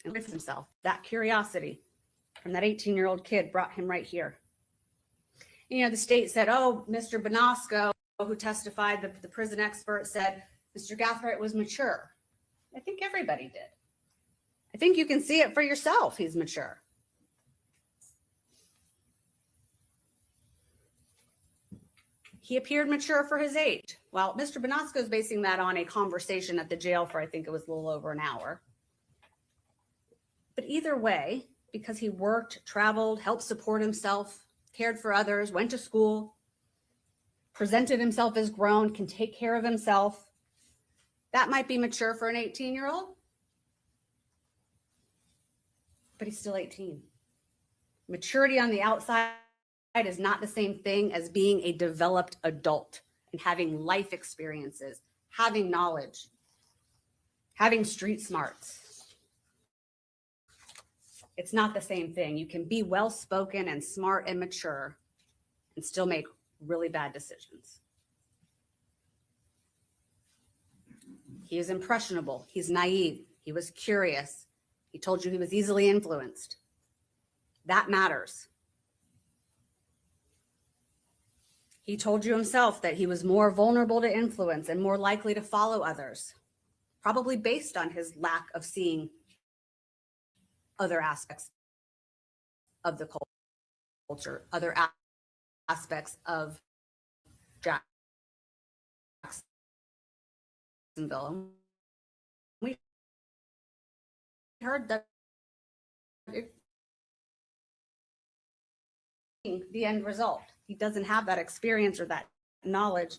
and with himself. That curiosity from that 18-year-old kid brought him right here. You know, the state said, oh, Mr. Bonasco, who testified, the prison expert said, Mr. Gathright was mature. I think everybody did. I think you can see it for yourself. He's mature. He appeared mature for his age. Well, Mr. Bonasco is basing that on a conversation at the jail for, I think it was a little over an hour. But either way, because he worked, traveled, helped support himself, cared for others, went to school, presented himself as grown, can take care of himself, that might be mature for an 18-year-old, but he's still 18. Maturity on the outside is not the same thing as being a developed adult and having life experiences, having knowledge, having street smarts. It's not the same thing. You can be well-spoken and smart and mature and still make really bad decisions. He is impressionable. He's naive. He was curious. He told you he was easily influenced. That matters. He told you himself that he was more vulnerable to influence and more likely to follow others, probably based on his lack of seeing other aspects of the culture, other aspects of Jacksonville. We heard that the end result. He doesn't have that experience or that knowledge.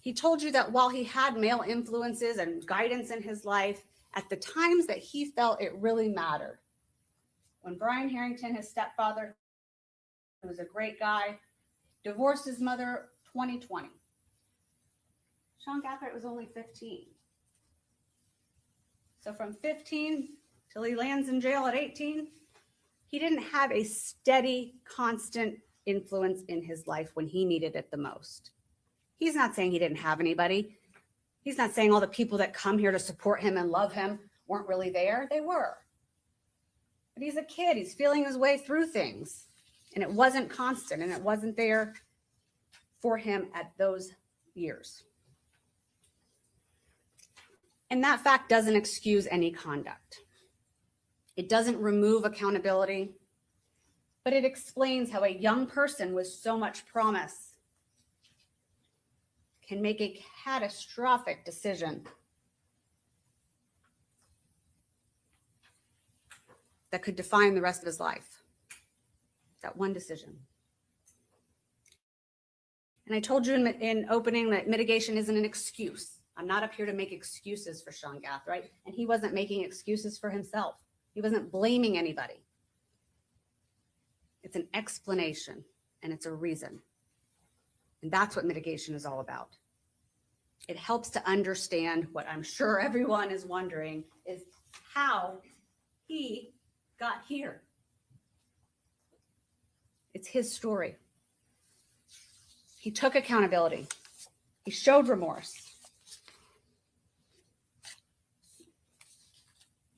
He told you that while he had male influences and guidance in his life, at the times that he felt it really mattered. When Brian Harrington, his stepfather, who was a great guy, divorced his mother 2020. Sean Gathright was only 15. So from 15 till he lands in jail at 18, he didn't have a steady, constant influence in his life when he needed it the most. He's not saying he didn't have anybody. He's not saying all the people that come here to support him and love him weren't really there. They were. But he's a kid. He's feeling his way through things. And it wasn't constant, and it wasn't there for him at those years. And that fact doesn't excuse any conduct. It doesn't remove accountability, but it explains how a young person with so much promise can make a catastrophic decision that could define the rest of his life. That one decision. And I told you in opening that mitigation isn't an excuse. I'm not up here to make excuses for Sean Gathright, and he wasn't making excuses for himself. He wasn't blaming anybody. It's an explanation, and it's a reason. And that's what mitigation is all about. It helps to understand what I'm sure everyone is wondering is how he got here. It's his story. He took accountability. He showed remorse.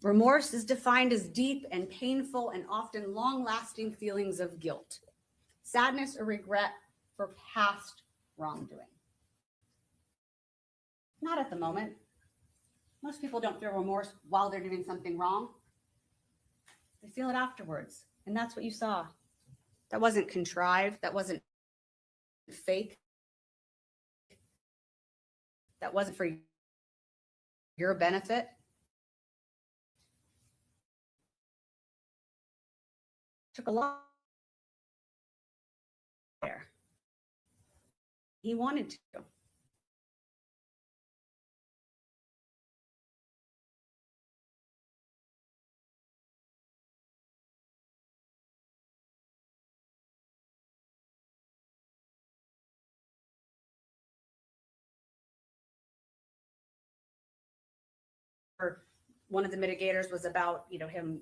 Remorse is defined as deep and painful and often long-lasting feelings of guilt, sadness or regret for past wrongdoing. Not at the moment. Most people don't feel remorse while they're doing something wrong. They feel it afterwards, and that's what you saw. That wasn't contrived. That wasn't fake. That wasn't for your benefit. Took a lot there. He wanted to. One of the mitigators was about, him,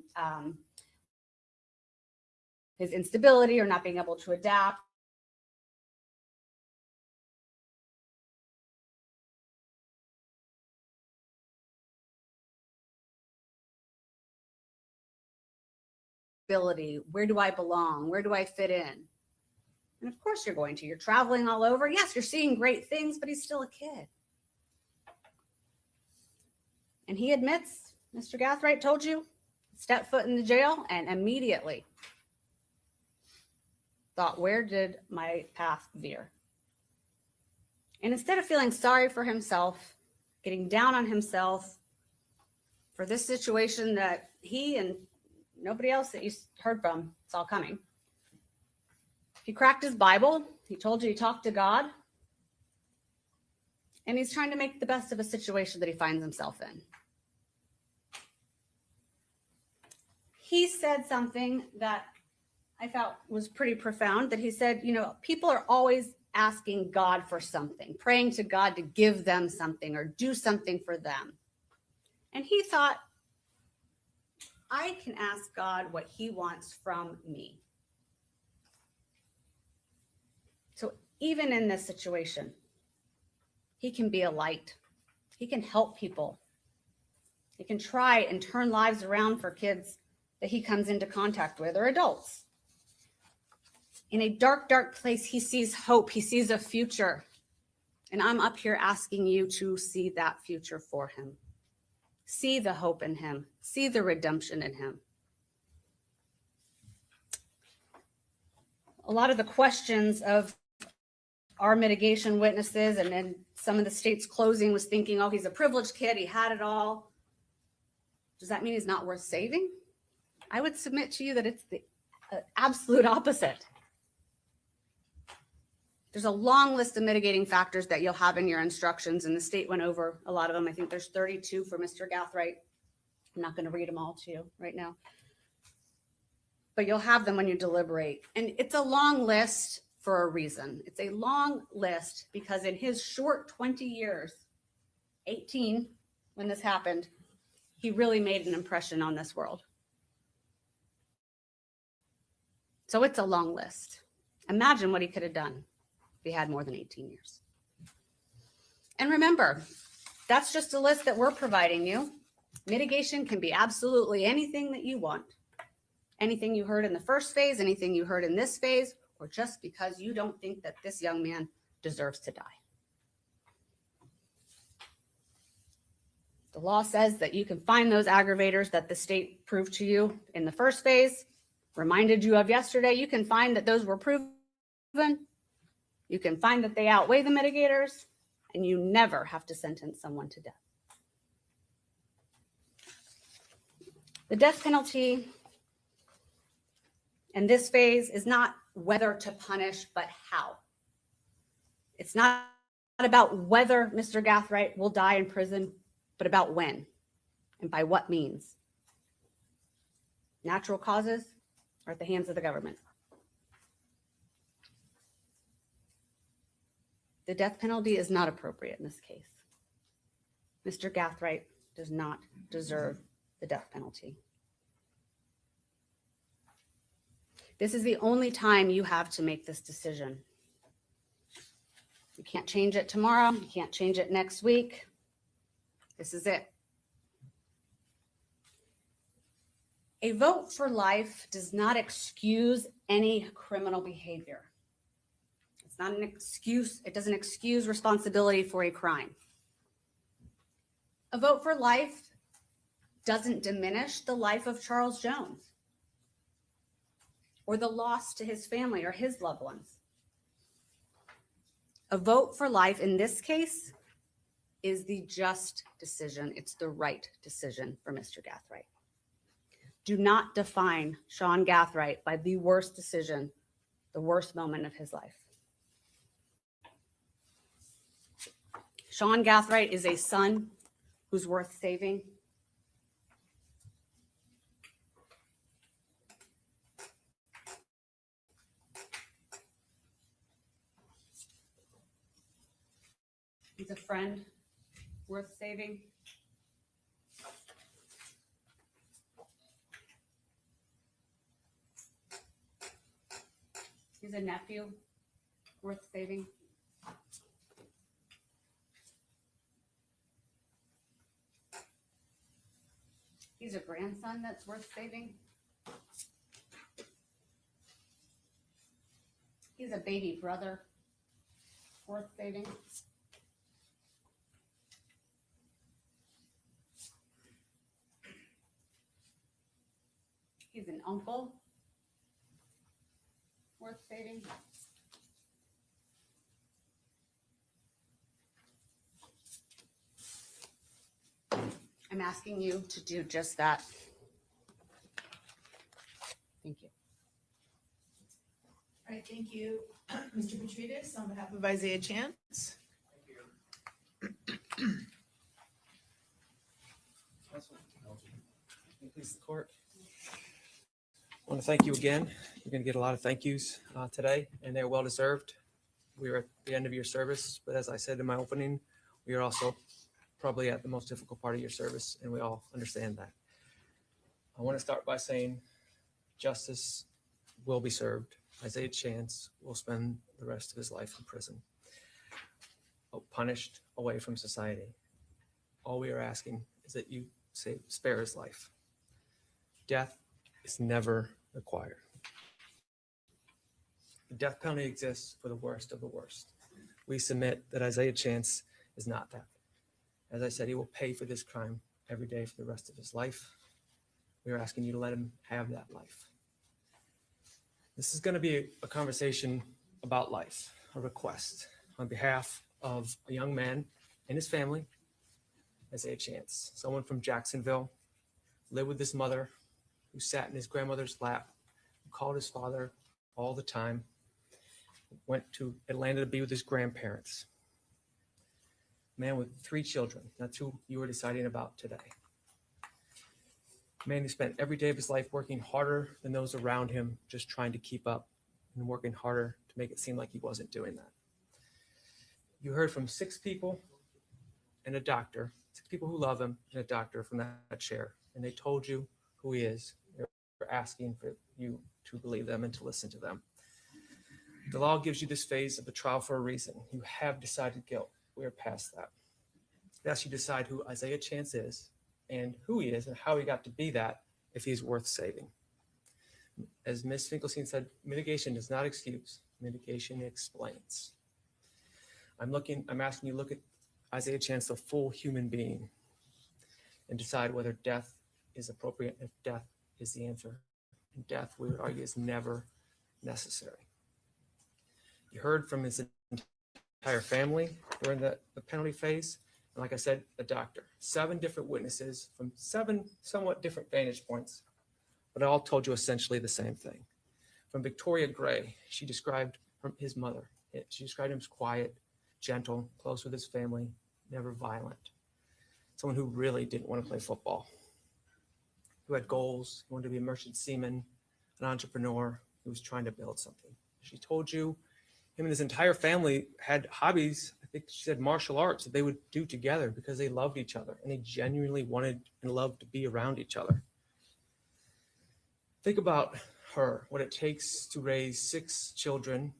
his instability or not being able to adapt. ability. Where do I belong? Where do I fit in? And of course you're going to. You're traveling all over. Yes, you're seeing great things, but he's still a kid. And he admits, Mr. Gathright told you, step foot in the jail and immediately thought, where did my path veer? And instead of feeling sorry for himself, getting down on himself for this situation that he and nobody else that you heard from saw coming, he cracked his Bible. He told you he talked to God. And he's trying to make the best of a situation that he finds himself in. He said something that I felt was pretty profound, that he said, you know, people are always asking God for something, praying to God to give them something or do something for them. And he thought, I can ask God what he wants from me. So even in this situation, he can be a light. He can help people. He can try and turn lives around for kids that he comes into contact with, or adults. In a dark, dark place, he sees hope. He sees a future. And I'm up here asking you to see that future for him. See the hope in him. See the redemption in him. A lot of the questions of our mitigation witnesses and then some of the state's closing was thinking, oh, he's a privileged kid. He had it all. Does that mean he's not worth saving? I would submit to you that it's the absolute opposite. There's a long list of mitigating factors that you'll have in your instructions, and the state went over a lot of them. I think there's 32 for Mr. Gathright. I'm not going to read them all to you right now, but you'll have them when you deliberate. And it's a long list for a reason. It's a long list because in his short 20 years, 18 when this happened, he really made an impression on this world. So it's a long list. Imagine what he could have done if he had more than 18 years. And remember, that's just a list that we're providing you. Mitigation can be absolutely anything that you want. Anything you heard in the first phase, anything you heard in this phase, or just because you don't think that this young man deserves to die. The law says that you can find those aggravators that the state proved to you in the first phase, reminded you of yesterday. You can find that those were proven. You can find that they outweigh the mitigators, and you never have to sentence someone to death. The death penalty in this phase is not whether to punish, but how. It's not about whether Mr. Gathright will die in prison, but about when and by what means. Natural causes are at the hands of the government. The death penalty is not appropriate in this case. Mr. Gathright does not deserve the death penalty. This is the only time you have to make this decision. You can't change it tomorrow. You can't change it next week. This is it. A vote for life does not excuse any criminal behavior. It's not an excuse. It doesn't excuse responsibility for a crime. A vote for life doesn't diminish the life of Charles Jones or the loss to his family or his loved ones. A vote for life in this case is the just decision. It's the right decision for Mr. Gathright. Do not define Sean Gathright by the worst decision, the worst moment of his life. Sean Gathright is a son who's worth saving. He's a friend worth saving. He's a nephew worth saving. He's a grandson that's worth saving. He's a baby brother. Worth saving. He's an uncle. Worth saving. I'm asking you to do just that. Thank you. All right, thank you, Mr. Petridis, on behalf of Isaiah Chance. Please, the court. I want to thank you again. You're going to get a lot of thank yous today, and they're well deserved. We are at the end of your service, but as I said in my opening, we are also probably at the most difficult part of your service, and we all understand that. I want to start by saying justice will be served. Isaiah Chance will spend the rest of his life in prison, punished away from society. All we are asking is that you spare his life. Death is never required. The death penalty exists for the worst of the worst. We submit that Isaiah Chance is not that. As I said, he will pay for this crime every day for the rest of his life. We are asking you to let him have that life. This is going to be a conversation about life, a request on behalf of a young man and his family, Isaiah Chance, someone from Jacksonville, lived with his mother, who sat in his grandmother's lap, who called his father all the time, went to Atlanta to be with his grandparents. Man with 3 children. That's who you are deciding about today. Man who spent every day of his life working harder than those around him, just trying to keep up and working harder to make it seem like he wasn't doing that. You heard from 6 people and a doctor, 6 people who love him and a doctor from that chair, and they told you who he is. They're asking for you to believe them and to listen to them. The law gives you this phase of the trial for a reason. You have decided guilt. We are past that. It asks you to decide who Isaiah Chance is and who he is and how he got to be that, if he's worth saving. As Ms. Finkelstein said, mitigation does not excuse, mitigation explains. I'm asking you to look at Isaiah Chance, the full human being, and decide whether death is appropriate, if death is the answer. And death, we would argue, is never necessary. You heard from his entire family during the penalty phase. And like I said, a doctor, 7 different witnesses from 7 somewhat different vantage points, but all told you essentially the same thing. From Victoria Gray, she described his mother. She described him as quiet, gentle, close with his family, never violent. Someone who really didn't want to play football, who had goals, who wanted to be a merchant seaman, an entrepreneur, who was trying to build something. She told you him and his entire family had hobbies. I think she said martial arts that they would do together because they loved each other and they genuinely wanted and loved to be around each other. Think about her, what it takes to raise 6 children,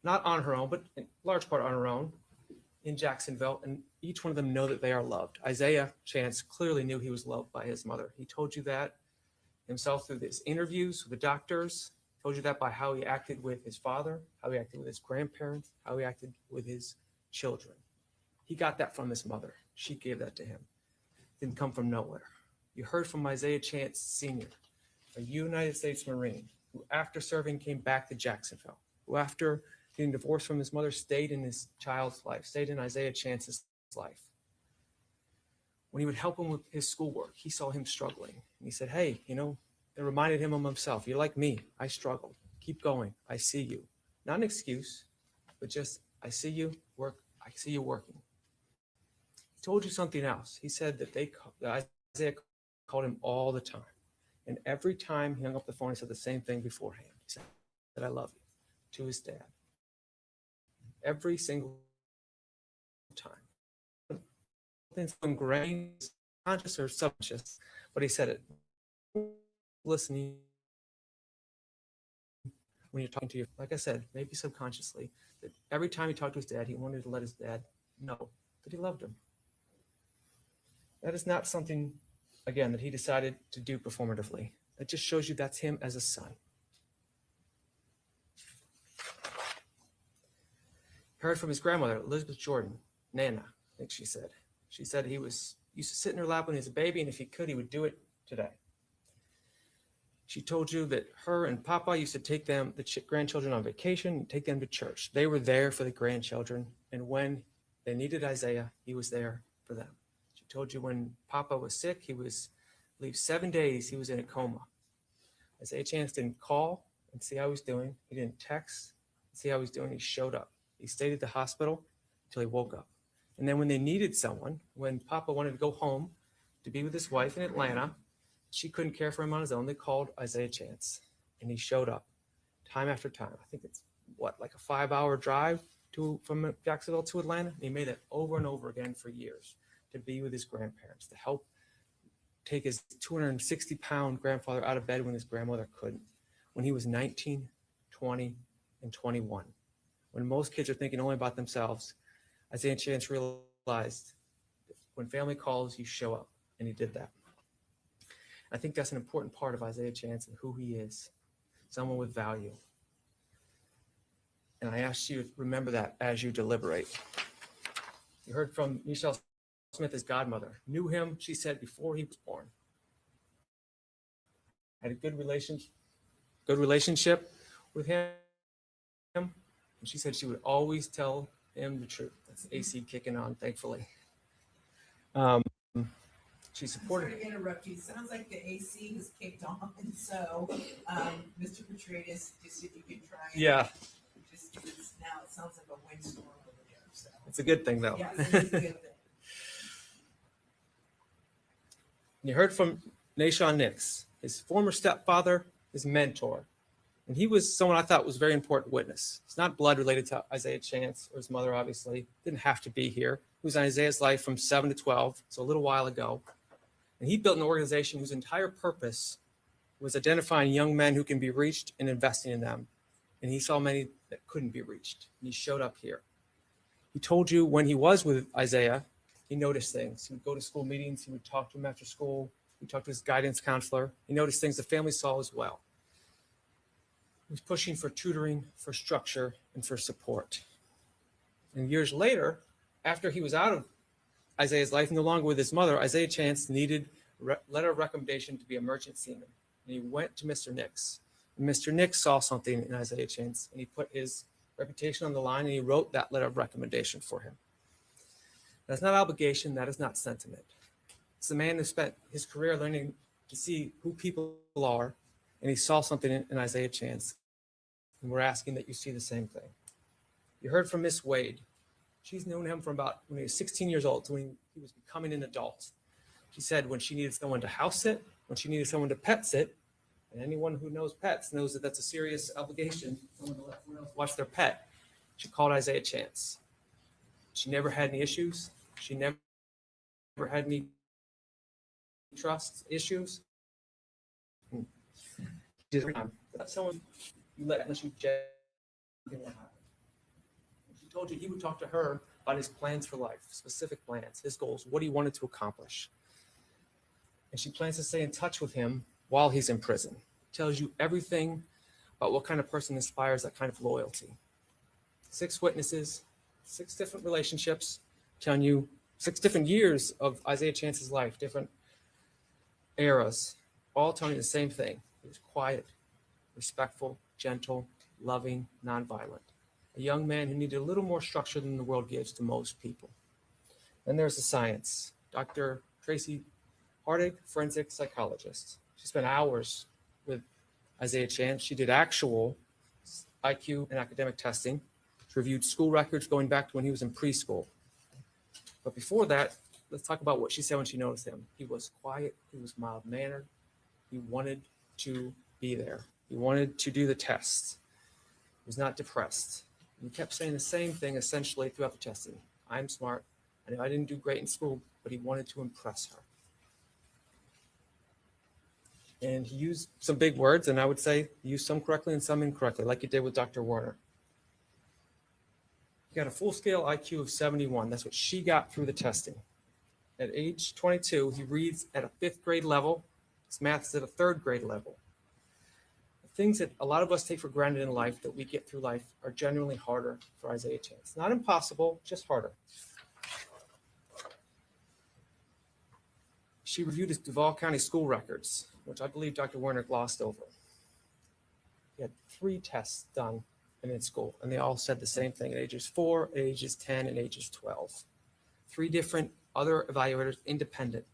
not on her own, but in large part on her own, in Jacksonville, and each one of them know that they are loved. Isaiah Chance clearly knew he was loved by his mother. He told you that himself through his interviews with the doctors, told you that by how he acted with his father, how he acted with his grandparents, how he acted with his children. He got that from his mother. She gave that to him. It didn't come from nowhere. You heard from Isaiah Chance Sr., a United States Marine, who after serving came back to Jacksonville, who after getting divorced from his mother stayed in his child's life, stayed in Isaiah Chance's life. When he would help him with his schoolwork, he saw him struggling. And he said, hey, it reminded him of himself. You're like me. I struggled. Keep going. I see you. Not an excuse, but just, I see you work. I see you working. He told you something else. He said that Isaiah called him all the time. And every time he hung up the phone, he said the same thing beforehand. He said that I love you to his dad. Every single time. Something so ingrained, conscious or subconscious, but he said it. Listening when you're talking to your, like I said, maybe subconsciously, that every time he talked to his dad, he wanted to let his dad know that he loved him. That is not something, again, that he decided to do performatively. It just shows you that's him as a son. Heard from his grandmother, Elizabeth Jordan, Nana, I think she said. She said he used to sit in her lap when he was a baby, and if he could, he would do it today. She told you that her and Papa used to take them, the grandchildren, on vacation and take them to church. They were there for the grandchildren, and when they needed Isaiah, he was there for them. She told you when Papa was sick, he was, I believe, 7 days, he was in a coma. Isaiah Chance didn't call and see how he was doing. He didn't text and see how he was doing. He showed up. He stayed at the hospital until he woke up. And then when they needed someone, when Papa wanted to go home to be with his wife in Atlanta, she couldn't care for him on his own. They called Isaiah Chance, and he showed up time after time. I think it's like a 5-hour drive from Jacksonville to Atlanta. And he made it over and over again for years to be with his grandparents, to help take his 260-pound grandfather out of bed when his grandmother couldn't, when he was 19, 20, and 21. When most kids are thinking only about themselves, Isaiah Chance realized that when family calls, you show up, and he did that. I think that's an important part of Isaiah Chance and who he is, someone with value. And I ask you to remember that as you deliberate. You heard from Michelle Smith, his godmother. Knew him, she said, before he was born. Had a good relationship with him. And she said she would always tell him the truth. That's AC kicking on, thankfully. She supported. Sorry to interrupt you. It sounds like the AC has kicked on, so Mr. Petraeus, just if you could try. Yeah. Just now, it sounds like a windstorm over there. So. It's a good thing, though. Yeah, it's a good thing. You heard from Nashawn Nix, his former stepfather, his mentor. And he was someone I thought was a very important witness. It's not blood related to Isaiah Chance or his mother, obviously. Didn't have to be here. He was in Isaiah's life from 7 to 12, so a little while ago. And he built an organization whose entire purpose was identifying young men who can be reached and investing in them. And he saw many that couldn't be reached. And he showed up here. He told you when he was with Isaiah, he noticed things. He would go to school meetings. He would talk to him after school. He would talk to his guidance counselor. He noticed things the family saw as well. He was pushing for tutoring, for structure, and for support. And years later, after he was out of Isaiah's life, no longer with his mother, Isaiah Chance needed a letter of recommendation to be a merchant seaman. And he went to Mr. Nix. And Mr. Nix saw something in Isaiah Chance, and he put his reputation on the line, and he wrote that letter of recommendation for him. That's not obligation. That is not sentiment. It's a man who spent his career learning to see who people are, and he saw something in Isaiah Chance. And we're asking that you see the same thing. You heard from Miss Wade. She's known him from about when he was 16 years old to when he was becoming an adult. She said when she needed someone to house sit, when she needed someone to pet sit, and anyone who knows pets knows that that's a serious obligation, someone to let someone else watch their pet, she called Isaiah Chance. She never had any issues. She never had any trust issues. That's someone you let unless you genuinely happen. She told you he would talk to her about his plans for life, specific plans, his goals, what he wanted to accomplish. And she plans to stay in touch with him while he's in prison. Tells you everything about what kind of person inspires that kind of loyalty. 6 witnesses, 6 different relationships, telling you 6 different years of Isaiah Chance's life, different eras, all telling you the same thing. He was quiet, respectful, gentle, loving, nonviolent. A young man who needed a little more structure than the world gives to most people. Then there's the science. Dr. Tracy Hardig, forensic psychologist. She spent hours with Isaiah Chance. She did actual IQ and academic testing. She reviewed school records going back to when he was in preschool. But before that, let's talk about what she said when she noticed him. He was quiet. He was mild-mannered. He wanted to be there. He wanted to do the tests. He was not depressed. He kept saying the same thing essentially throughout the testing. I'm smart. I know I didn't do great in school, but he wanted to impress her. And he used some big words, and I would say he used some correctly and some incorrectly, like he did with Dr. Warner. He got a full-scale IQ of 71. That's what she got through the testing. At age 22, he reads at a 5th grade level. His math is at a 3rd grade level. things that a lot of us take for granted in life that we get through life are genuinely harder for Isaiah Chance. Not impossible, just harder. She reviewed his Duval County school records, which I believe Dr. Werner glossed over. He had 3 tests done in school, and they all said the same thing at ages 4, at ages 10, and ages 12. 3 different other evaluators, independent.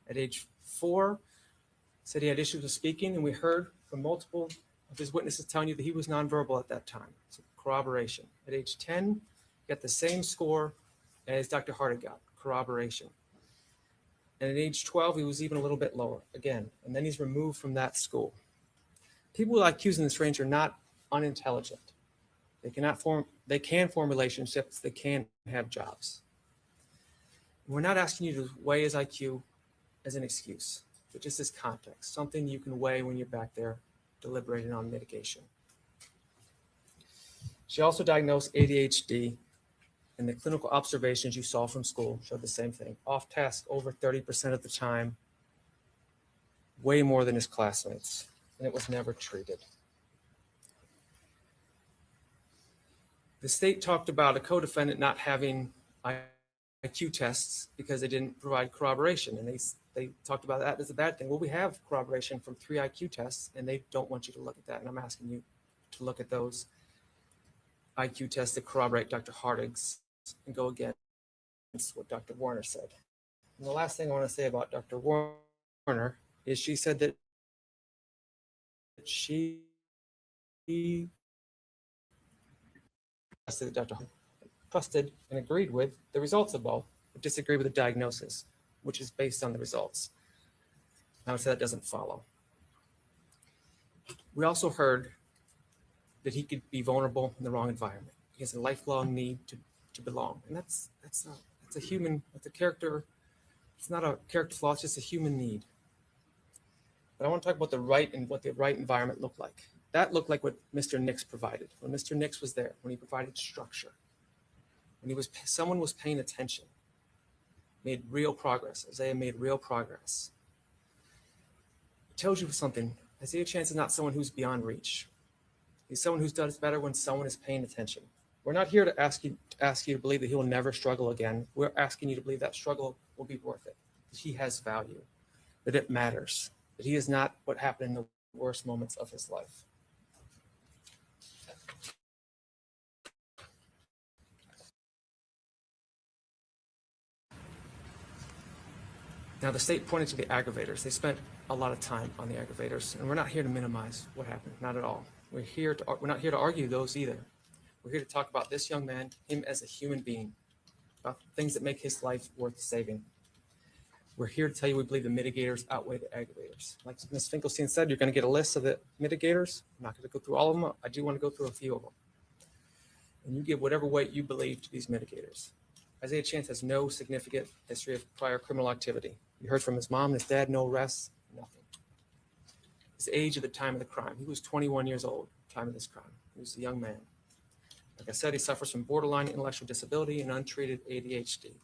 At age 4, said he had issues with speaking, and we heard from multiple of his witnesses telling you that he was nonverbal at that time. So corroboration. At age 10, he got the same score as Dr. Hardig got, corroboration. And at age 12, he was even a little bit lower again, and then he's removed from that school. People with IQs in this range are not unintelligent. They can form relationships, they can have jobs. We're not asking you to weigh his IQ as an excuse, but just as context, something you can weigh when you're back there deliberating on mitigation. She also diagnosed ADHD, and the clinical observations you saw from school showed the same thing. Off task over 30% of the time, way more than his classmates, and it was never treated. The state talked about a co-defendant not having IQ tests because they didn't provide corroboration, and they talked about that as a bad thing. Well, we have corroboration from 3 IQ tests, and they don't want you to look at that, and I'm asking you to look at those IQ tests that corroborate Dr. Hardig's and go against what Dr. Warner said. And the last thing I want to say about Dr. Warner is she said that she trusted and agreed with the results of both, but disagreed with the diagnosis, which is based on the results. I would say that doesn't follow. We also heard that he could be vulnerable in the wrong environment. He has a lifelong need to belong, and that's a human, that's a character. It's not a character flaw, it's just a human need. But I want to talk about the right and what the right environment looked like. That looked like what Mr. Nix provided. When Mr. Nix was there, when he provided structure, when someone was paying attention, made real progress. Isaiah made real progress. It tells you something. Isaiah Chance is not someone who's beyond reach. He's someone who does better when someone is paying attention. We're not here to ask you to believe that he will never struggle again. We're asking you to believe that struggle will be worth it, that he has value, that it matters, that he is not what happened in the worst moments of his life. Now, the state pointed to the aggravators. They spent a lot of time on the aggravators, and we're not here to minimize what happened, not at all. We're not here to argue those either. We're here to talk about this young man, him as a human being, about things that make his life worth saving. We're here to tell you we believe the mitigators outweigh the aggravators. Like Ms. Finkelstein said, you're going to get a list of the mitigators. I'm not going to go through all of them. I do want to go through a few of them. And you give whatever weight you believe to these mitigators. Isaiah Chance has no significant history of prior criminal activity. You heard from his mom and his dad, no arrests, nothing. His age at the time of the crime, he was 21 years old at the time of this crime. He was a young man. Like I said, he suffers from borderline intellectual disability and untreated ADHD.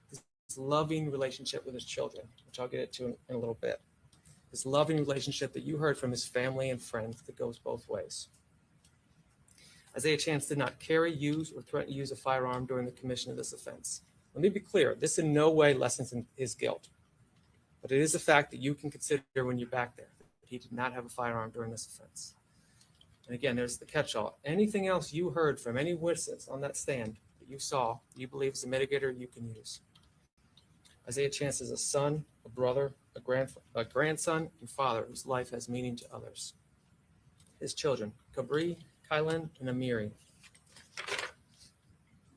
His loving relationship with his children, which I'll get into in a little bit. His loving relationship that you heard from his family and friends that goes both ways. Isaiah Chance did not carry, use, or threaten to use a firearm during the commission of this offense. Let me be clear, this in no way lessens his guilt, but it is a fact that you can consider when you're back there, that he did not have a firearm during this offense. And again, there's the catch-all. Anything else you heard from any witnesses on that stand that you saw, you believe is a mitigator you can use. Isaiah Chance is a son, a brother, a grandson, and father whose life has meaning to others. His children, Kabri, Kylan, and Amiri.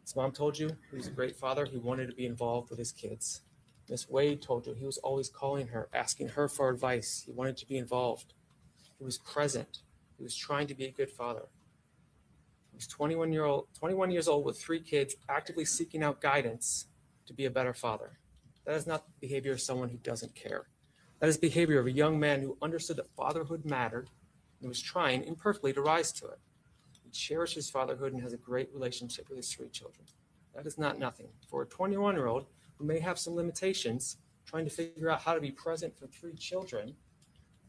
His mom told you he was a great father. He wanted to be involved with his kids. Miss Wade told you he was always calling her, asking her for advice. He wanted to be involved. He was present. He was trying to be a good father. He was 21 years old with 3 kids, actively seeking out guidance to be a better father. That is not the behavior of someone who doesn't care. That is the behavior of a young man who understood that fatherhood mattered and was trying imperfectly to rise to it. He cherishes fatherhood and has a great relationship with his 3 children. That is not nothing. For a 21-year-old who may have some limitations, trying to figure out how to be present for 3 children,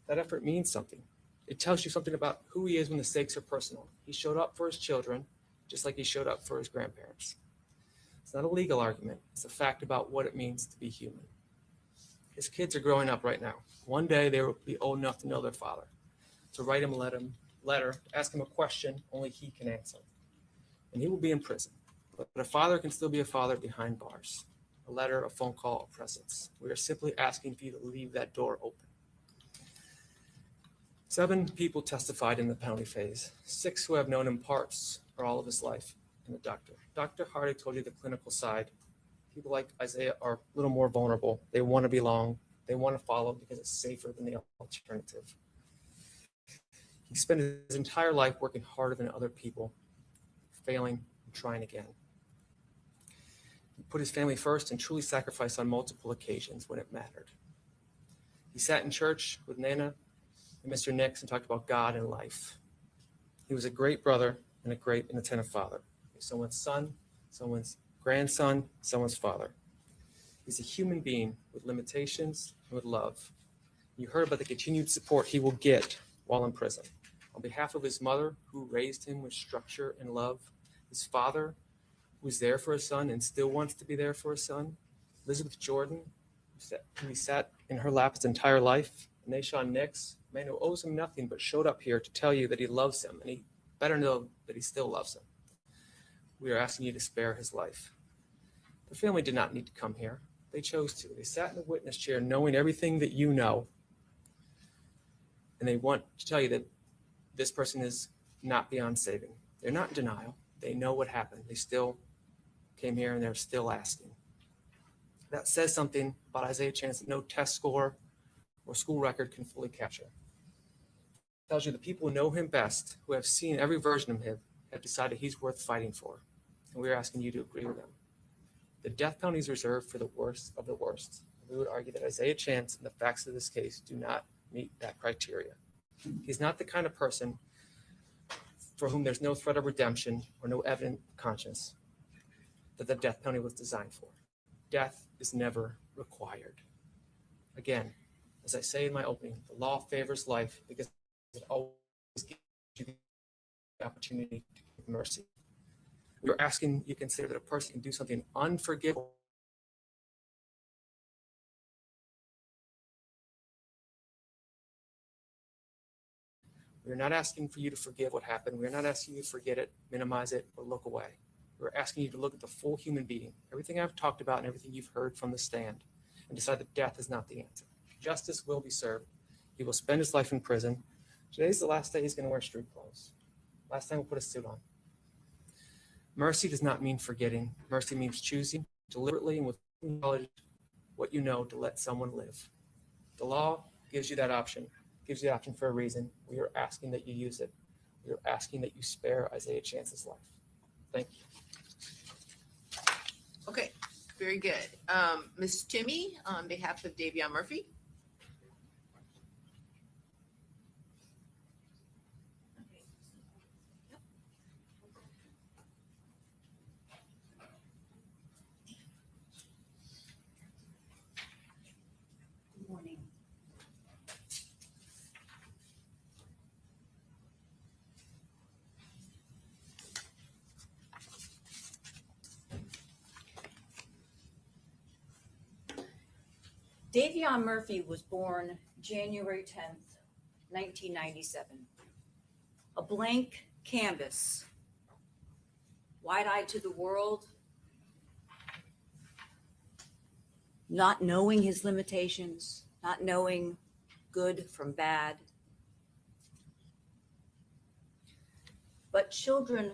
that effort means something. It tells you something about who he is when the stakes are personal. He showed up for his children, just like he showed up for his grandparents. It's not a legal argument. It's a fact about what it means to be human. His kids are growing up right now. One day they will be old enough to know their father, to write him a letter, to ask him a question only he can answer. And he will be in prison. But a father can still be a father behind bars. A letter, a phone call, a presence. We are simply asking for you to leave that door open. 7 people testified in the penalty phase. 6 who have known him parts or all of his life, and the doctor. Dr. Hardy told you the clinical side. People like Isaiah are a little more vulnerable. They want to belong. They want to follow because it's safer than the alternative. He spent his entire life working harder than other people, failing and trying again. He put his family first and truly sacrificed on multiple occasions when it mattered. He sat in church with Nana and Mr. Nix and talked about God and life. He was a great brother and a great and attentive father. He's someone's son, someone's grandson, someone's father. He's a human being with limitations and with love. You heard about the continued support he will get while in prison. On behalf of his mother, who raised him with structure and love, his father, who was there for his son and still wants to be there for his son, Elizabeth Jordan, who he sat in her lap his entire life, and Nashawn Nix, a man who owes him nothing but showed up here to tell you that he loves him, and he better know that he still loves him. We are asking you to spare his life. The family did not need to come here. They chose to. They sat in the witness chair knowing everything that you know, and they want to tell you that this person is not beyond saving. They're not in denial. They know what happened. They still came here and they're still asking. That says something about Isaiah Chance that no test score or school record can fully capture. It tells you the people who know him best, who have seen every version of him, have decided he's worth fighting for. And we are asking you to agree with them. The death penalty is reserved for the worst of the worst. We would argue that Isaiah Chance and the facts of this case do not meet that criteria. He's not the kind of person for whom there's no threat of redemption or no evident conscience that the death penalty was designed for. Death is never required. Again, as I say in my opening, the law favors life because it always gives you the opportunity to give mercy. We're asking you to consider that a person can do something unforgivable We're not asking for you to forgive what happened. We're not asking you to forget it, minimize it, or look away. We're asking you to look at the full human being, everything I've talked about and everything you've heard from the stand, and decide that death is not the answer. Justice will be served. He will spend his life in prison. Today's the last day he's going to wear street clothes. Last time we'll put a suit on. Mercy does not mean forgetting. Mercy means choosing deliberately and with knowledge what you know to let someone live. The law gives you that option, gives you the option for a reason. We are asking that you use it. We are asking that you spare Isaiah Chance's life. Thank you. Okay, very good. Ms. Timmy, on behalf of Davion Murphy. Good morning. Davion Murphy was born January 10th, 1997. A blank canvas, wide-eyed to the world, not knowing his limitations, not knowing good from bad. But children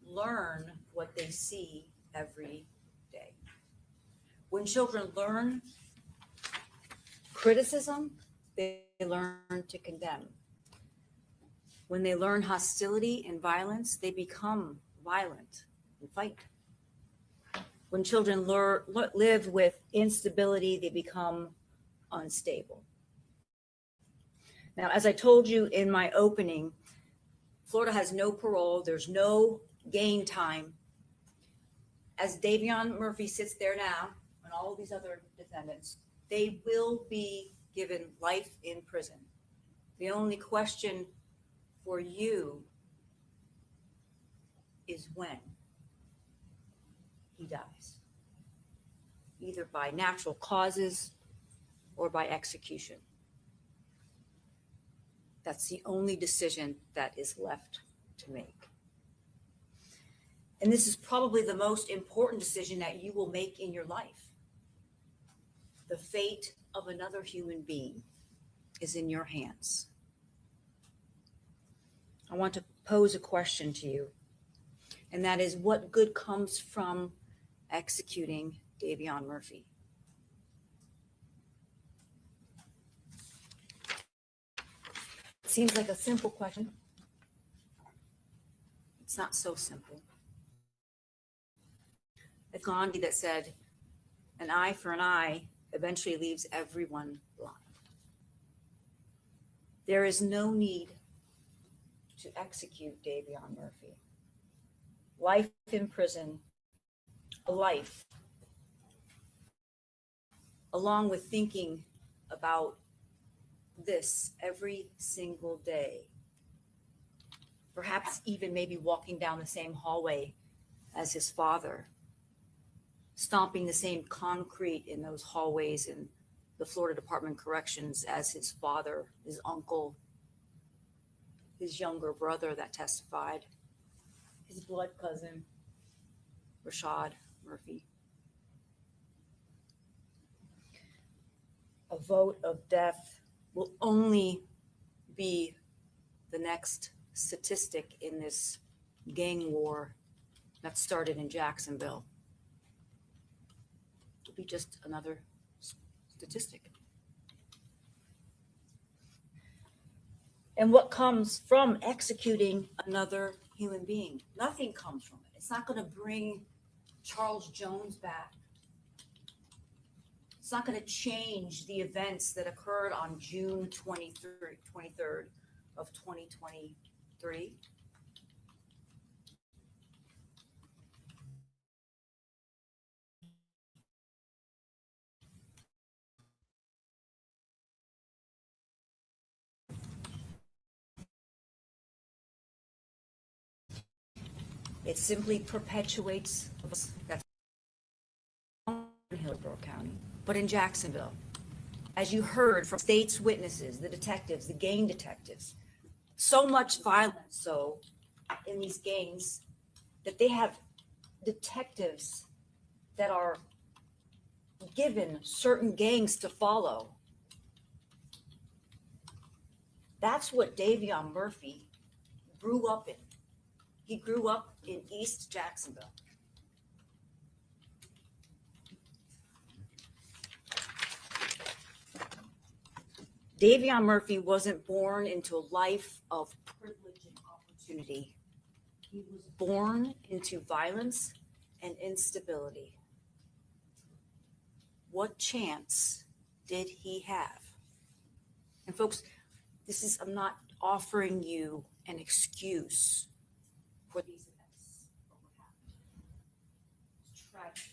learn what they see every day. When children learn criticism, they learn to condemn. When they learn hostility and violence, they become violent and fight. When children live with instability, they become unstable. Now, as I told you in my opening, Florida has no parole. There's no gain time. As Davion Murphy sits there now, and all of these other defendants, they will be given life in prison. The only question for you is when he dies, either by natural causes or by execution. That's the only decision that is left to make. And this is probably the most important decision that you will make in your life. The fate of another human being is in your hands. I want to pose a question to you, and that is, what good comes from executing Davion Murphy? It seems like a simple question. It's not so simple. It's Gandhi that said, an eye for an eye eventually leaves everyone blind. There is no need to execute Davion Murphy. Life in prison, a life, along with thinking about this every single day. Perhaps even maybe walking down the same hallway as his father, stomping the same concrete in those hallways in the Florida Department of Corrections as his father, his uncle, his younger brother that testified, his blood cousin, Rashad Murphy. A vote of death will only be the next statistic in this gang war that started in Jacksonville. It'll be just another statistic. And what comes from executing another human being? Nothing comes from it. It's not going to bring Charles Jones back. It's not going to change the events that occurred on June 23rd of 2023. It simply perpetuates that's in Hillsborough County, but in Jacksonville, as you heard from state's witnesses, the detectives, the gang detectives, so much violence so in these gangs that they have detectives that are given certain gangs to follow. That's what Davion Murphy grew up in. He grew up in East Jacksonville. Davion Murphy wasn't born into a life of privilege and opportunity. He was born into violence and instability. What chance did he have? And folks, I'm not offering you an excuse for these events or what happened. It's tragic.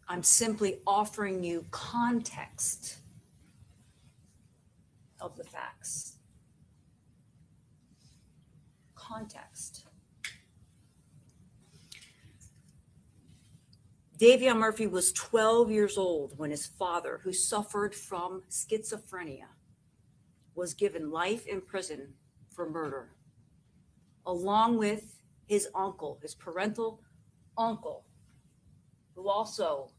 I'm simply offering you context of the facts. Context. Davion Murphy was 12 years old when his father, who suffered from schizophrenia, was given life in prison for murder, along with his uncle, his parental uncle, who also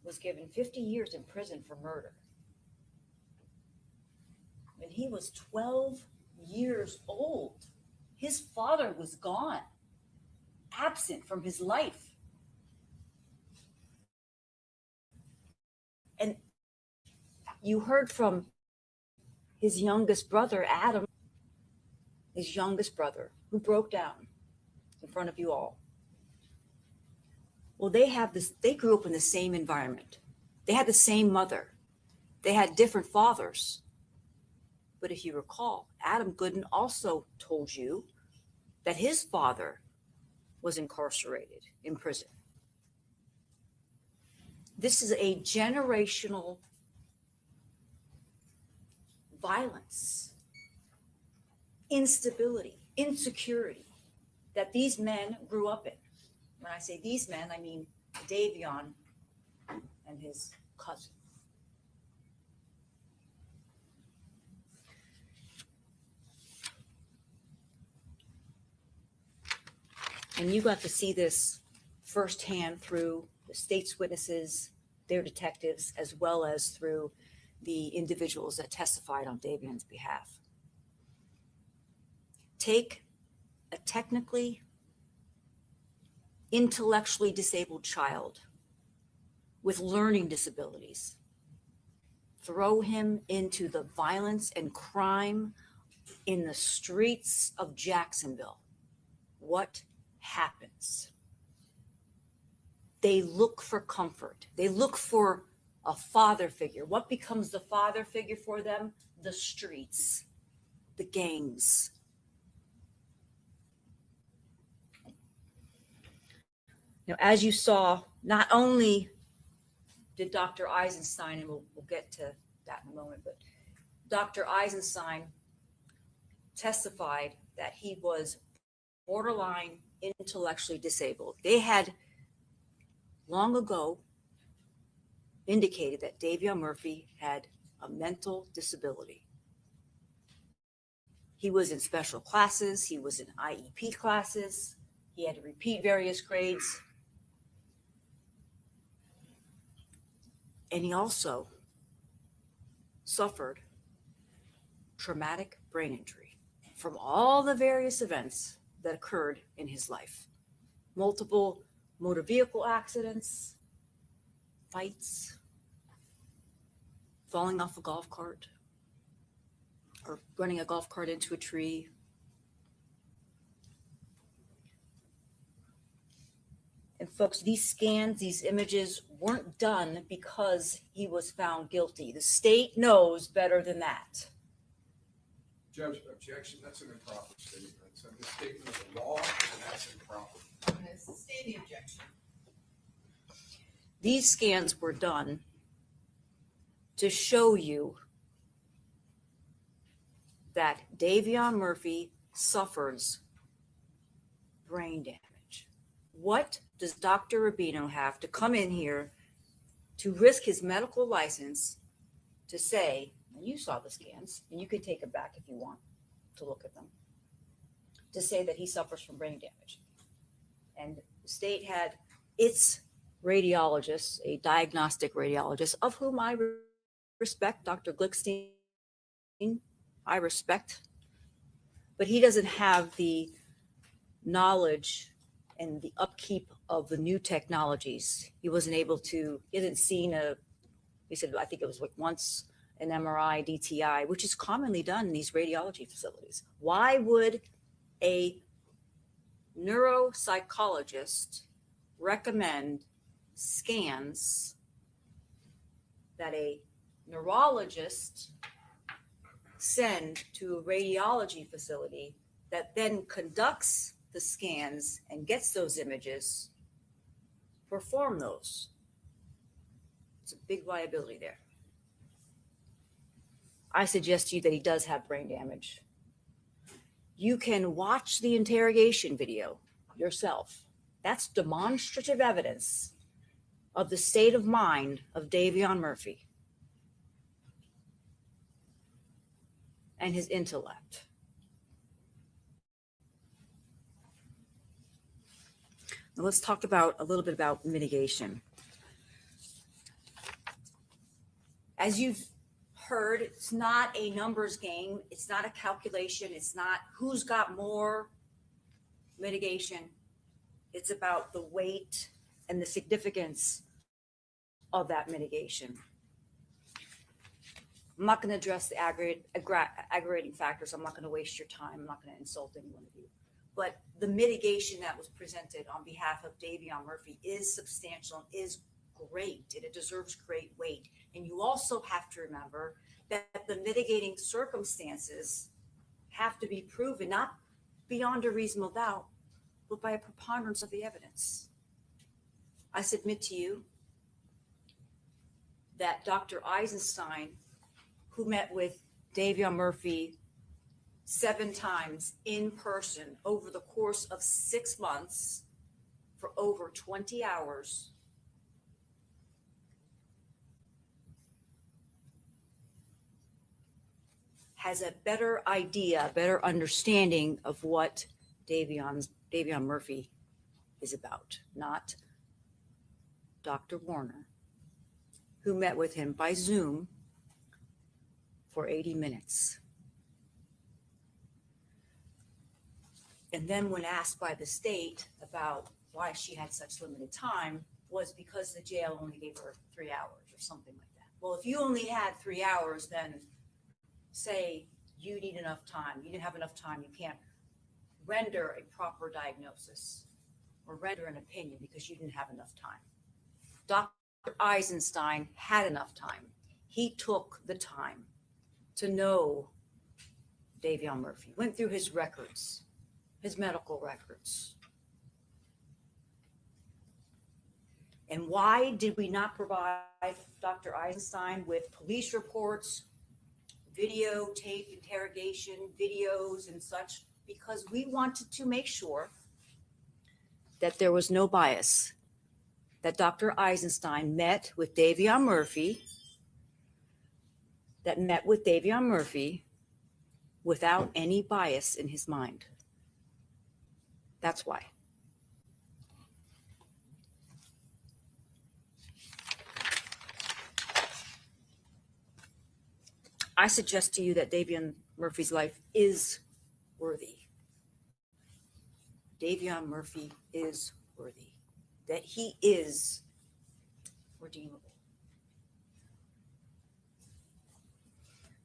was given 50 years in prison for murder. When he was 12 years old, his father was gone, absent from his life. And you heard from his youngest brother, Adam, his youngest brother, who broke down in front of you all. Well, they grew up in the same environment. They had the same mother. They had different fathers. But if you recall, Adam Gooden also told you that his father was incarcerated in prison. This is a generational violence, instability, insecurity that these men grew up in. When I say these men, I mean Davion and his cousin. And you got to see this firsthand through the state's witnesses, their detectives, as well as through the individuals that testified on Davion's behalf. Take a technically, intellectually disabled child with learning disabilities, throw him into the violence and crime in the streets of Jacksonville. What happens? They look for comfort. They look for a father figure. What becomes the father figure for them? The streets, the gangs. Now, as you saw, not only did Dr. Eisenstein, and we'll get to that in a moment, but Dr. Eisenstein testified that he was borderline intellectually disabled. They had long ago indicated that Davion Murphy had a mental disability. He was in special classes. He was in IEP classes. He had to repeat various grades. And he also suffered traumatic brain injury from all the various events that occurred in his life. Multiple motor vehicle accidents, fights, falling off a golf cart, or running a golf cart into a tree. And folks, these scans, these images weren't done because he was found guilty. The state knows better than that. Judge, objection, that's an improper statement. It's a misstatement of the law, and that's improper. I'm going to sustain the objection. These scans were done to show you that Davion Murphy suffers brain damage. What does Dr. Rubino have to come in here to risk his medical license to say, and you saw the scans, and you can take it back if you want to look at them, to say that he suffers from brain damage? And the state had its radiologist, a diagnostic radiologist, of whom I respect, Dr. Glickstein, I respect, but he doesn't have the knowledge and the upkeep of the new technologies. He wasn't able to, he hasn't seen he said, I think it was like once an MRI, DTI, which is commonly done in these radiology facilities. Why would a neuropsychologist recommend scans that a neurologist send to a radiology facility that then conducts the scans and gets those images, perform those? It's a big liability there. I suggest to you that he does have brain damage. You can watch the interrogation video yourself. That's demonstrative evidence of the state of mind of Davion Murphy and his intellect. Now let's talk about a little bit about mitigation. As you've heard, it's not a numbers game. It's not a calculation. It's not who's got more mitigation. It's about the weight and the significance of that mitigation. I'm not going to address the aggravating factors. I'm not going to waste your time. I'm not going to insult any one of you. But the mitigation that was presented on behalf of Davion Murphy is substantial and is great, and it deserves great weight. And you also have to remember that the mitigating circumstances have to be proven, not beyond a reasonable doubt, but by a preponderance of the evidence. I submit to you that Dr. Eisenstein, who met with Davion Murphy 7 times in person over the course of 6 months for over 20 hours, has a better idea, better understanding of what Davion Murphy is about, not Dr. Warner, who met with him by Zoom for 80 minutes. And then when asked by the state about why she had such limited time, was because the jail only gave her 3 hours or something like that. Well, if you only had 3 hours, then say you need enough time. You didn't have enough time. You can't render a proper diagnosis or render an opinion because you didn't have enough time. Dr. Eisenstein had enough time. He took the time to know Davion Murphy, went through his records, his medical records. And why did we not provide Dr. Eisenstein with police reports, videotape interrogation videos and such? Because we wanted to make sure that there was no bias, that Dr. Eisenstein met with Davion Murphy, without any bias in his mind. That's why. I suggest to you that Davion Murphy's life is worthy. Davion Murphy is worthy. That he is redeemable.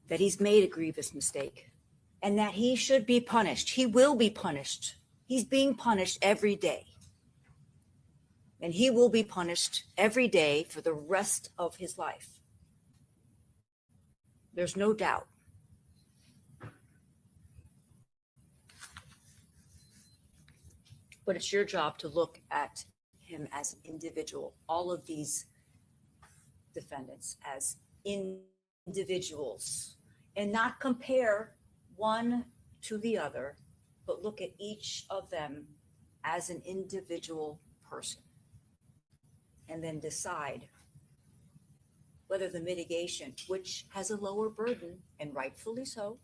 That he's made a grievous mistake and that he should be punished. He will be punished. He's being punished every day. And he will be punished every day for the rest of his life. There's no doubt. But it's your job to look at him as an individual, all of these defendants as individuals, and not compare one to the other, but look at each of them as an individual person, and then decide whether the mitigation, which has a lower burden, and rightfully so,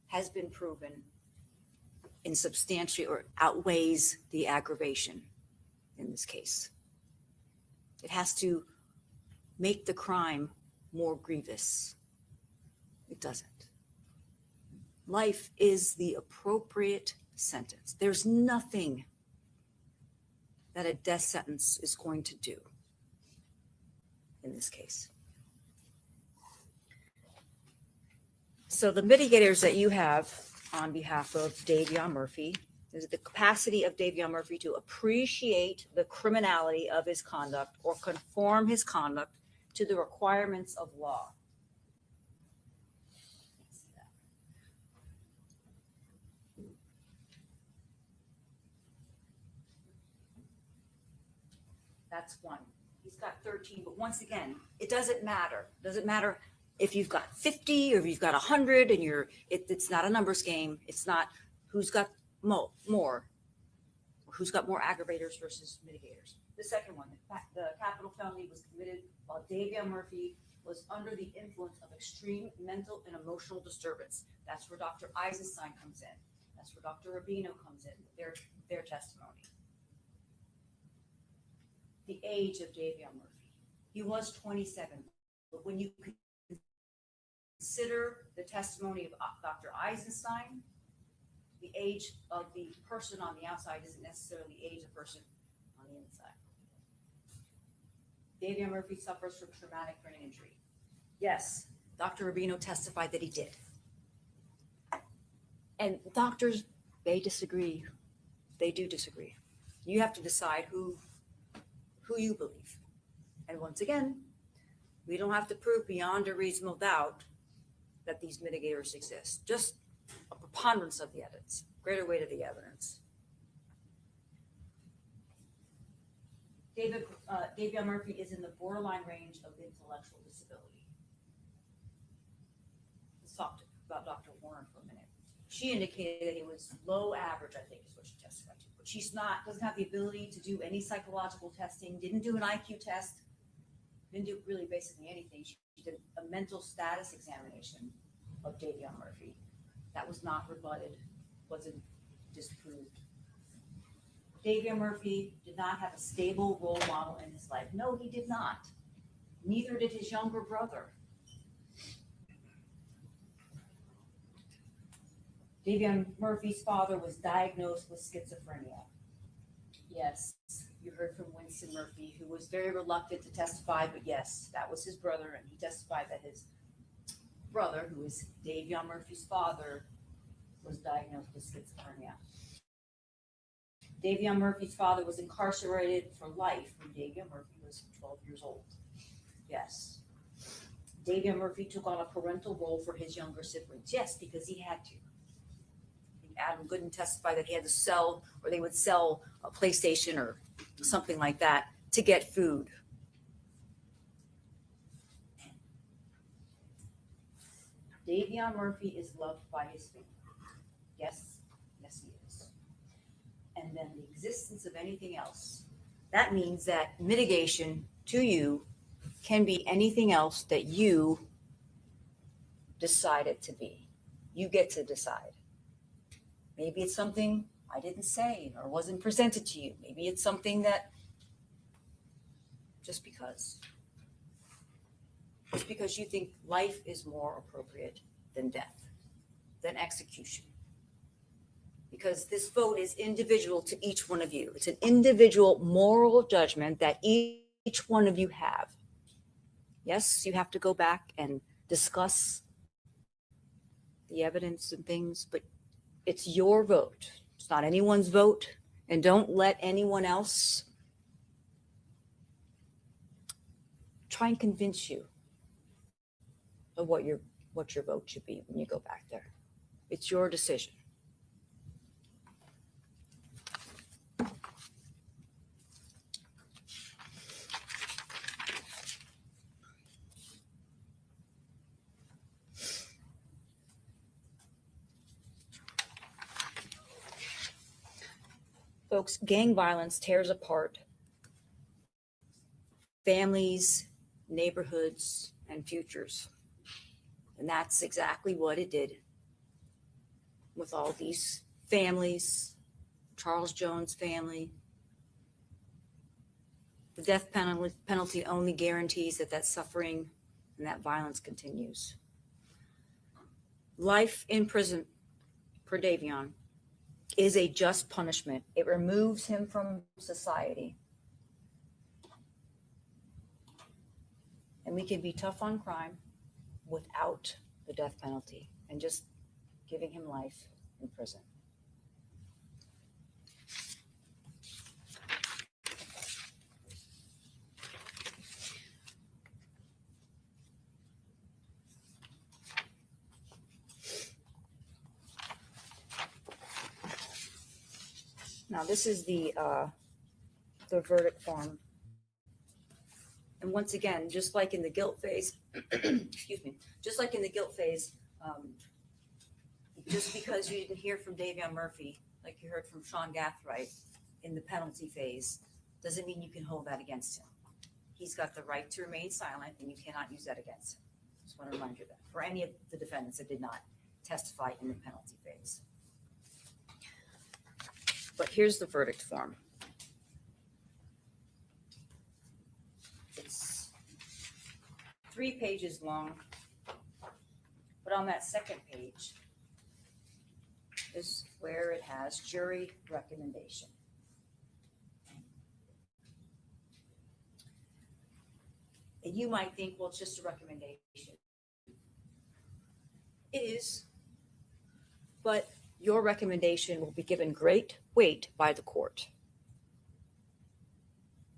has been proven in substantially or outweighs the aggravation in this case. It has to make the crime more grievous. It doesn't. Life is the appropriate sentence. There's nothing that a death sentence is going to do in this case. So the mitigators that you have on behalf of Davion Murphy is the capacity of Davion Murphy to appreciate the criminality of his conduct or conform his conduct to the requirements of law. That's one. He's got 13, but once again, it doesn't matter. It doesn't matter if you've got 50 or if you've got 100 and it's not a numbers game. It's not who's got more, or who's got more aggravators versus mitigators. The second one, the capital felony was committed while Davion Murphy was under the influence of extreme mental and emotional disturbance. That's where Dr. Eisenstein comes in. That's where Dr. Rubino comes in, their testimony. The age of Davion Murphy. He was 27, but when you consider the testimony of Dr. Eisenstein, the age of the person on the outside isn't necessarily the age of the person on the inside. Davion Murphy suffers from traumatic brain injury. Yes, Dr. Rubino testified that he did. And doctors, they disagree. They do disagree. You have to decide who you believe. And once again, we don't have to prove beyond a reasonable doubt that these mitigators exist. Just a preponderance of the evidence, greater weight of the evidence. Davion Murphy is in the borderline range of intellectual disability. let's talk about Dr. Warren for a minute. She indicated that he was low average, I think is what she testified to. But she's not, doesn't have the ability to do any psychological testing, didn't do an IQ test, didn't do really basically anything. She did a mental status examination of Davion Murphy. That was not rebutted, wasn't disproved. Davion Murphy did not have a stable role model in his life. No, he did not. Neither did his younger brother. Davion Murphy's father was diagnosed with schizophrenia. Yes, you heard from Winston Murphy, who was very reluctant to testify, but yes, that was his brother, and he testified that his brother, who is Davion Murphy's father, was diagnosed with schizophrenia. Davion Murphy's father was incarcerated for life when Davion Murphy was 12 years old. Yes. Davion Murphy took on a parental role for his younger siblings. Yes, because he had to. Adam Gooden testified that he had to sell, or they would sell a PlayStation or something like that to get food. Davion Murphy is loved by his family. Yes, yes he is. And then the existence of anything else. That means that mitigation to you can be anything else that you decide it to be. You get to decide. Maybe it's something I didn't say or wasn't presented to you. Maybe it's something that just because you think life is more appropriate than death, than execution. Because this vote is individual to each one of you. It's an individual moral judgment that each one of you have. Yes, you have to go back and discuss the evidence and things, but it's your vote. It's not anyone's vote. And don't let anyone else try and convince you of what your vote should be when you go back there. It's your decision. Folks, gang violence tears apart families, neighborhoods, and futures. And that's exactly what it did with all these families, Charles Jones' family. The death penalty only guarantees that suffering and that violence continues. Life in prison for Davion is a just punishment. It removes him from society. And we can be tough on crime without the death penalty and just giving him life in prison. Now, this is the verdict form. And once again, just like in the guilt phase, excuse me, just like in the guilt phase, just because you didn't hear from Davion Murphy, like you heard from Sean Gathright in the penalty phase, doesn't mean you can hold that against him. He's got the right to remain silent, and you cannot use that against him. Just want to remind you of that for any of the defendants that did not testify in the penalty phase. But here's the verdict form. It's 3 pages long, but on that second page is where it has jury recommendation. And you might think, well, it's just a recommendation. It is, but your recommendation will be given great weight by the court.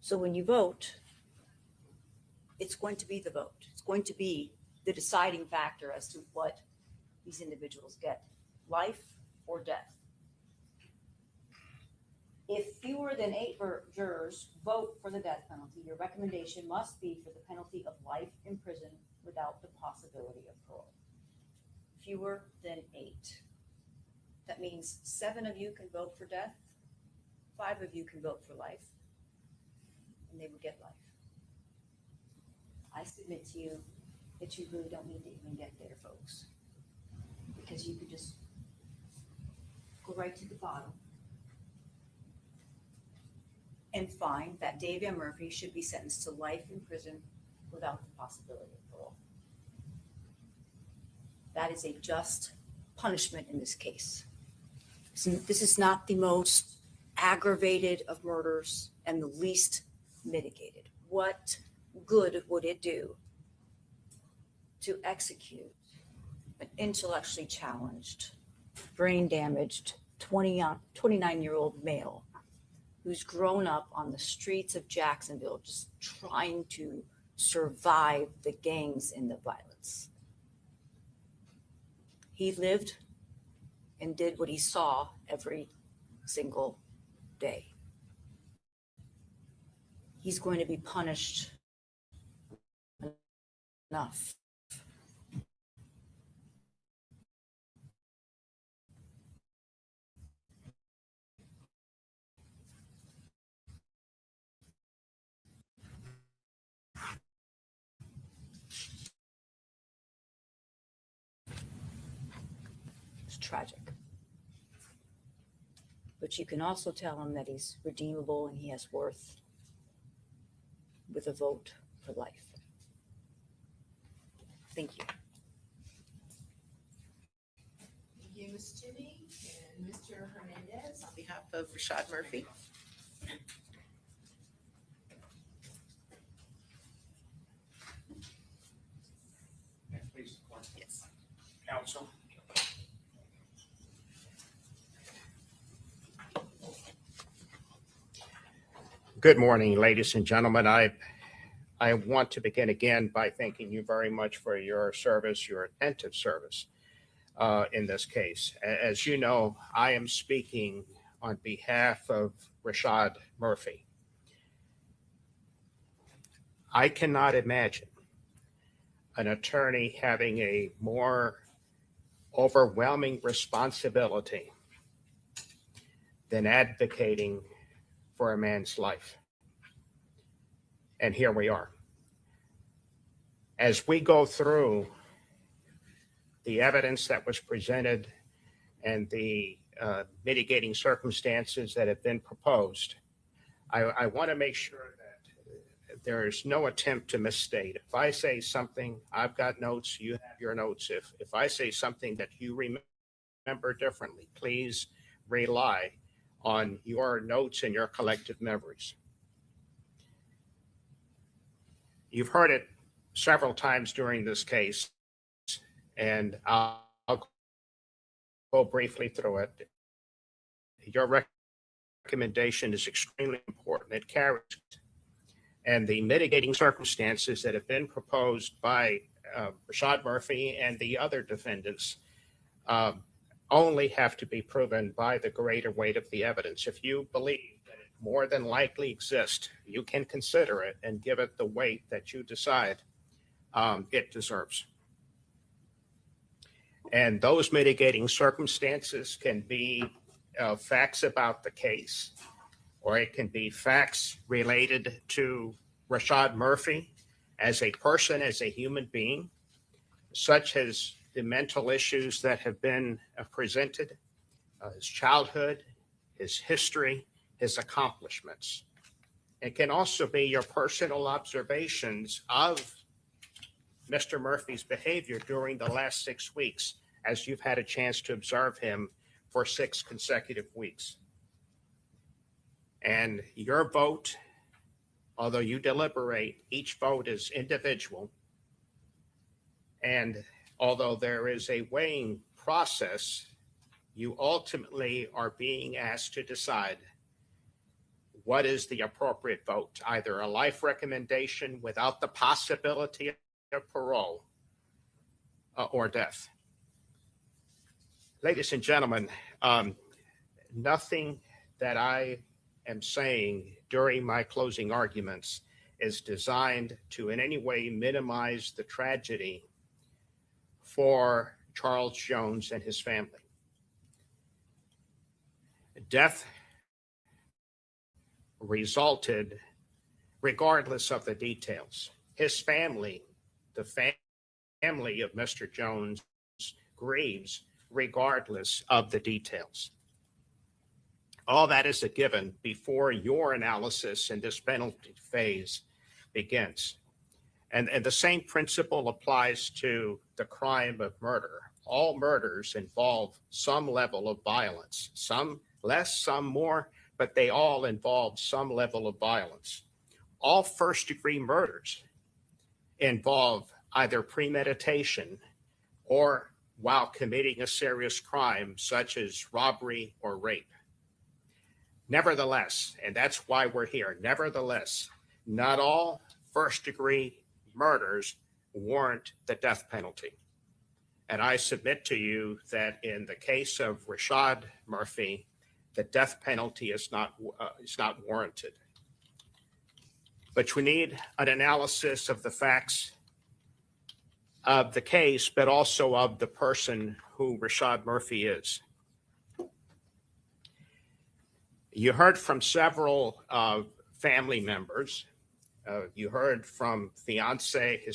So when you vote, it's going to be the vote. It's going to be the deciding factor as to what these individuals get, life or death. If fewer than 8 jurors vote for the death penalty, your recommendation must be for the penalty of life in prison without the possibility of parole. fewer than 8. That means 7 of you can vote for death, 5 of you can vote for life, and they would get life. I submit to you that you really don't need to even get there, folks, because you could just go right to the bottom and find that Dave M. Murphy should be sentenced to life in prison without the possibility of parole. That is a just punishment in this case. This is not the most aggravated of murders and the least mitigated. What good would it do to execute an intellectually challenged, brain damaged 29-year-old male who's grown up on the streets of Jacksonville just trying to survive the gangs and the violence? He lived and did what he saw every single day. He's going to be punished enough. It's tragic. But you can also tell him that he's redeemable and he has worth with a vote for life. Thank you. Thank you, Ms. Toomey and Mr. Hernandez on behalf of Rashad Murphy. Please, Yes. counsel. Good morning, ladies and gentlemen. I want to begin again by thanking you very much for your service, your attentive service in this case. As you know, I am speaking on behalf of Rashad Murphy. I cannot imagine an attorney having a more overwhelming responsibility than advocating for a man's life. And here we are. As we go through the evidence that was presented and the mitigating circumstances that have been proposed, I want to make sure that there is no attempt to misstate. If I say something, I've got notes, you have your notes. If I say something that you remember differently, please rely on your notes and your collective memories. You've heard it several times during this case, and I'll go briefly through it. Your recommendation is extremely important. It carries, and the mitigating circumstances that have been proposed by Rashad Murphy and the other defendants only have to be proven by the greater weight of the evidence. If you believe that it more than likely exists, you can consider it and give it the weight that you decide it deserves. And those mitigating circumstances can be facts about the case, or it can be facts related to Rashad Murphy as a person, as a human being, such as the mental issues that have been presented, his childhood, his history, his accomplishments. It can also be your personal observations of Mr. Murphy's behavior during the last 6 weeks, as you've had a chance to observe him for 6 consecutive weeks. And your vote, although you deliberate, each vote is individual. And although there is a weighing process, you ultimately are being asked to decide what is the appropriate vote, either a life recommendation without the possibility of parole or death. Ladies and gentlemen, nothing that I am saying during my closing arguments is designed to in any way minimize the tragedy for Charles Jones and his family. Death resulted regardless of the details. His family, the family of Mr. Jones, grieves regardless of the details. All that is a given before your analysis in this penalty phase begins. And the same principle applies to the crime of murder. All murders involve some level of violence, some less, some more, but they all involve some level of violence. All first-degree murders involve either premeditation or while committing a serious crime such as robbery or rape. Nevertheless, and that's why we're here, nevertheless, not all first-degree murders warrant the death penalty. And I submit to you that in the case of Rashad Murphy, the death penalty is not warranted. But we need an analysis of the facts of the case, but also of the person who Rashad Murphy is. You heard from several family members. You heard from his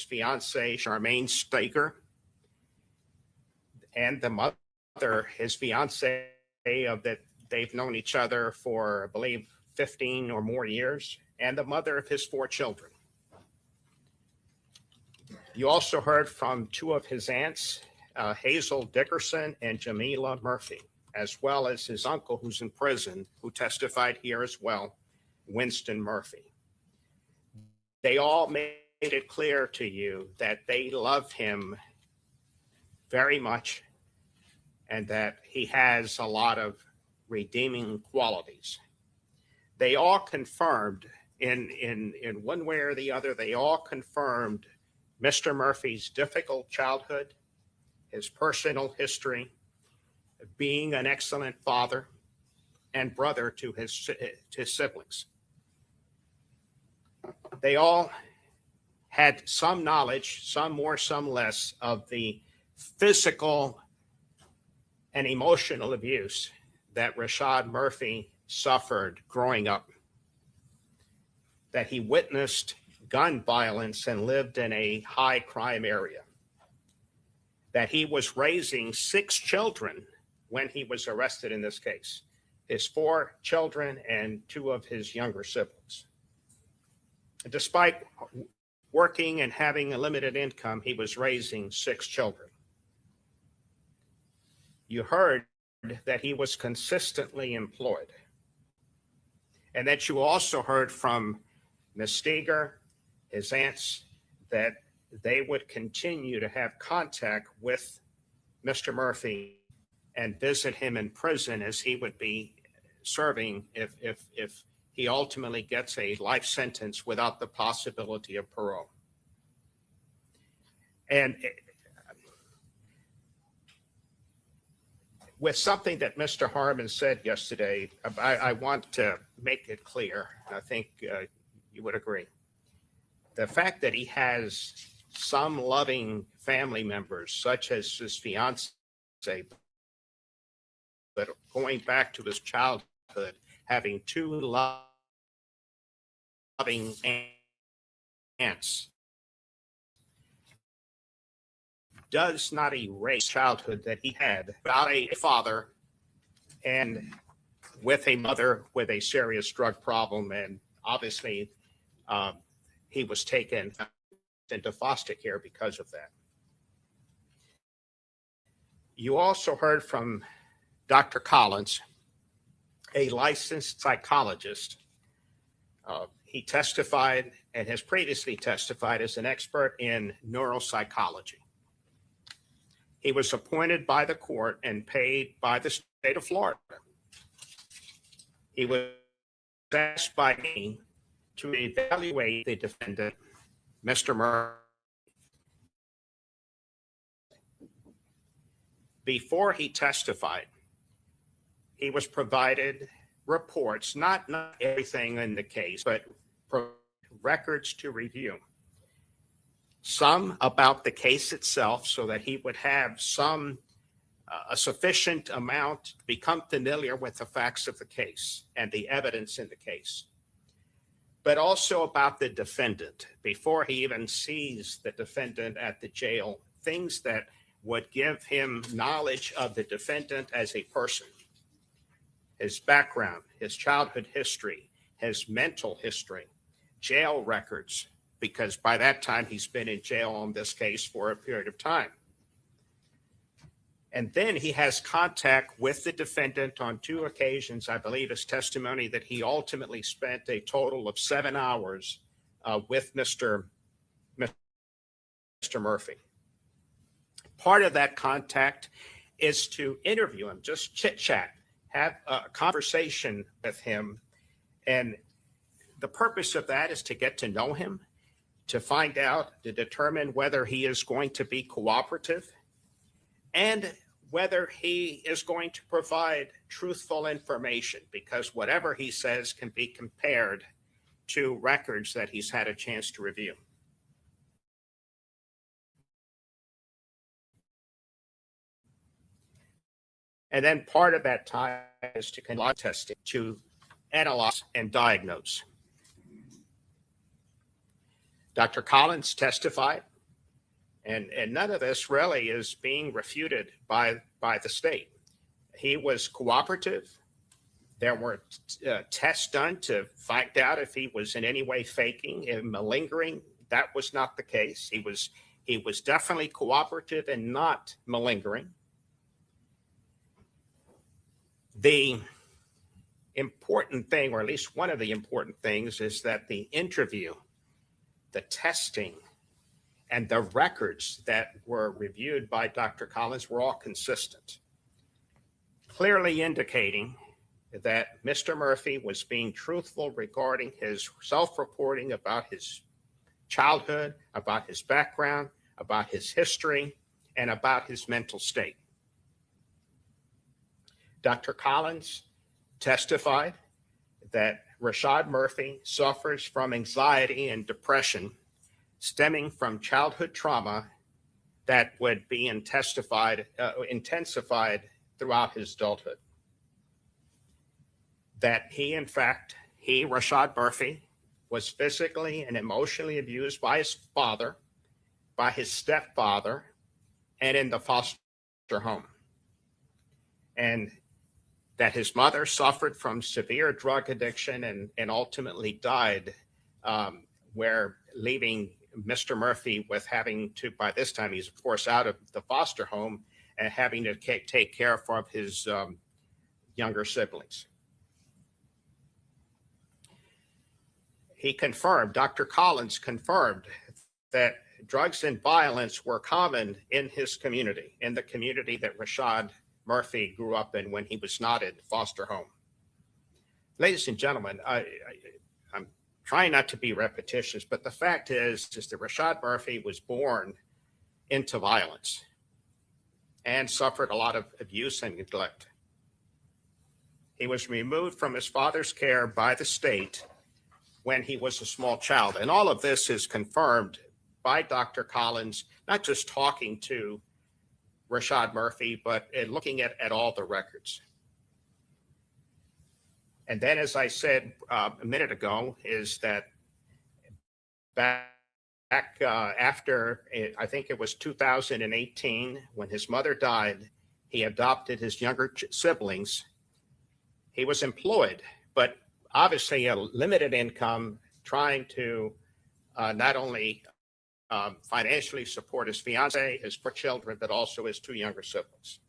fiance, Charmaine Staker, and the mother, his fiance, that they've known each other for, I believe, 15 or more years, and the mother of his 4 children. You also heard from 2 of his aunts, Hazel Dickerson and Jamila Murphy, as well as his uncle who's in prison, who testified here as well, Winston Murphy. They all made it clear to you that they love him very much and that he has a lot of redeeming qualities. They all confirmed in one way or the other, they all confirmed Mr. Murphy's difficult childhood, his personal history, being an excellent father and brother to his siblings. They all had some knowledge, some more, some less, of the physical and emotional abuse that Rashad Murphy suffered growing up, that he witnessed gun violence and lived in a high crime area, that he was raising 6 children when he was arrested in this case, his 4 children and 2 of his younger siblings. Despite working and having a limited income, he was raising 6 children. You heard that he was consistently employed, and that you also heard from Ms. Steger, his aunts, that they would continue to have contact with Mr. Murphy and visit him in prison as he would be serving if he ultimately gets a life sentence without the possibility of parole. And with something that Mr. Harmon said yesterday, I want to make it clear, and I think you would agree. The fact that he has some loving family members, such as his fiance, but going back to his childhood, having 2 loving aunts, does not erase childhood that he had without a father and with a mother with a serious drug problem. And obviously, he was taken into foster care because of that. You also heard from Dr. Collins, a licensed psychologist. He testified and has previously testified as an expert in neuropsychology. He was appointed by the court and paid by the state of Florida. He was asked by me to evaluate the defendant, Mr. Murphy. Before he testified, he was provided reports, not everything in the case, but records to review. some about the case itself so that he would have a sufficient amount to become familiar with the facts of the case and the evidence in the case, but also about the defendant before he even sees the defendant at the jail, things that would give him knowledge of the defendant as a person, his background, his childhood history, his mental history, jail records, because by that time he's been in jail on this case for a period of time. And then he has contact with the defendant on 2 occasions. I believe his testimony that he ultimately spent a total of 7 hours with Mr. Murphy. Part of that contact is to interview him, just chit chat, have a conversation with him. And the purpose of that is to get to know him, to find out, to determine whether he is going to be cooperative and whether he is going to provide truthful information, because whatever he says can be compared to records that he's had a chance to review. And then part of that time is to conduct testing, to analyze and diagnose. Dr. Collins testified, and none of this really is being refuted by the state. He was cooperative. There were tests done to find out if he was in any way faking and malingering. That was not the case. He was definitely cooperative and not malingering. The important thing, or at least one of the important things, is that the interview, the testing, and the records that were reviewed by Dr. Collins were all consistent, clearly indicating that Mr. Murphy was being truthful regarding his self-reporting about his childhood, about his background, about his history, and about his mental state. Dr. Collins testified that Rashad Murphy suffers from anxiety and depression stemming from childhood trauma that would be intensified throughout his adulthood. That he, Rashad Murphy, was physically and emotionally abused by his father, by his stepfather, and in the foster home. And that his mother suffered from severe drug addiction and ultimately died, where leaving Mr. Murphy with having to, by this time, he's of course out of the foster home and having to take care of his younger siblings. Dr. Collins confirmed that drugs and violence were common in his community, in the community that Rashad Murphy grew up in when he was not in foster home. Ladies and gentlemen, I'm trying not to be repetitious, but the fact is that Rashad Murphy was born into violence and suffered a lot of abuse and neglect. He was removed from his father's care by the state when he was a small child. And all of this is confirmed by Dr. Collins, not just talking to Rashad Murphy, but looking at all the records. And then, as I said a minute ago, is that back after, I think it was 2018, when his mother died, he adopted his younger siblings. He was employed, but obviously a limited income, trying to not only financially support his fiance, his 4 children, but also his 2 younger siblings.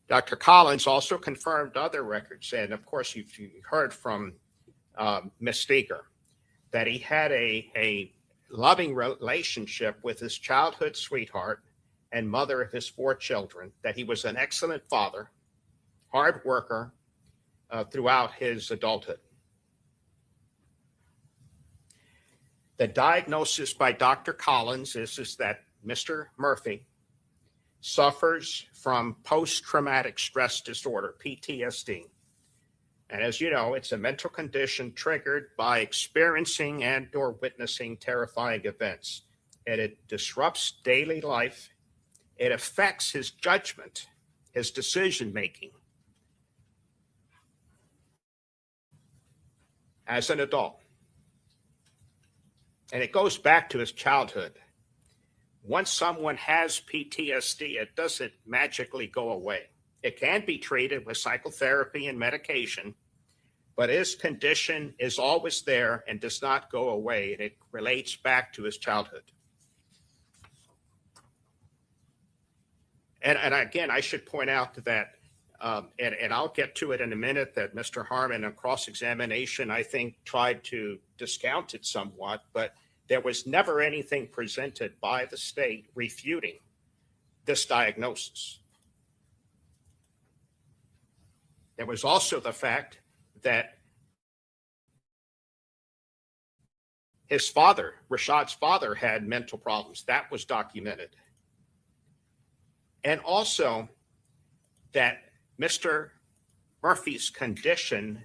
Dr. Collins also confirmed other records, and of course you heard from Ms. Steger, that he had a loving relationship with his childhood sweetheart and mother of his 4 children, that he was an excellent father, hard worker throughout his adulthood. The diagnosis by Dr. Collins is that Mr. Murphy suffers from post-traumatic stress disorder, PTSD. And as you know, it's a mental condition triggered by experiencing and or witnessing terrifying events. And it disrupts daily life. It affects his judgment, his decision-making as an adult. And it goes back to his childhood. Once someone has PTSD, it doesn't magically go away. It can be treated with psychotherapy and medication, but his condition is always there and does not go away. And it relates back to his childhood. And again, I should point out that, and I'll get to it in a minute, that Mr. Harmon, on cross-examination, I think, tried to discount it somewhat, but there was never anything presented by the state refuting this diagnosis. There was also the fact that his father, Rashad's father, had mental problems. That was documented. And also that Mr. Murphy's condition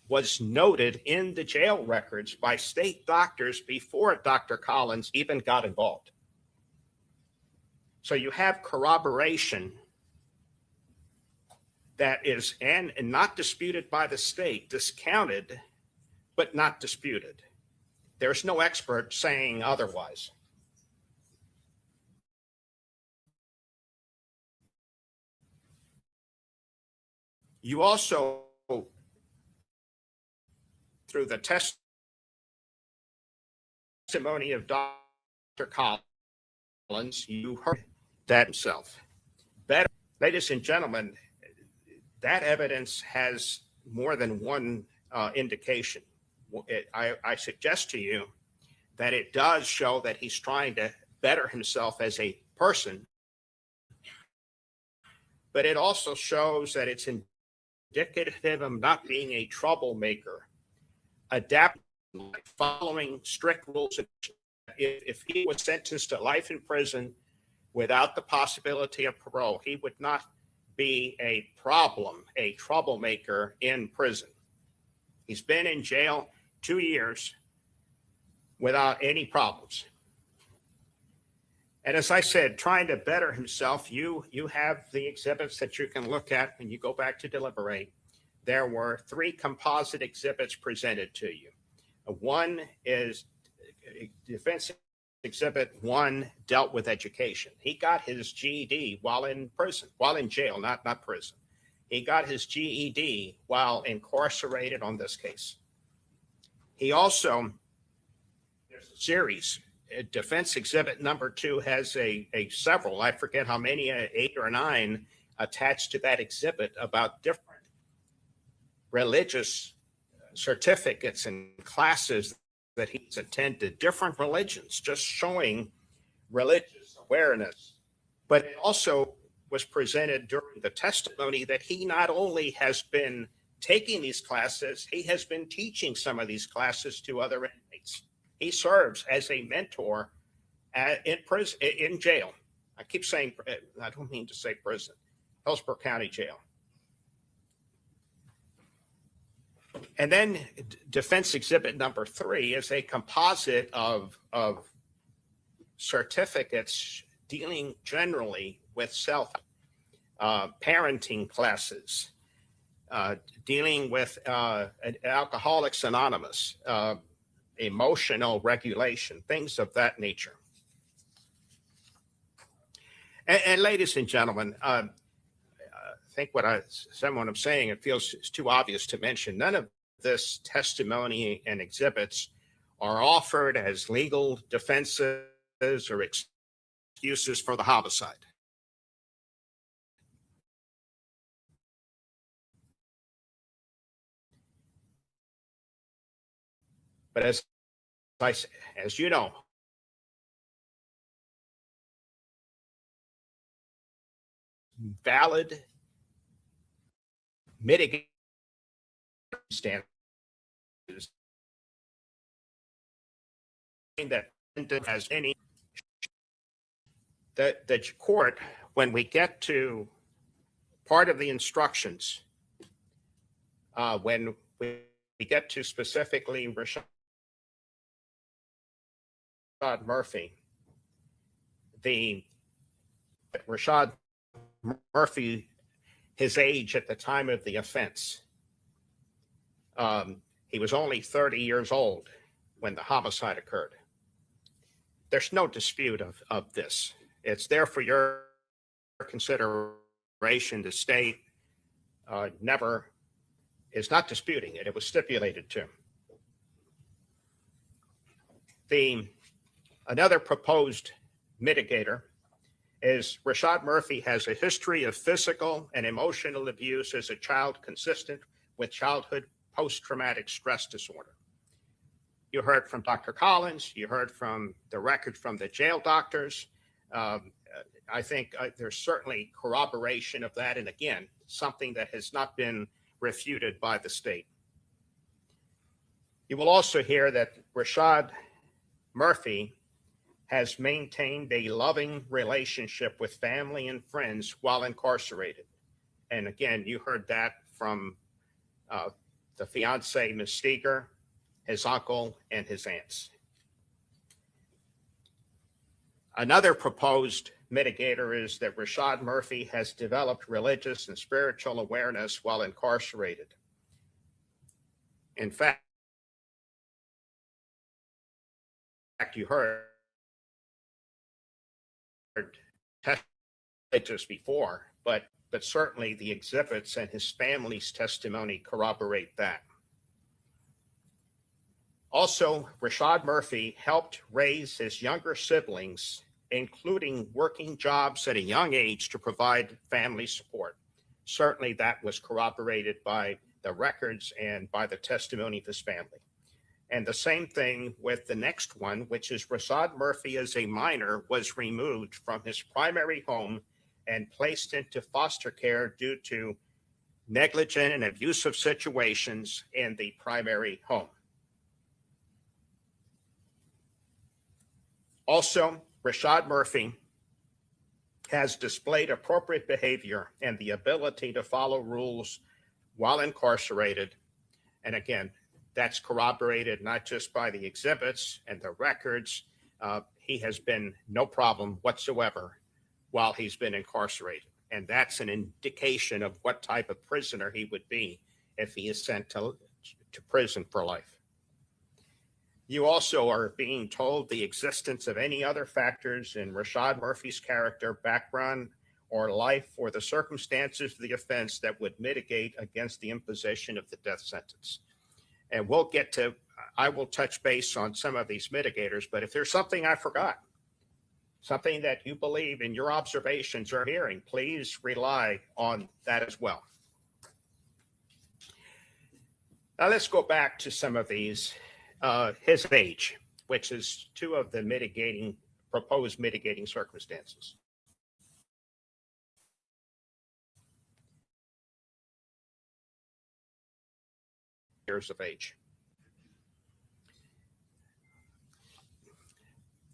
was noted in the jail records by state doctors before Dr. Collins even got involved. So you have corroboration that is and not disputed by the state, discounted, but not disputed. There's no expert saying otherwise. You also, through the testimony of Dr. Collins, you heard that himself. Better, ladies and gentlemen, that evidence has more than one indication. I suggest to you that it does show that he's trying to better himself as a person, but it also shows that it's indicative of not being a troublemaker, adapting, following strict rules. If he was sentenced to life in prison without the possibility of parole, he would not be a problem, a troublemaker in prison. He's been in jail 2 years without any problems. And as I said, trying to better himself, you have the exhibits that you can look at when you go back to deliberate. There were 3 composite exhibits presented to you. One is defense exhibit 1 dealt with education. He got his GED while in prison, while in jail, not prison. He got his GED while incarcerated on this case. He also, there's a series. Defense exhibit number 2 has a several, I forget how many, 8 or 9 attached to that exhibit about different religious certificates and classes that he's attended, different religions, just showing religious awareness. But it also was presented during the testimony that he not only has been taking these classes, he has been teaching some of these classes to other inmates. He serves as a mentor in prison, in jail. I keep saying, I don't mean to say prison, Hillsborough County Jail. And then defense exhibit number 3 is a composite of certificates dealing generally with self, parenting classes, dealing with Alcoholics Anonymous, emotional regulation, things of that nature. And ladies and gentlemen, I think what I'm saying, it feels it's too obvious to mention. None of this testimony and exhibits are offered as legal defenses or excuses for the homicide. But as you know, valid mitigating standards that as any the court, when we get to part of the instructions, When we get to specifically Rashad Murphy, Rashad Murphy, his age at the time of the offense, he was only 30 years old when the homicide occurred. There's no dispute of this. It's there for your consideration. The state never is not disputing it. It was stipulated to. Another proposed mitigator is Rashad Murphy has a history of physical and emotional abuse as a child consistent with childhood post-traumatic stress disorder. You heard from Dr. Collins, you heard from the record from the jail doctors. I think there's certainly corroboration of that. And again, something that has not been refuted by the state. You will also hear that Rashad Murphy has maintained a loving relationship with family and friends while incarcerated. And again, you heard that from the fiance, Ms. Steger, his uncle, and his aunts. Another proposed mitigator is that Rashad Murphy has developed religious and spiritual awareness while incarcerated. In fact, you heard just before, but certainly the exhibits and his family's testimony corroborate that. Also, Rashad Murphy helped raise his younger siblings, including working jobs at a young age to provide family support. Certainly that was corroborated by the records and by the testimony of his family. And the same thing with the next one, which is Rashad Murphy as a minor was removed from his primary home and placed into foster care due to negligent and abusive situations in the primary home. Also, Rashad Murphy has displayed appropriate behavior and the ability to follow rules while incarcerated. And again, that's corroborated not just by the exhibits and the records. He has been no problem whatsoever while he's been incarcerated. And that's an indication of what type of prisoner he would be if he is sent to prison for life. You also are being told the existence of any other factors in Rashad Murphy's character, background, or life, or the circumstances of the offense that would mitigate against the imposition of the death sentence. And we'll get to, I will touch base on some of these mitigators, but if there's something I forgot, something that you believe in your observations or hearing, please rely on that as well. Now let's go back to some of these. His age, which is two of the proposed mitigating circumstances. Years of age.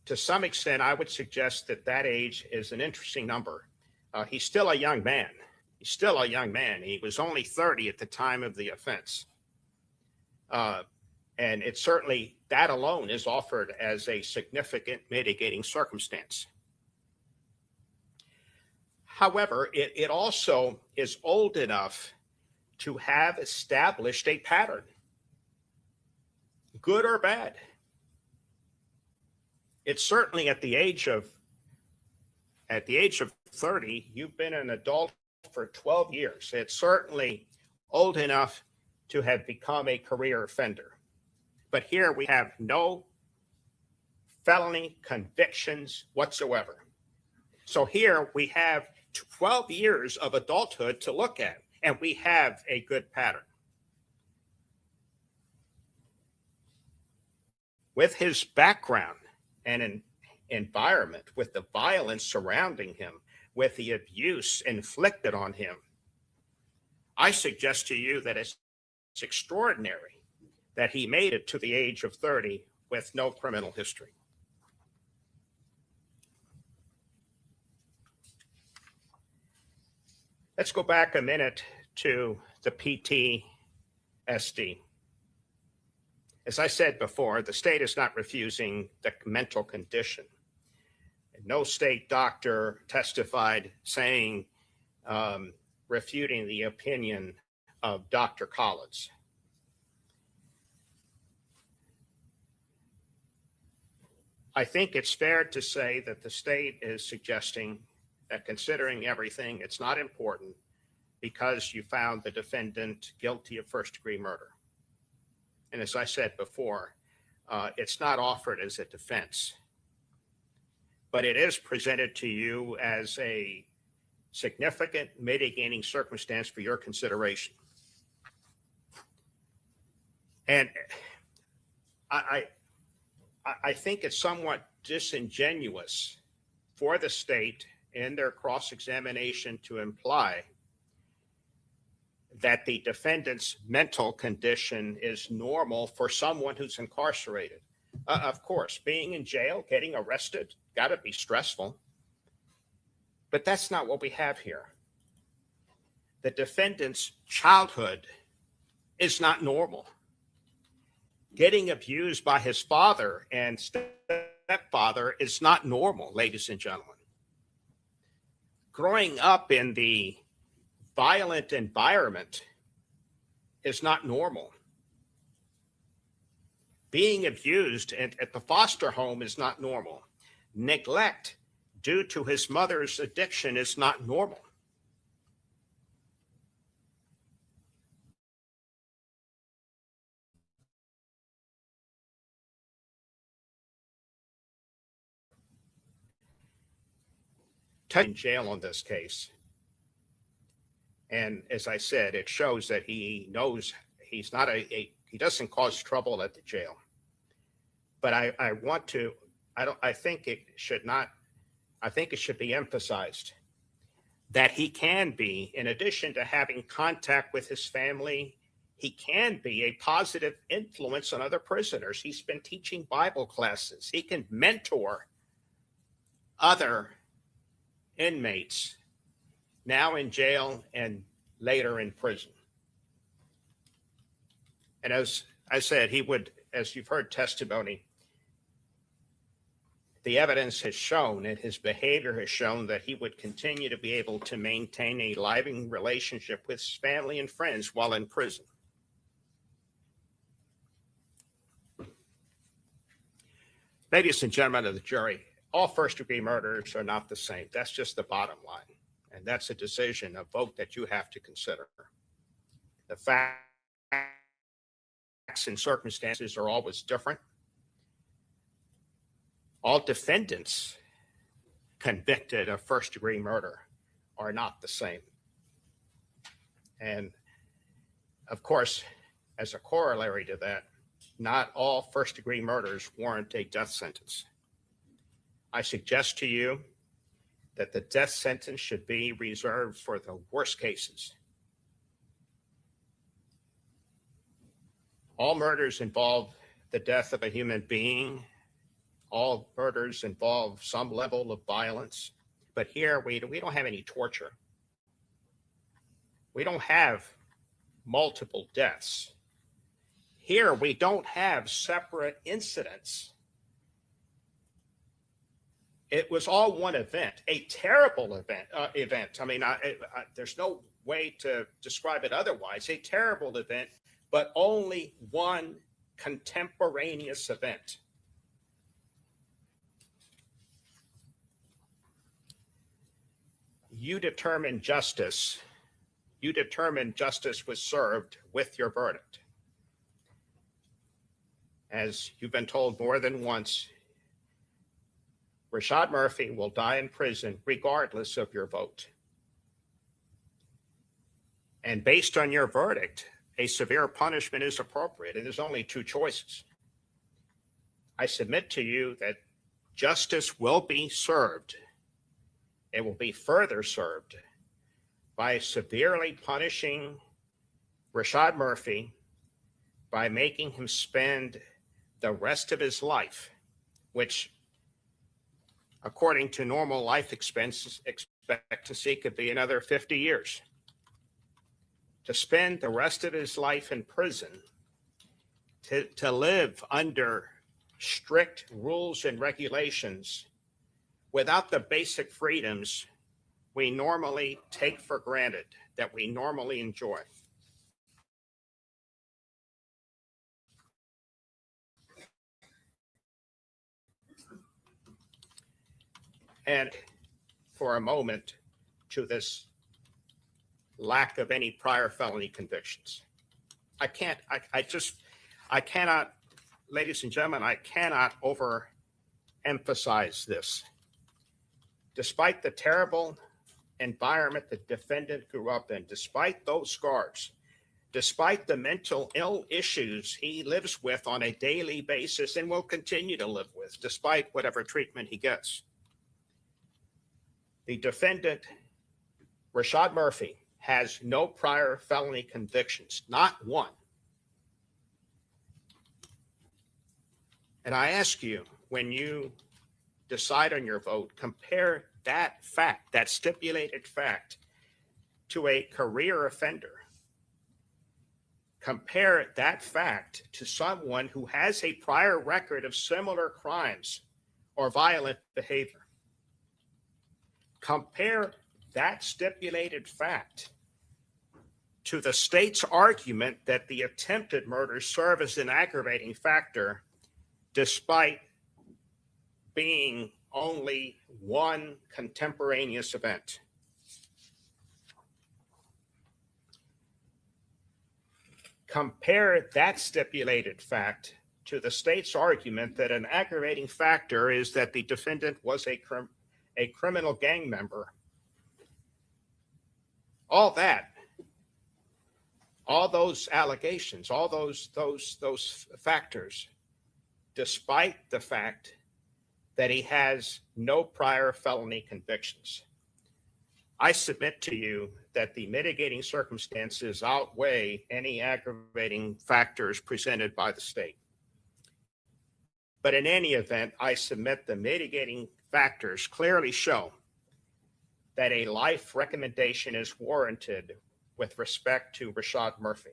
To some extent, I would suggest that age is an interesting number. He's still a young man. He's still a young man. He was only 30 at the time of the offense. And it certainly, that alone is offered as a significant mitigating circumstance. However, it also is old enough to have established a pattern, good or bad. It's certainly at the age of 30, you've been an adult for 12 years. It's certainly old enough to have become a career offender. But here we have no felony convictions whatsoever. So here we have 12 years of adulthood to look at, and we have a good pattern. With his background and an environment, with the violence surrounding him, with the abuse inflicted on him, I suggest to you that it's extraordinary that he made it to the age of 30 with no criminal history. Let's go back a minute to the PT SD. As I said before, the state is not refusing the mental condition. No state doctor testified saying, refuting the opinion of Dr. Collins. I think it's fair to say that the state is suggesting that considering everything, it's not important because you found the defendant guilty of first-degree murder. And as I said before, it's not offered as a defense, but it is presented to you as a significant mitigating circumstance for your consideration. And I think it's somewhat disingenuous for the state in their cross-examination to imply that the defendant's mental condition is normal for someone who's incarcerated. Of course, being in jail, getting arrested, got to be stressful. But that's not what we have here. The defendant's childhood is not normal. Getting abused by his father and stepfather is not normal, ladies and gentlemen. Growing up in the violent environment is not normal. Being abused at the foster home is not normal. Neglect due to his mother's addiction is not normal. In jail on this case. And as I said, it shows that he knows he's not he doesn't cause trouble at the jail. But I think it should be emphasized that he can be, in addition to having contact with his family, he can be a positive influence on other prisoners. He's been teaching Bible classes. He can mentor other inmates now in jail and later in prison. And as I said, he would, as you've heard testimony, the evidence has shown and his behavior has shown that he would continue to be able to maintain a living relationship with his family and friends while in prison. Ladies and gentlemen of the jury, all first-degree murders are not the same. That's just the bottom line. And that's a decision, a vote that you have to consider. The facts and circumstances are always different. All defendants convicted of first-degree murder are not the same. And of course, as a corollary to that, not all first-degree murders warrant a death sentence. I suggest to you that the death sentence should be reserved for the worst cases. All murders involve the death of a human being. All murders involve some level of violence. But here, we don't have any torture. We don't have multiple deaths. Here, we don't have separate incidents. It was all one event, a terrible event. I mean, there's no way to describe it otherwise. A terrible event, but only one contemporaneous event. You determined justice. You determined justice was served with your verdict. As you've been told more than once, Rashad Murphy will die in prison regardless of your vote. And based on your verdict, a severe punishment is appropriate, and there's only two choices. I submit to you that justice will be served. It will be further served by severely punishing Rashad Murphy by making him spend the rest of his life, which according to normal life expectancy could be another 50 years, to spend the rest of his life in prison, to live under strict rules and regulations without the basic freedoms we normally take for granted, that we normally enjoy. And for a moment to this lack of any prior felony convictions. I cannot, ladies and gentlemen, I cannot overemphasize this. Despite the terrible environment the defendant grew up in, despite those scars, despite the mental ill issues he lives with on a daily basis and will continue to live with, despite whatever treatment he gets, the defendant, Rashad Murphy, has no prior felony convictions, not one. And I ask you, when you decide on your vote, compare that fact, that stipulated fact, to a career offender. Compare that fact to someone who has a prior record of similar crimes or violent behavior. Compare that stipulated fact to the state's argument that the attempted murders serve as an aggravating factor, despite being only one contemporaneous event. Compare that stipulated fact to the state's argument that an aggravating factor is that the defendant was a criminal gang member. All that, all those allegations, all those factors, despite the fact that he has no prior felony convictions. I submit to you that the mitigating circumstances outweigh any aggravating factors presented by the state. But in any event, I submit the mitigating factors clearly show that a life recommendation is warranted with respect to Rashad Murphy.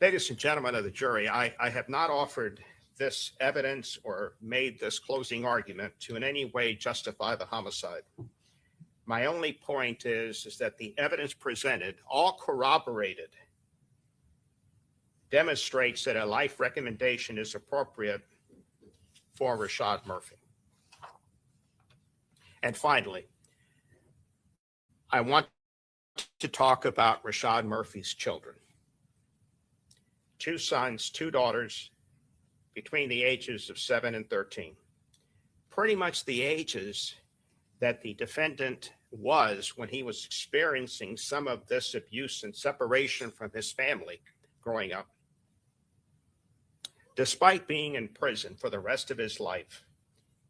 Ladies and gentlemen of the jury, I have not offered this evidence or made this closing argument to in any way justify the homicide. My only point is that the evidence presented, all corroborated, demonstrates that a life recommendation is appropriate for Rashad Murphy. And finally, I want to talk about Rashad Murphy's children. 2 sons, 2 daughters, between the ages of 7 and 13. Pretty much the ages that the defendant was when he was experiencing some of this abuse and separation from his family growing up. Despite being in prison for the rest of his life,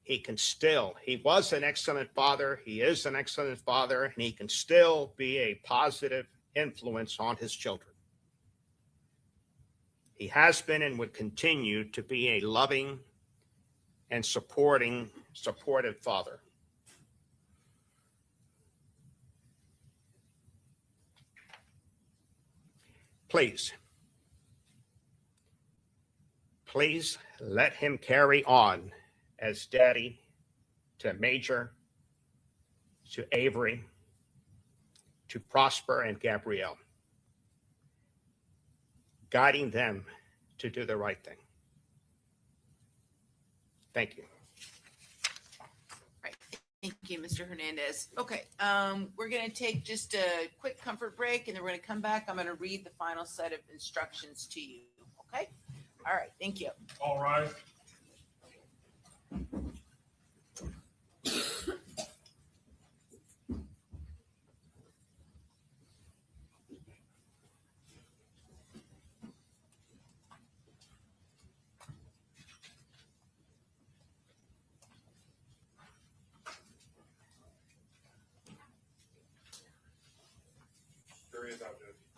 he was an excellent father, he is an excellent father, and he can still be a positive influence on his children. He has been and would continue to be a loving and supportive father. Please let him carry on as daddy to Major, to Avery, to Prosper and Gabrielle, guiding them to do the right thing. Thank you. Right. Thank you, Mr. Hernandez. Okay, we're going to take just a quick comfort break, and then we're going to come back. I'm going to read the final set of instructions to you. Okay? All right. Thank you. All right.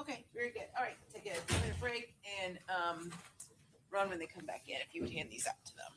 Okay, very good. All right, take a 2-minute break and run when they come back in. If you would hand these out to them.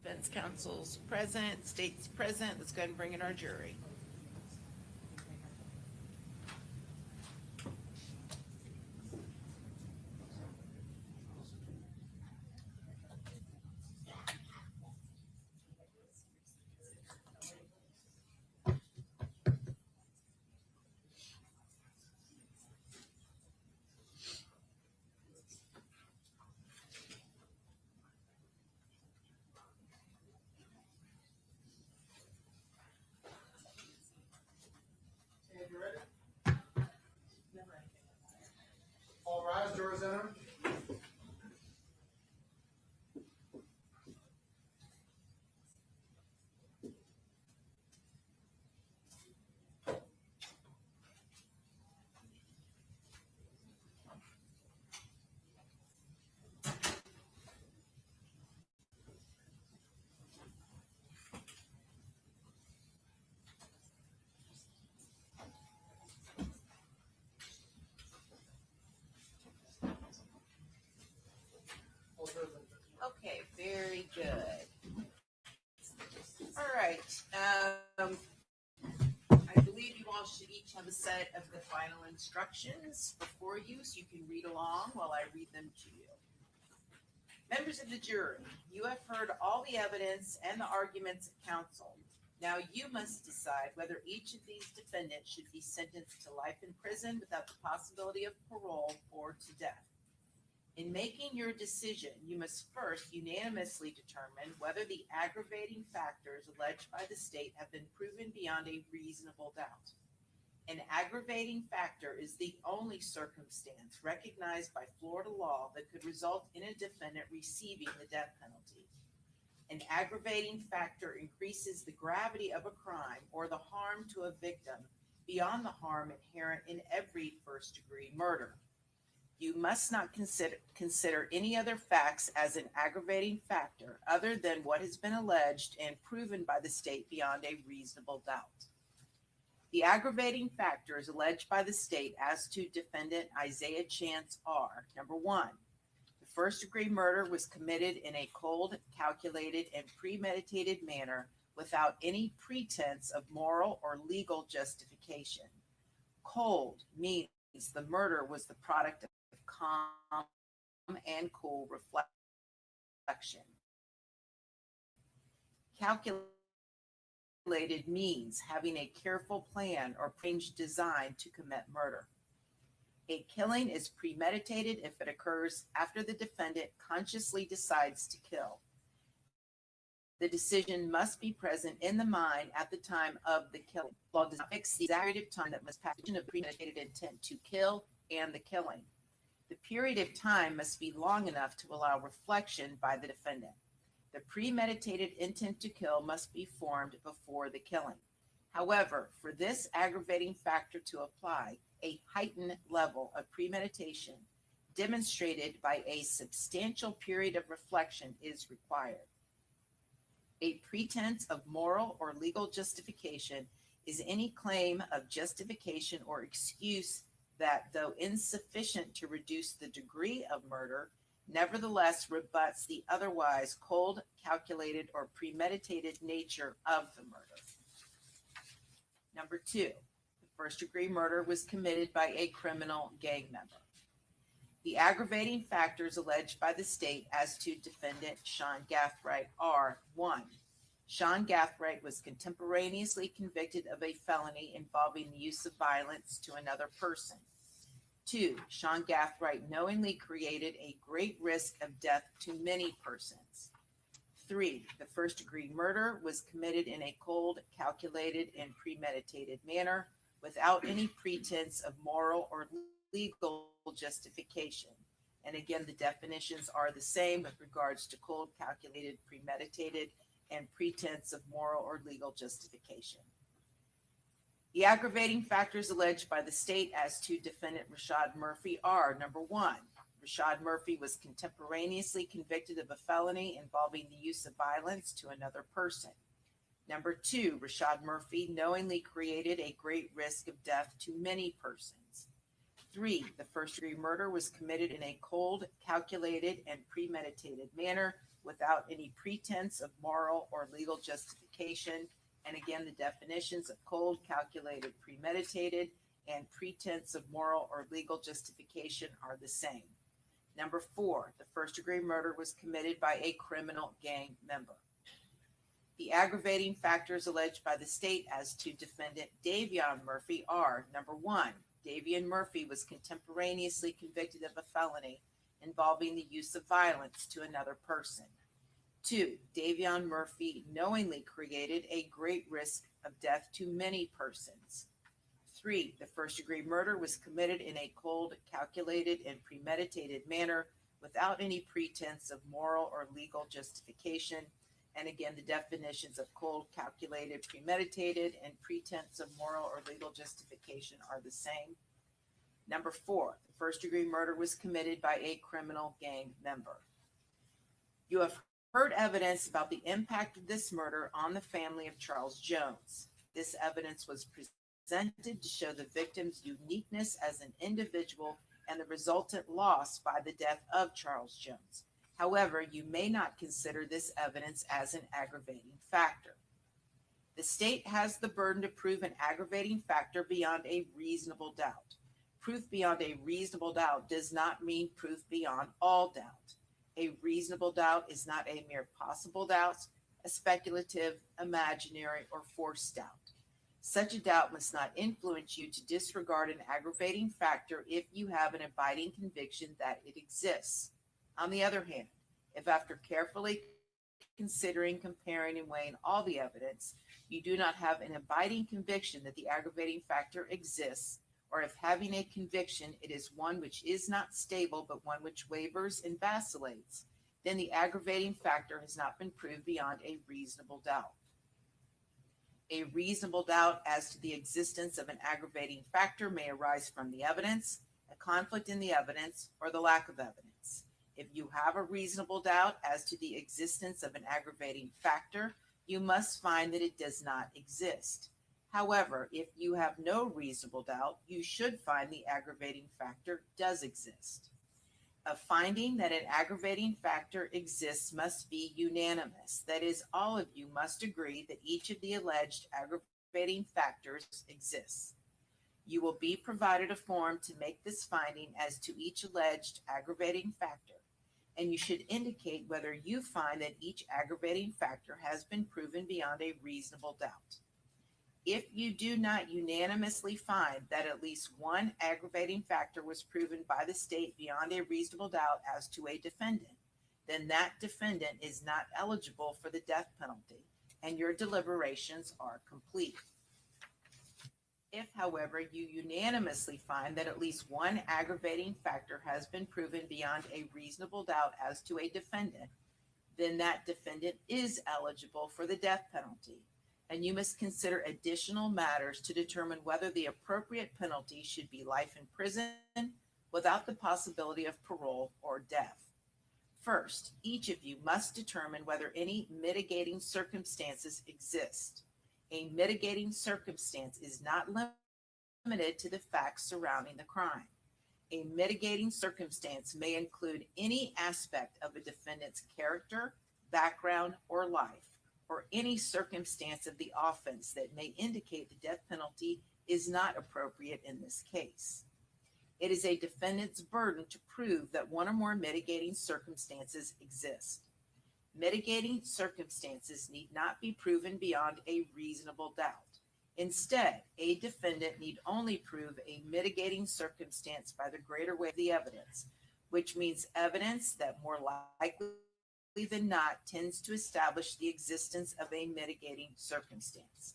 Defense counsel's present, state's present. Let's go ahead and bring in our jury. You ready? All rise, doors enter. Okay, very good. All right. I believe you all should each have a set of the final instructions before you, so you can read along while I read them to you. Members of the jury, you have heard all the evidence and the arguments of counsel. Now you must decide whether each of these defendants should be sentenced to life in prison without the possibility of parole or to death. In making your decision, you must first unanimously determine whether the aggravating factors alleged by the state have been proven beyond a reasonable doubt. An aggravating factor is the only circumstance recognized by Florida law that could result in a defendant receiving the death penalty. An aggravating factor increases the gravity of a crime or the harm to a victim beyond the harm inherent in every first-degree murder. You must not consider any other facts as an aggravating factor other than what has been alleged and proven by the state beyond a reasonable doubt. The aggravating factors alleged by the state as to defendant Isaiah Chance are: number one, the first-degree murder was committed in a cold, calculated, and premeditated manner without any pretense of moral or legal justification. Cold means the murder was the product of calm and cool reflection. Calculated means having a careful plan or arranged design to commit murder. A killing is premeditated if it occurs after the defendant consciously decides to kill. The decision must be present in the mind at the time of the killing. Law does not fix the exact period of time that must pass between a premeditated intent to kill and the killing. The period of time must be long enough to allow reflection by the defendant. The premeditated intent to kill must be formed before the killing. However, for this aggravating factor to apply, a heightened level of premeditation demonstrated by a substantial period of reflection is required. A pretense of moral or legal justification is any claim of justification or excuse that, though insufficient to reduce the degree of murder, nevertheless rebuts the otherwise cold, calculated, or premeditated nature of the murder. Number two, the first-degree murder was committed by a criminal gang member. The aggravating factors alleged by the state as to defendant Sean Gathright are: one, Sean Gathright was contemporaneously convicted of a felony involving the use of violence to another person. Two, Sean Gathright knowingly created a great risk of death to many persons. Three, the first-degree murder was committed in a cold, calculated, and premeditated manner without any pretense of moral or legal justification. And again, the definitions are the same with regards to cold, calculated, premeditated, and pretense of moral or legal justification. The aggravating factors alleged by the state as to defendant Rashad Murphy are: number one, Rashad Murphy was contemporaneously convicted of a felony involving the use of violence to another person. Number two, Rashad Murphy knowingly created a great risk of death to many persons. Three, the first-degree murder was committed in a cold, calculated, and premeditated manner without any pretense of moral or legal justification. And again, the definitions of cold, calculated, premeditated, and pretense of moral or legal justification are the same. Number 4, the first-degree murder was committed by a criminal gang member. The aggravating factors alleged by the state as to defendant Davion Murphy are, number 1, Davion Murphy was contemporaneously convicted of a felony involving the use of violence to another person. 2, Davion Murphy knowingly created a great risk of death to many persons. 3, the first-degree murder was committed in a cold, calculated, and premeditated manner without any pretense of moral or legal justification. And again, the definitions of cold, calculated, premeditated, and pretense of moral or legal justification are the same. Number 4, the first-degree murder was committed by a criminal gang member. You have heard evidence about the impact of this murder on the family of Charles Jones. This evidence was presented to show the victim's uniqueness as an individual and the resultant loss by the death of Charles Jones. However, you may not consider this evidence as an aggravating factor. The state has the burden to prove an aggravating factor beyond a reasonable doubt. Proof beyond a reasonable doubt does not mean proof beyond all doubt. A reasonable doubt is not a mere possible doubt, a speculative, imaginary, or forced doubt. Such a doubt must not influence you to disregard an aggravating factor if you have an abiding conviction that it exists. On the other hand, if after carefully considering, comparing, and weighing all the evidence, you do not have an abiding conviction that the aggravating factor exists, or if having a conviction it is one which is not stable but one which wavers and vacillates, then the aggravating factor has not been proved beyond a reasonable doubt. A reasonable doubt as to the existence of an aggravating factor may arise from the evidence, a conflict in the evidence, or the lack of evidence. If you have a reasonable doubt as to the existence of an aggravating factor, you must find that it does not exist. However, if you have no reasonable doubt, you should find the aggravating factor does exist. A finding that an aggravating factor exists must be unanimous. That is, all of you must agree that each of the alleged aggravating factors exists. You will be provided a form to make this finding as to each alleged aggravating factor, and you should indicate whether you find that each aggravating factor has been proven beyond a reasonable doubt. If you do not unanimously find that at least one aggravating factor was proven by the state beyond a reasonable doubt as to a defendant, then that defendant is not eligible for the death penalty, and your deliberations are complete. If, however, you unanimously find that at least one aggravating factor has been proven beyond a reasonable doubt as to a defendant, then that defendant is eligible for the death penalty, and you must consider additional matters to determine whether the appropriate penalty should be life in prison without the possibility of parole or death. First, each of you must determine whether any mitigating circumstances exist. A mitigating circumstance is not limited to the facts surrounding the crime. A mitigating circumstance may include any aspect of a defendant's character, background, or life, or any circumstance of the offense that may indicate the death penalty is not appropriate in this case. It is a defendant's burden to prove that one or more mitigating circumstances exist. Mitigating circumstances need not be proven beyond a reasonable doubt. Instead, a defendant need only prove a mitigating circumstance by the greater weight of the evidence, which means evidence that more likely than not tends to establish the existence of a mitigating circumstance.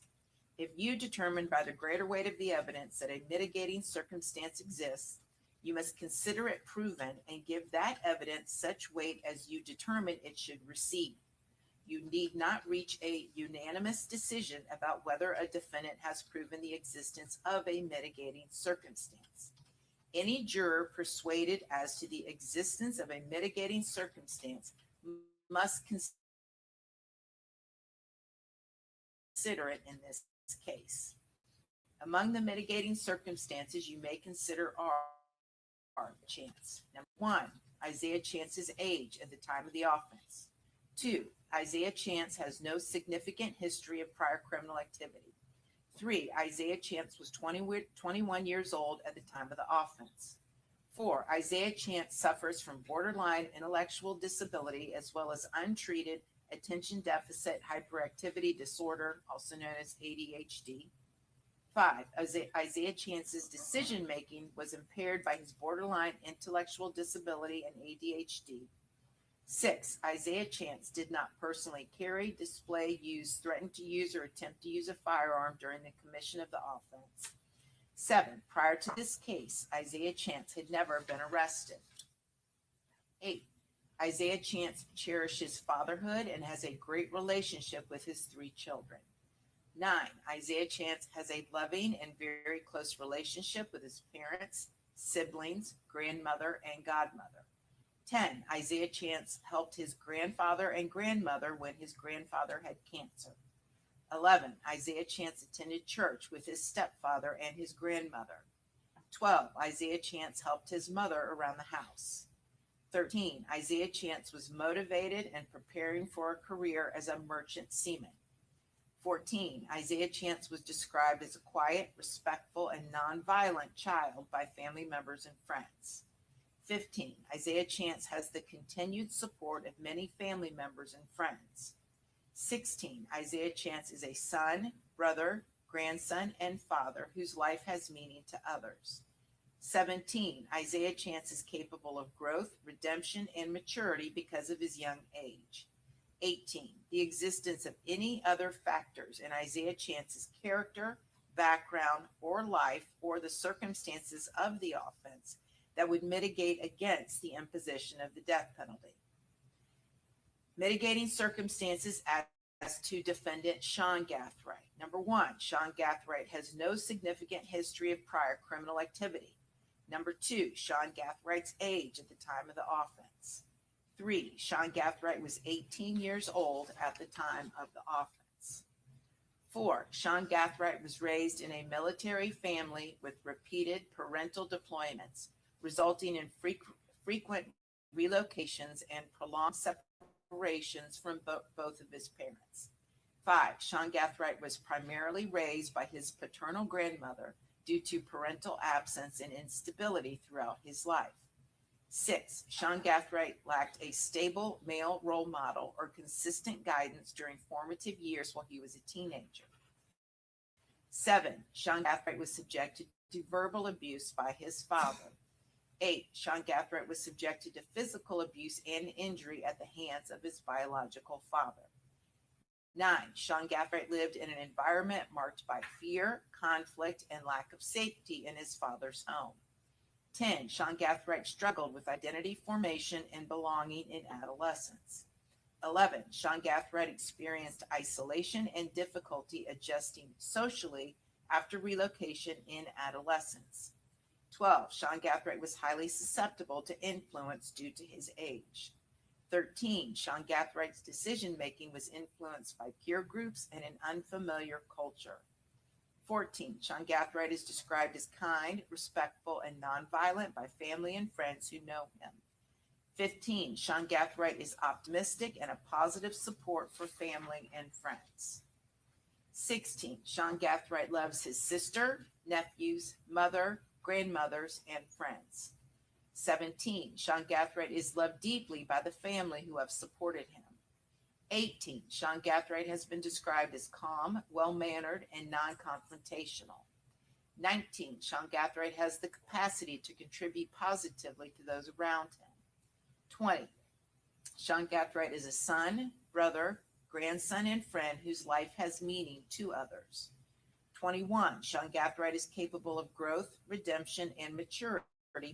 If you determine by the greater weight of the evidence that a mitigating circumstance exists, you must consider it proven and give that evidence such weight as you determine it should receive. You need not reach a unanimous decision about whether a defendant has proven the existence of a mitigating circumstance. Any juror persuaded as to the existence of a mitigating circumstance must consider it in this case. Among the mitigating circumstances you may consider are chance. Number 1, Isaiah Chance's age at the time of the offense. 2, Isaiah Chance has no significant history of prior criminal activity. 3, Isaiah Chance was 21 years old at the time of the offense. 4, Isaiah Chance suffers from borderline intellectual disability as well as untreated attention deficit hyperactivity disorder, also known as ADHD. 5, Isaiah Chance's decision-making was impaired by his borderline intellectual disability and ADHD. 6, Isaiah Chance did not personally carry, display, use, threaten to use, or attempt to use a firearm during the commission of the offense. 7, prior to this case, Isaiah Chance had never been arrested. 8, Isaiah Chance cherishes fatherhood and has a great relationship with his 3 children. 9, Isaiah Chance has a loving and very close relationship with his parents, siblings, grandmother, and godmother. 10, Isaiah Chance helped his grandfather and grandmother when his grandfather had cancer. 11, Isaiah Chance attended church with his stepfather and his grandmother. 12, Isaiah Chance helped his mother around the house. 13, Isaiah Chance was motivated and preparing for a career as a merchant seaman. 14, Isaiah Chance was described as a quiet, respectful, and nonviolent child by family members and friends. 15, Isaiah Chance has the continued support of many family members and friends. 16, Isaiah Chance is a son, brother, grandson, and father whose life has meaning to others. 17, Isaiah Chance is capable of growth, redemption, and maturity because of his young age. 18, the existence of any other factors in Isaiah Chance's character, background, or life, or the circumstances of the offense that would mitigate against the imposition of the death penalty. Mitigating circumstances as to defendant Sean Gathright. Number 1, Sean Gathright has no significant history of prior criminal activity. Number 2, Sean Gathwright's age at the time of the offense. 3, Sean Gathright was 18 years old at the time of the offense. 4, Sean Gathright was raised in a military family with repeated parental deployments, resulting in frequent relocations and prolonged separations from both of his parents. 5, Sean Gathright was primarily raised by his paternal grandmother due to parental absence and instability throughout his life. 6, Sean Gathright lacked a stable male role model or consistent guidance during formative years while he was a teenager. 7, Sean Gathright was subjected to verbal abuse by his father. 8, Sean Gathright was subjected to physical abuse and injury at the hands of his biological father. 9, Sean Gathright lived in an environment marked by fear, conflict, and lack of safety in his father's home. 10, Sean Gathright struggled with identity formation and belonging in adolescence. 11, Sean Gathright experienced isolation and difficulty adjusting socially after relocation in adolescence. 12, Sean Gathright was highly susceptible to influence due to his age. 13, Sean Gathwright's decision-making was influenced by peer groups and an unfamiliar culture. 14, Sean Gathright is described as kind, respectful, and nonviolent by family and friends who know him. 15, Sean Gathright is optimistic and a positive support for family and friends. 16, Sean Gathright loves his sister, nephews, mother, grandmothers, and friends. 17, Sean Gathright is loved deeply by the family who have supported him. 18, Sean Gathright has been described as calm, well-mannered, and non-confrontational. 19, Sean Gathright has the capacity to contribute positively to those around him. 20, Sean Gathright is a son, brother, grandson, and friend whose life has meaning to others. 21, Sean Gathright is capable of growth, redemption, and maturity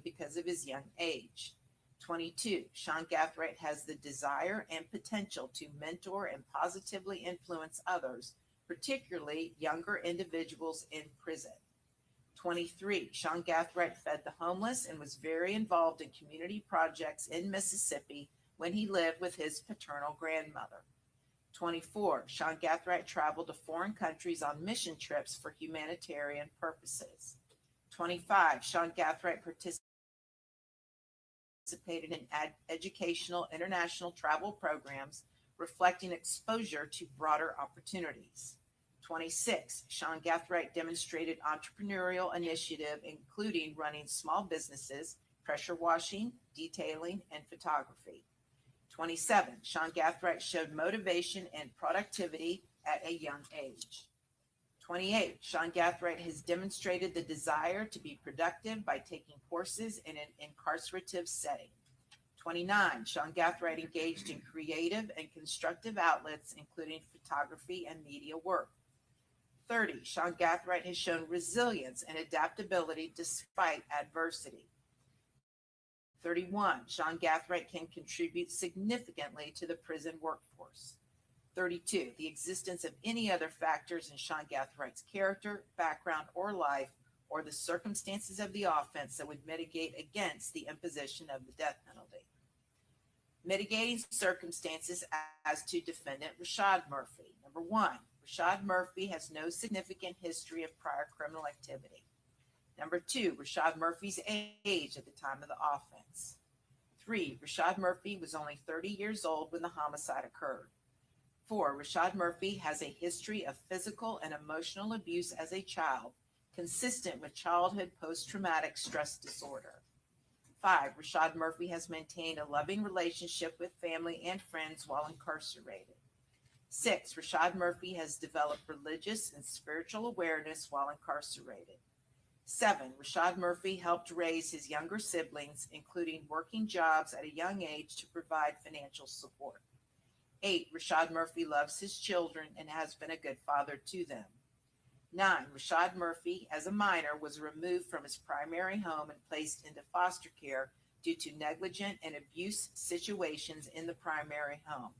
because of his young age. 22, Sean Gathright has the desire and potential to mentor and positively influence others, particularly younger individuals in prison. 23, Sean Gathright fed the homeless and was very involved in community projects in Mississippi when he lived with his paternal grandmother. 24, Sean Gathright traveled to foreign countries on mission trips for humanitarian purposes. 25, Sean Gathright participated in educational international travel programs reflecting exposure to broader opportunities. 26, Sean Gathright demonstrated entrepreneurial initiative, including running small businesses, pressure washing, detailing, and photography. 27, Sean Gathright showed motivation and productivity at a young age. 28, Sean Gathright has demonstrated the desire to be productive by taking courses in an incarcerative setting. 29, Sean Gathright engaged in creative and constructive outlets, including photography and media work. 30, Sean Gathright has shown resilience and adaptability despite adversity. 31, Sean Gathright can contribute significantly to the prison workforce. 32, the existence of any other factors in Sean Gathwright's character, background, or life, or the circumstances of the offense that would mitigate against the imposition of the death penalty. Mitigating circumstances as to defendant Rashad Murphy. Number 1, Rashad Murphy has no significant history of prior criminal activity. Number 2, Rashad Murphy's age at the time of the offense. 3, Rashad Murphy was only 30 years old when the homicide occurred. 4, Rashad Murphy has a history of physical and emotional abuse as a child, consistent with childhood post-traumatic stress disorder. 5, Rashad Murphy has maintained a loving relationship with family and friends while incarcerated. 6, Rashad Murphy has developed religious and spiritual awareness while incarcerated. 7, Rashad Murphy helped raise his younger siblings, including working jobs at a young age to provide financial support. 8, Rashad Murphy loves his children and has been a good father to them. 9, Rashad Murphy, as a minor, was removed from his primary home and placed into foster care due to negligent and abuse situations in the primary home.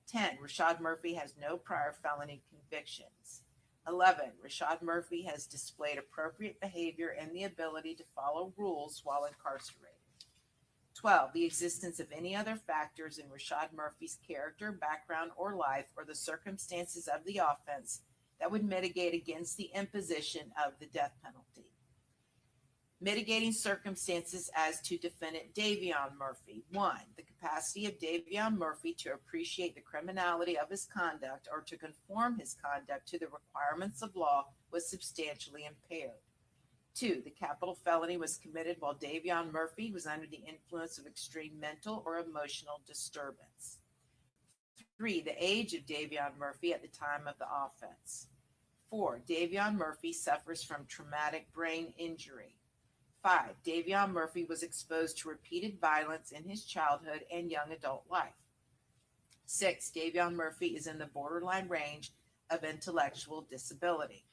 10, Rashad Murphy has no prior felony convictions. 11, Rashad Murphy has displayed appropriate behavior and the ability to follow rules while incarcerated. 12, the existence of any other factors in Rashad Murphy's character, background, or life, or the circumstances of the offense that would mitigate against the imposition of the death penalty. Mitigating circumstances as to defendant Davion Murphy. 1, the capacity of Davion Murphy to appreciate the criminality of his conduct or to conform his conduct to the requirements of law was substantially impaired. 2, the capital felony was committed while Davion Murphy was under the influence of extreme mental or emotional disturbance. 3, the age of Davion Murphy at the time of the offense. 4, Davion Murphy suffers from traumatic brain injury. 5, Davion Murphy was exposed to repeated violence in his childhood and young adult life. 6, Davion Murphy is in the borderline range of intellectual disability.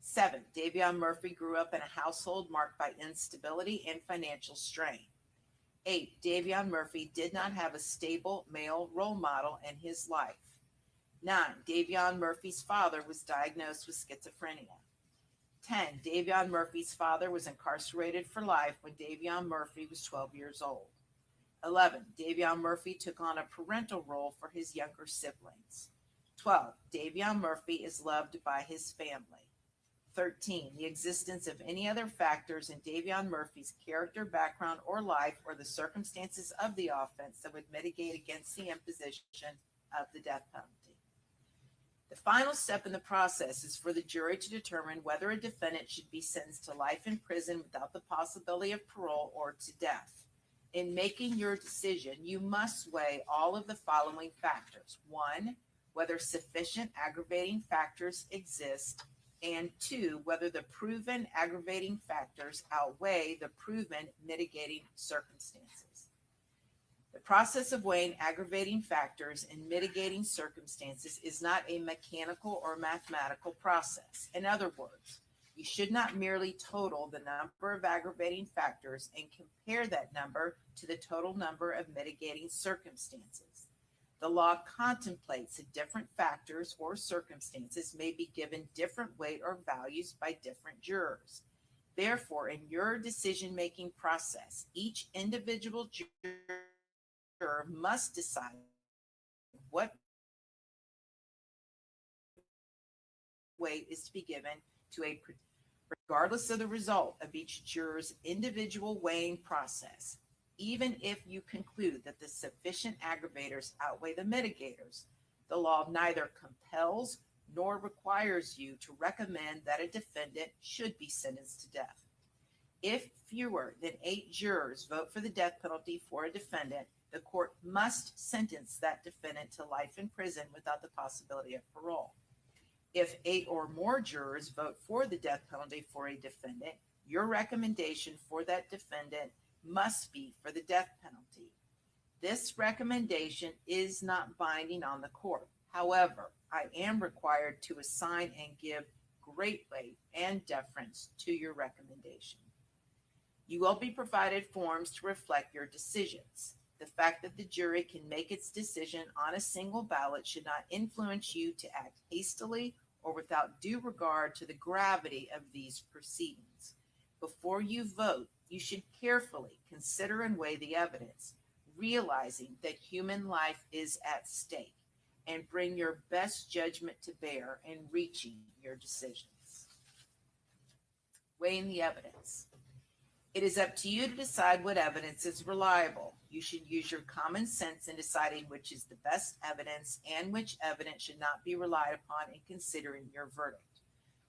7, Davion Murphy grew up in a household marked by instability and financial strain. 8, Davion Murphy did not have a stable male role model in his life. 9, Davion Murphy's father was diagnosed with schizophrenia. 10, Davion Murphy's father was incarcerated for life when Davion Murphy was 12 years old. 11, Davion Murphy took on a parental role for his younger siblings. 12, Davion Murphy is loved by his family. 13, the existence of any other factors in Davion Murphy's character, background, or life, or the circumstances of the offense that would mitigate against the imposition of the death penalty. The final step in the process is for the jury to determine whether a defendant should be sentenced to life in prison without the possibility of parole or to death. In making your decision, you must weigh all of the following factors. 1, whether sufficient aggravating factors exist, and 2, whether the proven aggravating factors outweigh the proven mitigating circumstances. The process of weighing aggravating factors and mitigating circumstances is not a mechanical or mathematical process. In other words, you should not merely total the number of aggravating factors and compare that number to the total number of mitigating circumstances. The law contemplates that different factors or circumstances may be given different weight or values by different jurors. Therefore, in your decision-making process, each individual juror must decide what weight is to be given to a, regardless of the result of each juror's individual weighing process. even if you conclude that the sufficient aggravators outweigh the mitigators, the law neither compels nor requires you to recommend that a defendant should be sentenced to death. If fewer than 8 jurors vote for the death penalty for a defendant, the court must sentence that defendant to life in prison without the possibility of parole. If 8 or more jurors vote for the death penalty for a defendant, your recommendation for that defendant must be for the death penalty. This recommendation is not binding on the court. However, I am required to assign and give great weight and deference to your recommendation. You will be provided forms to reflect your decisions. The fact that the jury can make its decision on a single ballot should not influence you to act hastily or without due regard to the gravity of these proceedings. Before you vote, you should carefully consider and weigh the evidence, realizing that human life is at stake, and bring your best judgment to bear in reaching your decisions. Weighing the evidence. It is up to you to decide what evidence is reliable. You should use your common sense in deciding which is the best evidence and which evidence should not be relied upon in considering your verdict.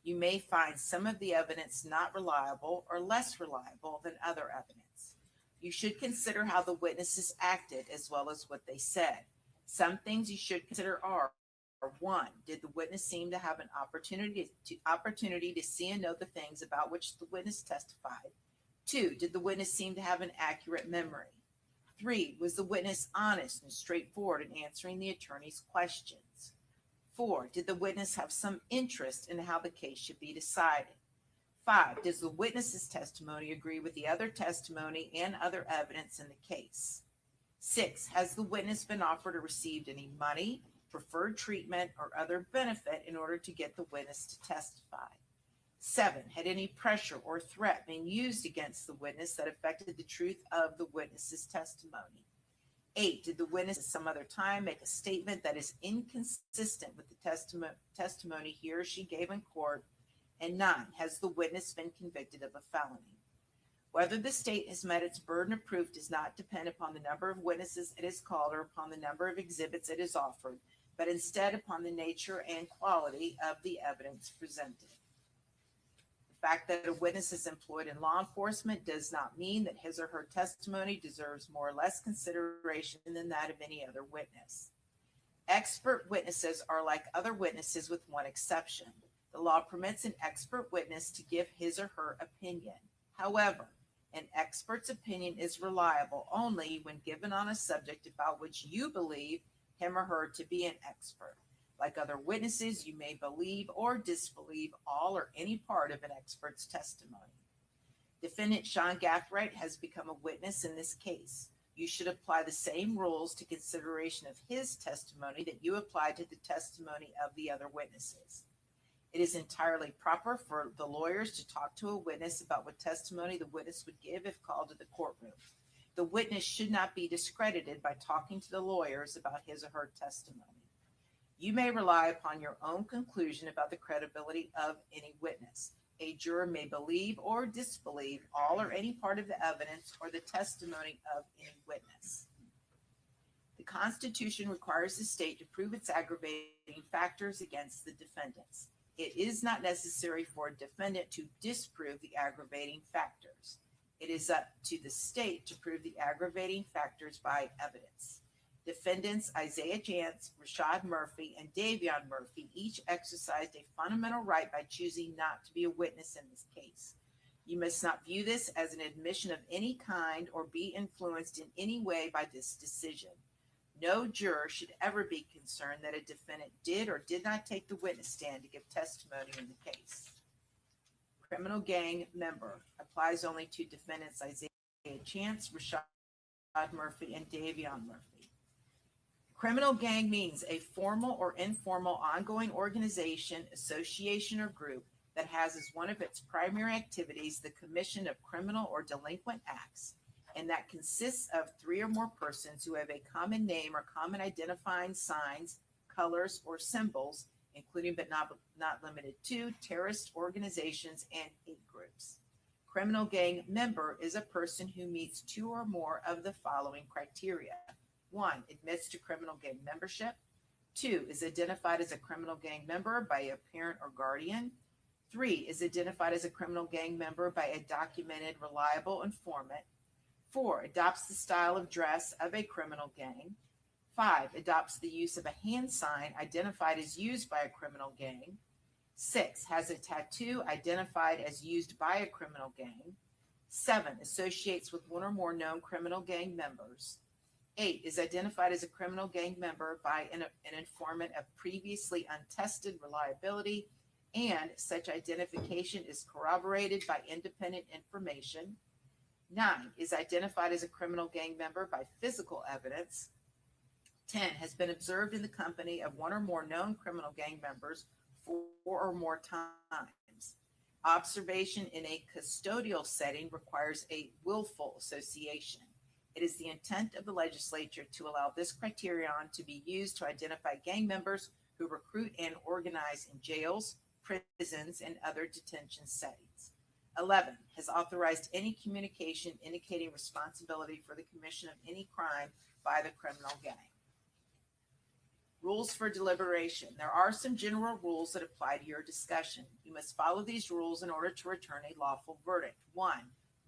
You may find some of the evidence not reliable or less reliable than other evidence. You should consider how the witnesses acted as well as what they said. Some things you should consider are: 1, did the witness seem to have an opportunity to see and know the things about which the witness testified? 2, did the witness seem to have an accurate memory? 3, was the witness honest and straightforward in answering the attorney's questions? 4, did the witness have some interest in how the case should be decided? 5, does the witness's testimony agree with the other testimony and other evidence in the case? 6, has the witness been offered or received any money, preferred treatment, or other benefit in order to get the witness to testify? 7, had any pressure or threat been used against the witness that affected the truth of the witness's testimony? 8, did the witness at some other time make a statement that is inconsistent with the testimony he or she gave in court? And 9, has the witness been convicted of a felony? Whether the state has met its burden of proof does not depend upon the number of witnesses it has called or upon the number of exhibits it has offered, but instead upon the nature and quality of the evidence presented. The fact that a witness is employed in law enforcement does not mean that his or her testimony deserves more or less consideration than that of any other witness. Expert witnesses are like other witnesses with one exception. The law permits an expert witness to give his or her opinion. However, an expert's opinion is reliable only when given on a subject about which you believe him or her to be an expert. Like other witnesses, you may believe or disbelieve all or any part of an expert's testimony. Defendant Sean Gathright has become a witness in this case. You should apply the same rules to consideration of his testimony that you applied to the testimony of the other witnesses. It is entirely proper for the lawyers to talk to a witness about what testimony the witness would give if called to the courtroom. The witness should not be discredited by talking to the lawyers about his or her testimony. You may rely upon your own conclusion about the credibility of any witness. A juror may believe or disbelieve all or any part of the evidence or the testimony of any witness. The Constitution requires the state to prove its aggravating factors against the defendants. It is not necessary for a defendant to disprove the aggravating factors. It is up to the state to prove the aggravating factors by evidence. Defendants Isaiah Jantz, Rashad Murphy, and Davion Murphy each exercised a fundamental right by choosing not to be a witness in this case. You must not view this as an admission of any kind or be influenced in any way by this decision. No juror should ever be concerned that a defendant did or did not take the witness stand to give testimony in the case. Criminal gang member applies only to defendants Isaiah Jantz, Rashad Murphy, and Davion Murphy. Criminal gang means a formal or informal ongoing organization, association, or group that has as one of its primary activities the commission of criminal or delinquent acts, and that consists of 3 or more persons who have a common name or common identifying signs, colors, or symbols, including but not limited to terrorist organizations and hate groups. Criminal gang member is a person who meets two or more of the following criteria. 1, admits to criminal gang membership. 2, is identified as a criminal gang member by a parent or guardian. 3, is identified as a criminal gang member by a documented, reliable informant. 4, adopts the style of dress of a criminal gang. 5, adopts the use of a hand sign identified as used by a criminal gang. 6, has a tattoo identified as used by a criminal gang. 7, associates with one or more known criminal gang members. 8, is identified as a criminal gang member by an informant of previously untested reliability, and such identification is corroborated by independent information. 9, is identified as a criminal gang member by physical evidence. 10, has been observed in the company of one or more known criminal gang members 4 or more times. Observation in a custodial setting requires a willful association. It is the intent of the legislature to allow this criterion to be used to identify gang members who recruit and organize in jails, prisons, and other detention settings. 11, has authorized any communication indicating responsibility for the commission of any crime by the criminal gang. Rules for deliberation. There are some general rules that apply to your discussion. You must follow these rules in order to return a lawful verdict. 1,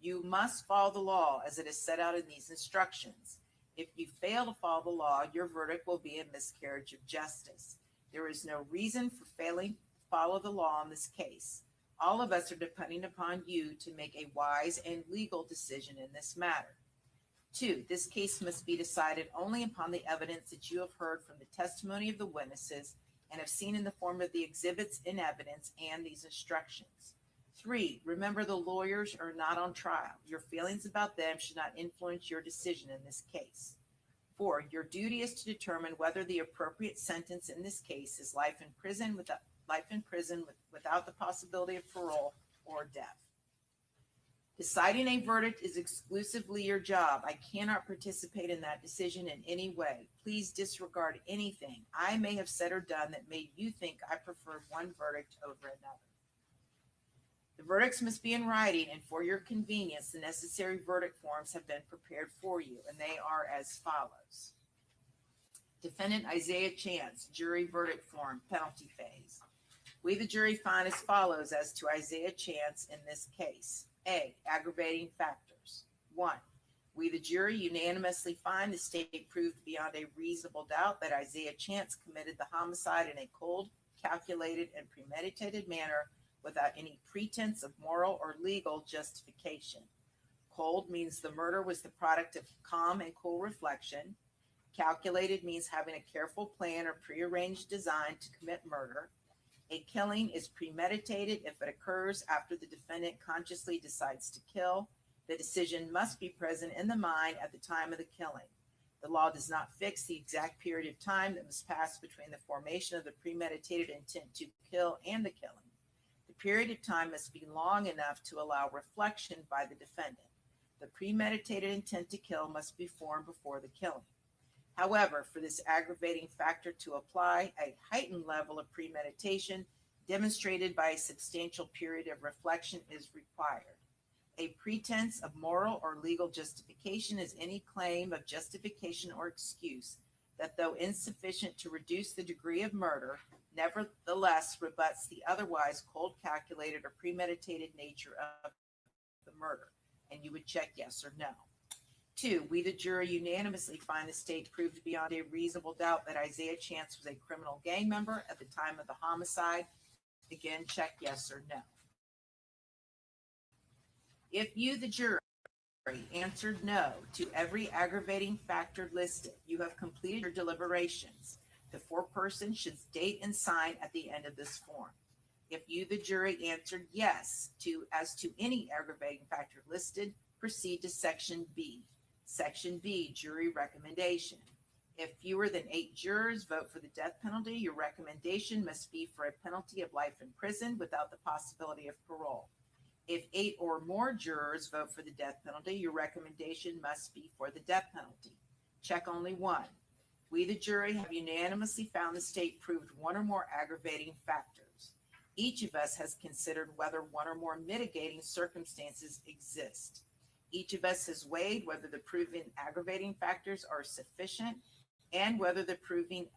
you must follow the law as it is set out in these instructions. If you fail to follow the law, your verdict will be a miscarriage of justice. There is no reason for failing to follow the law in this case. All of us are depending upon you to make a wise and legal decision in this matter. 2, this case must be decided only upon the evidence that you have heard from the testimony of the witnesses and have seen in the form of the exhibits in evidence and these instructions. 3, remember the lawyers are not on trial. Your feelings about them should not influence your decision in this case. 4, your duty is to determine whether the appropriate sentence in this case is life in prison without the possibility of parole or death. Deciding a verdict is exclusively your job. I cannot participate in that decision in any way. Please disregard anything I may have said or done that made you think I preferred one verdict over another. The verdicts must be in writing, and for your convenience, the necessary verdict forms have been prepared for you, and they are as follows. Defendant Isaiah Chance, jury verdict form, penalty phase. We, the jury, find as follows as to Isaiah Chance in this case. A, aggravating factors. 1, we, the jury, unanimously find the state proved beyond a reasonable doubt that Isaiah Chance committed the homicide in a cold, calculated, and premeditated manner without any pretense of moral or legal justification. Cold means the murder was the product of calm and cool reflection. Calculated means having a careful plan or prearranged design to commit murder. A killing is premeditated if it occurs after the defendant consciously decides to kill. The decision must be present in the mind at the time of the killing. The law does not fix the exact period of time that must pass between the formation of the premeditated intent to kill and the killing. The period of time must be long enough to allow reflection by the defendant. The premeditated intent to kill must be formed before the killing. However, for this aggravating factor to apply, a heightened level of premeditation demonstrated by a substantial period of reflection is required. A pretense of moral or legal justification is any claim of justification or excuse that, though insufficient to reduce the degree of murder, nevertheless rebuts the otherwise cold, calculated, or premeditated nature of the murder. And you would check yes or no. 2, we, the jury, unanimously find the state proved beyond a reasonable doubt that Isaiah Chance was a criminal gang member at the time of the homicide. Again, check yes or no. If you, the jury, answered no to every aggravating factor listed, you have completed your deliberations. The foreperson should date and sign at the end of this form. If you, the jury, answered yes as to any aggravating factor listed, proceed to Section B. Section B, jury recommendation. If fewer than 8 jurors vote for the death penalty, your recommendation must be for a penalty of life in prison without the possibility of parole. If 8 or more jurors vote for the death penalty, your recommendation must be for the death penalty. Check only 1. We, the jury, have unanimously found the state proved one or more aggravating factors. Each of us has considered whether one or more mitigating circumstances exist. Each of us has weighed whether the proven aggravating factors are sufficient and whether the proven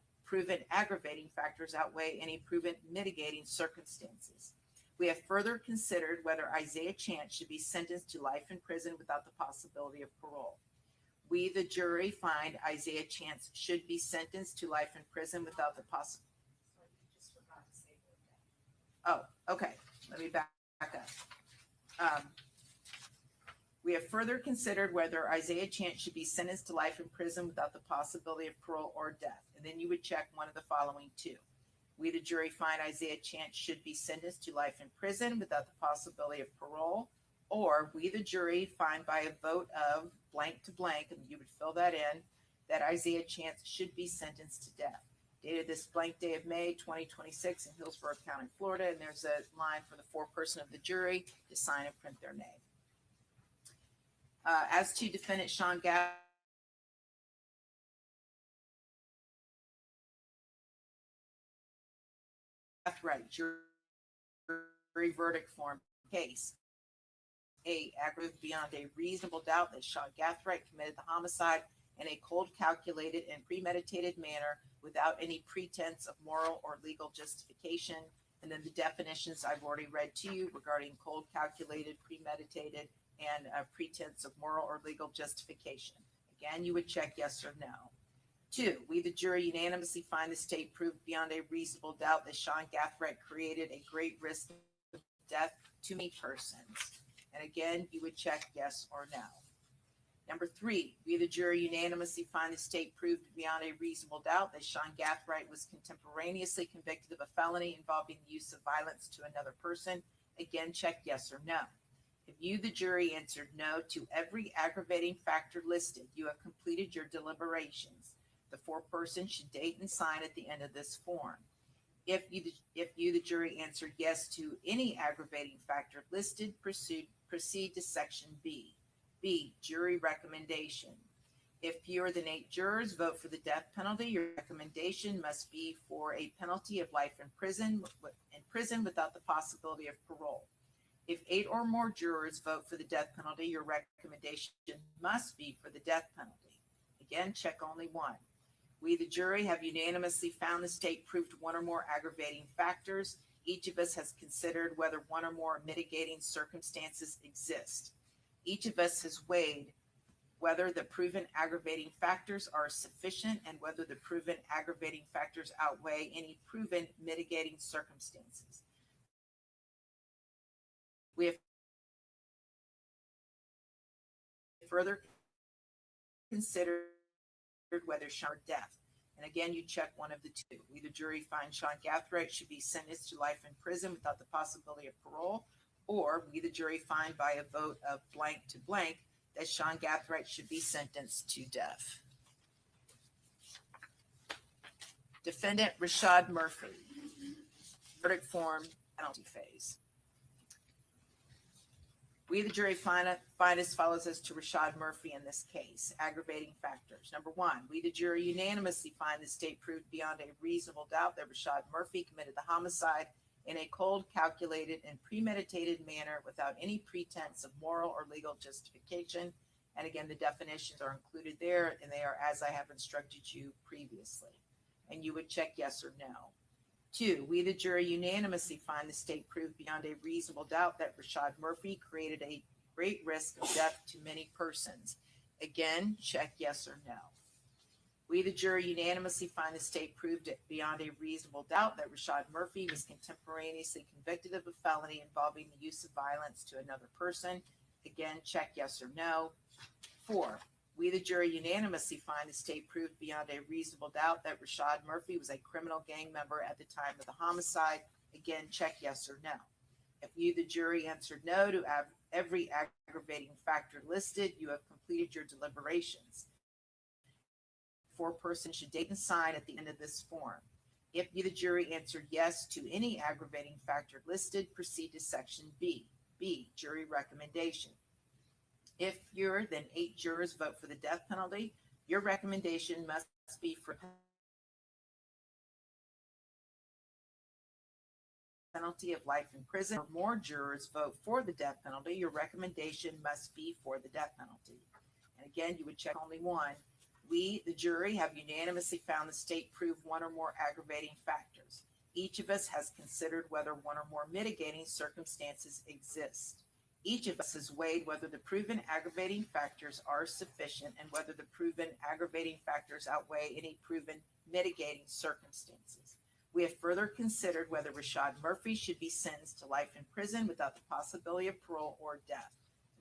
aggravating factors outweigh any proven mitigating circumstances. We have further considered whether Isaiah Chance should be sentenced to life in prison without the possibility of parole. We, the jury, find Isaiah Chance should be sentenced to life in prison without the possibility. Oh, okay. Let me back up. We have further considered whether Isaiah Chance should be sentenced to life in prison without the possibility of parole or death. And then you would check one of the following two. We, the jury, find Isaiah Chance should be sentenced to life in prison without the possibility of parole, or we, the jury, find by a vote of blank to blank, and you would fill that in, that Isaiah Chance should be sentenced to death. Dated this blank day of May 2026 in Hillsborough County, Florida, and there's a line for the foreperson of the jury to sign and print their name. As to defendant Sean Gathright, jury verdict form case. A, aggravated beyond a reasonable doubt that Sean Gathright committed the homicide in a cold, calculated, and premeditated manner without any pretense of moral or legal justification. And then the definitions I've already read to you regarding cold, calculated, premeditated, and pretense of moral or legal justification. Again, you would check yes or no. 2, we, the jury, unanimously find the state proved beyond a reasonable doubt that Sean Gathright created a great risk of death to many persons. And again, you would check yes or no. Number 3, we, the jury, unanimously find the state proved beyond a reasonable doubt that Sean Gathright was contemporaneously convicted of a felony involving the use of violence to another person. Again, check yes or no. If you, the jury, answered no to every aggravating factor listed, you have completed your deliberations. The foreperson should date and sign at the end of this form. If you, the jury, answered yes to any aggravating factor listed, proceed to section B. B, jury recommendation. If fewer than 8 jurors vote for the death penalty, your recommendation must be for a penalty of life in prison without the possibility of parole. If 8 or more jurors vote for the death penalty, your recommendation must be for the death penalty. Again, check only one. We, the jury, have unanimously found the state proved one or more aggravating factors. Each of us has considered whether one or more mitigating circumstances exist. Each of us has weighed whether the proven aggravating factors are sufficient and whether the proven aggravating factors outweigh any proven mitigating circumstances. We have further considered whether Sean or death. And again, you check one of the two. We, the jury, find Sean Gathright should be sentenced to life in prison without the possibility of parole, or we, the jury, find by a vote of blank to blank that Sean Gathright should be sentenced to death. Defendant Rashad Murphy, verdict form, penalty phase. We, the jury, find as follows as to Rashad Murphy in this case. Aggravating factors. Number 1, we, the jury, unanimously find the state proved beyond a reasonable doubt that Rashad Murphy committed the homicide in a cold, calculated, and premeditated manner without any pretense of moral or legal justification. And again, the definitions are included there, and they are as I have instructed you previously. And you would check yes or no. 2, we, the jury, unanimously find the state proved beyond a reasonable doubt that Rashad Murphy created a great risk of death to many persons. Again, check yes or no. We, the jury, unanimously find the state proved beyond a reasonable doubt that Rashad Murphy was contemporaneously convicted of a felony involving the use of violence to another person. Again, check yes or no. 4, we, the jury, unanimously find the state proved beyond a reasonable doubt that Rashad Murphy was a criminal gang member at the time of the homicide. Again, check yes or no. If you, the jury, answered no to every aggravating factor listed, you have completed your deliberations. Foreperson should date and sign at the end of this form. If you, the jury, answered yes to any aggravating factor listed, proceed to section B. B, jury recommendation. If fewer than 8 jurors vote for the death penalty, your recommendation must be for penalty of life in prison, or more jurors vote for the death penalty, your recommendation must be for the death penalty. And again, you would check only one. We, the jury, have unanimously found the state proved one or more aggravating factors. Each of us has considered whether one or more mitigating circumstances exist. Each of us has weighed whether the proven aggravating factors are sufficient and whether the proven aggravating factors outweigh any proven mitigating circumstances. We have further considered whether Rashad Murphy should be sentenced to life in prison without the possibility of parole or death.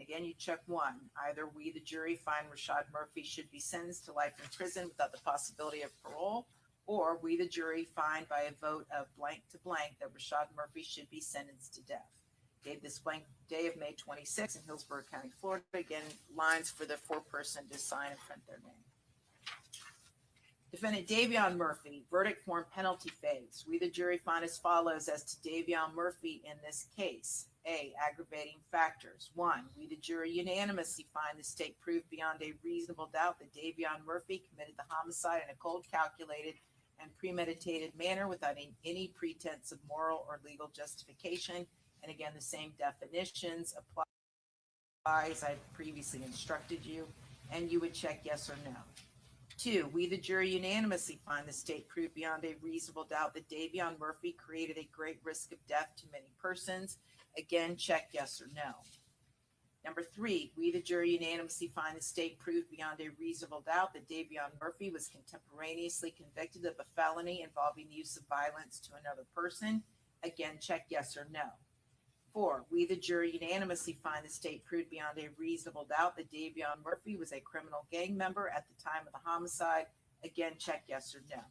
Again, you check one. Either we, the jury, find Rashad Murphy should be sentenced to life in prison without the possibility of parole, or we, the jury, find by a vote of blank to blank that Rashad Murphy should be sentenced to death. Gave this blank day of May 26 in Hillsborough County, Florida. Again, lines for the foreperson to sign and print their name. Defendant Davion Murphy, verdict form penalty phase. We, the jury, find as follows as to Davion Murphy in this case. A, aggravating factors. 1, we, the jury, unanimously find the state proved beyond a reasonable doubt that Davion Murphy committed the homicide in a cold, calculated, and premeditated manner without any pretense of moral or legal justification. And again, the same definitions apply as I previously instructed you, and you would check yes or no. 2, we, the jury, unanimously find the state proved beyond a reasonable doubt that Davion Murphy created a great risk of death to many persons. Again, check yes or no. Number 3, we, the jury, unanimously find the state proved beyond a reasonable doubt that Davion Murphy was contemporaneously convicted of a felony involving the use of violence to another person. Again, check yes or no. 4, we, the jury, unanimously find the state proved beyond a reasonable doubt that Davion Murphy was a criminal gang member at the time of the homicide. Again, check yes or no.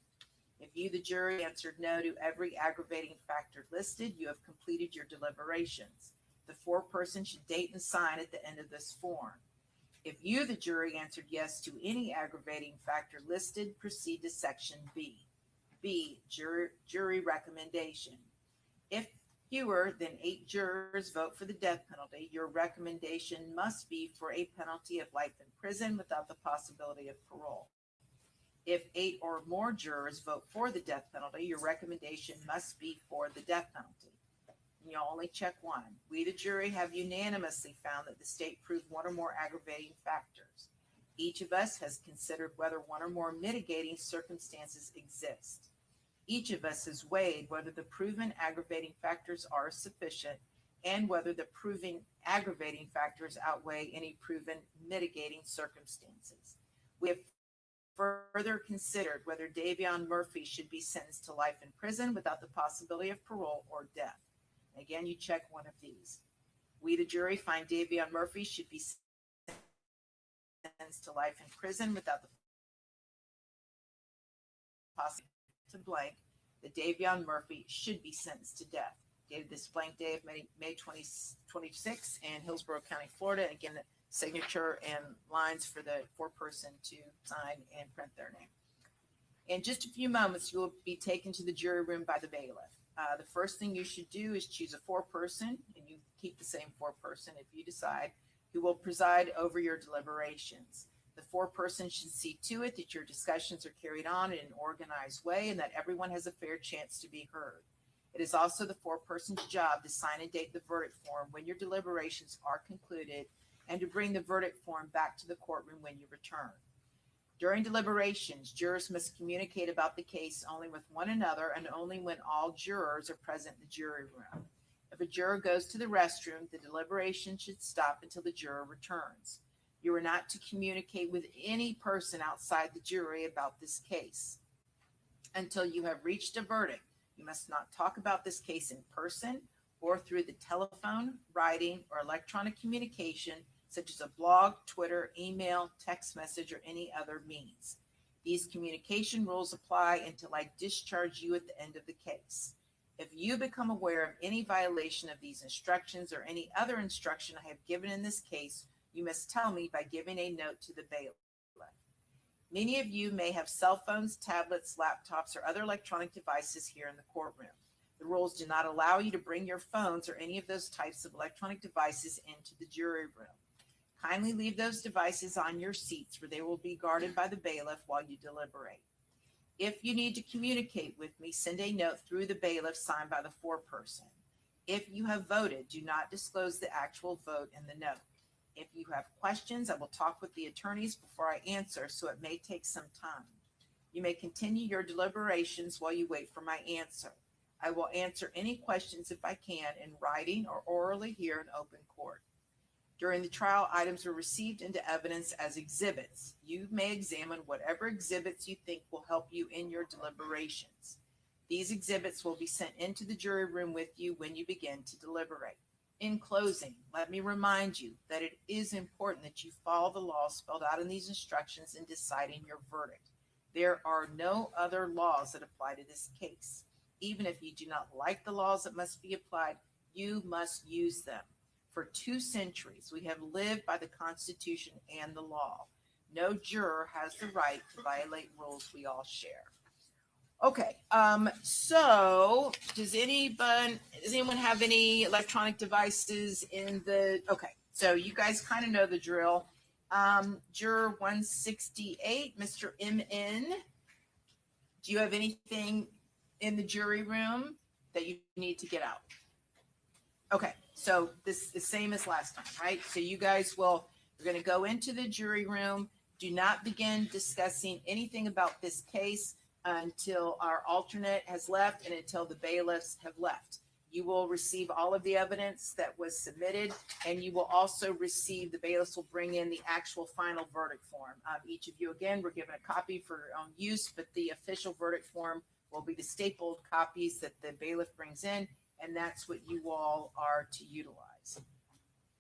If you, the jury, answered no to every aggravating factor listed, you have completed your deliberations. The foreperson should date and sign at the end of this form. If you, the jury, answered yes to any aggravating factor listed, proceed to section B. B, jury recommendation. If fewer than 8 jurors vote for the death penalty, your recommendation must be for a penalty of life in prison without the possibility of parole. If 8 or more jurors vote for the death penalty, your recommendation must be for the death penalty. And you'll only check one. We, the jury, have unanimously found that the state proved one or more aggravating factors. Each of us has considered whether one or more mitigating circumstances exist. Each of us has weighed whether the proven aggravating factors are sufficient and whether the proven aggravating factors outweigh any proven mitigating circumstances. We have further considered whether Davion Murphy should be sentenced to life in prison without the possibility of parole or death. Again, you check one of these. We, the jury, find Davion Murphy should be sentenced to life in prison without the possibility to blank that Davion Murphy should be sentenced to death. Dated this blank day of May 26 in Hillsborough County, Florida. Again, the signature and lines for the foreperson to sign and print their name. In just a few moments, you will be taken to the jury room by the bailiff. The first thing you should do is choose a foreperson, and you keep the same foreperson if you decide, who will preside over your deliberations. The foreperson should see to it that your discussions are carried on in an organized way and that everyone has a fair chance to be heard. It is also the foreperson's job to sign and date the verdict form when your deliberations are concluded and to bring the verdict form back to the courtroom when you return. During deliberations, jurors must communicate about the case only with one another and only when all jurors are present in the jury room. If a juror goes to the restroom, the deliberation should stop until the juror returns. You are not to communicate with any person outside the jury about this case until you have reached a verdict. You must not talk about this case in person or through the telephone, writing, or electronic communication, such as a blog, Twitter, email, text message, or any other means. These communication rules apply until I discharge you at the end of the case. If you become aware of any violation of these instructions or any other instruction I have given in this case, you must tell me by giving a note to the bailiff. Many of you may have cell phones, tablets, laptops, or other electronic devices here in the courtroom. The rules do not allow you to bring your phones or any of those types of electronic devices into the jury room. Kindly leave those devices on your seats where they will be guarded by the bailiff while you deliberate. If you need to communicate with me, send a note through the bailiff signed by the foreperson. If you have voted, do not disclose the actual vote in the note. If you have questions, I will talk with the attorneys before I answer, so it may take some time. You may continue your deliberations while you wait for my answer. I will answer any questions if I can in writing or orally here in open court. During the trial, items were received into evidence as exhibits. You may examine whatever exhibits you think will help you in your deliberations. These exhibits will be sent into the jury room with you when you begin to deliberate. In closing, let me remind you that it is important that you follow the law spelled out in these instructions in deciding your verdict. There are no other laws that apply to this case. Even if you do not like the laws that must be applied, you must use them. For 2 centuries, we have lived by the Constitution and the law. No juror has the right to violate rules we all share. Okay, so does anyone have any electronic devices in the, okay, so you guys kind of know the drill. Juror 168, Mr. MN, do you have anything in the jury room that you need to get out? Okay, so this is the same as last time, right? So you guys we're going to go into the jury room. Do not begin discussing anything about this case until our alternate has left and until the bailiffs have left. You will receive all of the evidence that was submitted, and you will also receive, the bailiffs will bring in the actual final verdict form. Each of you, again, we're given a copy for your own use, but the official verdict form will be the stapled copies that the bailiff brings in, and that's what you all are to utilize.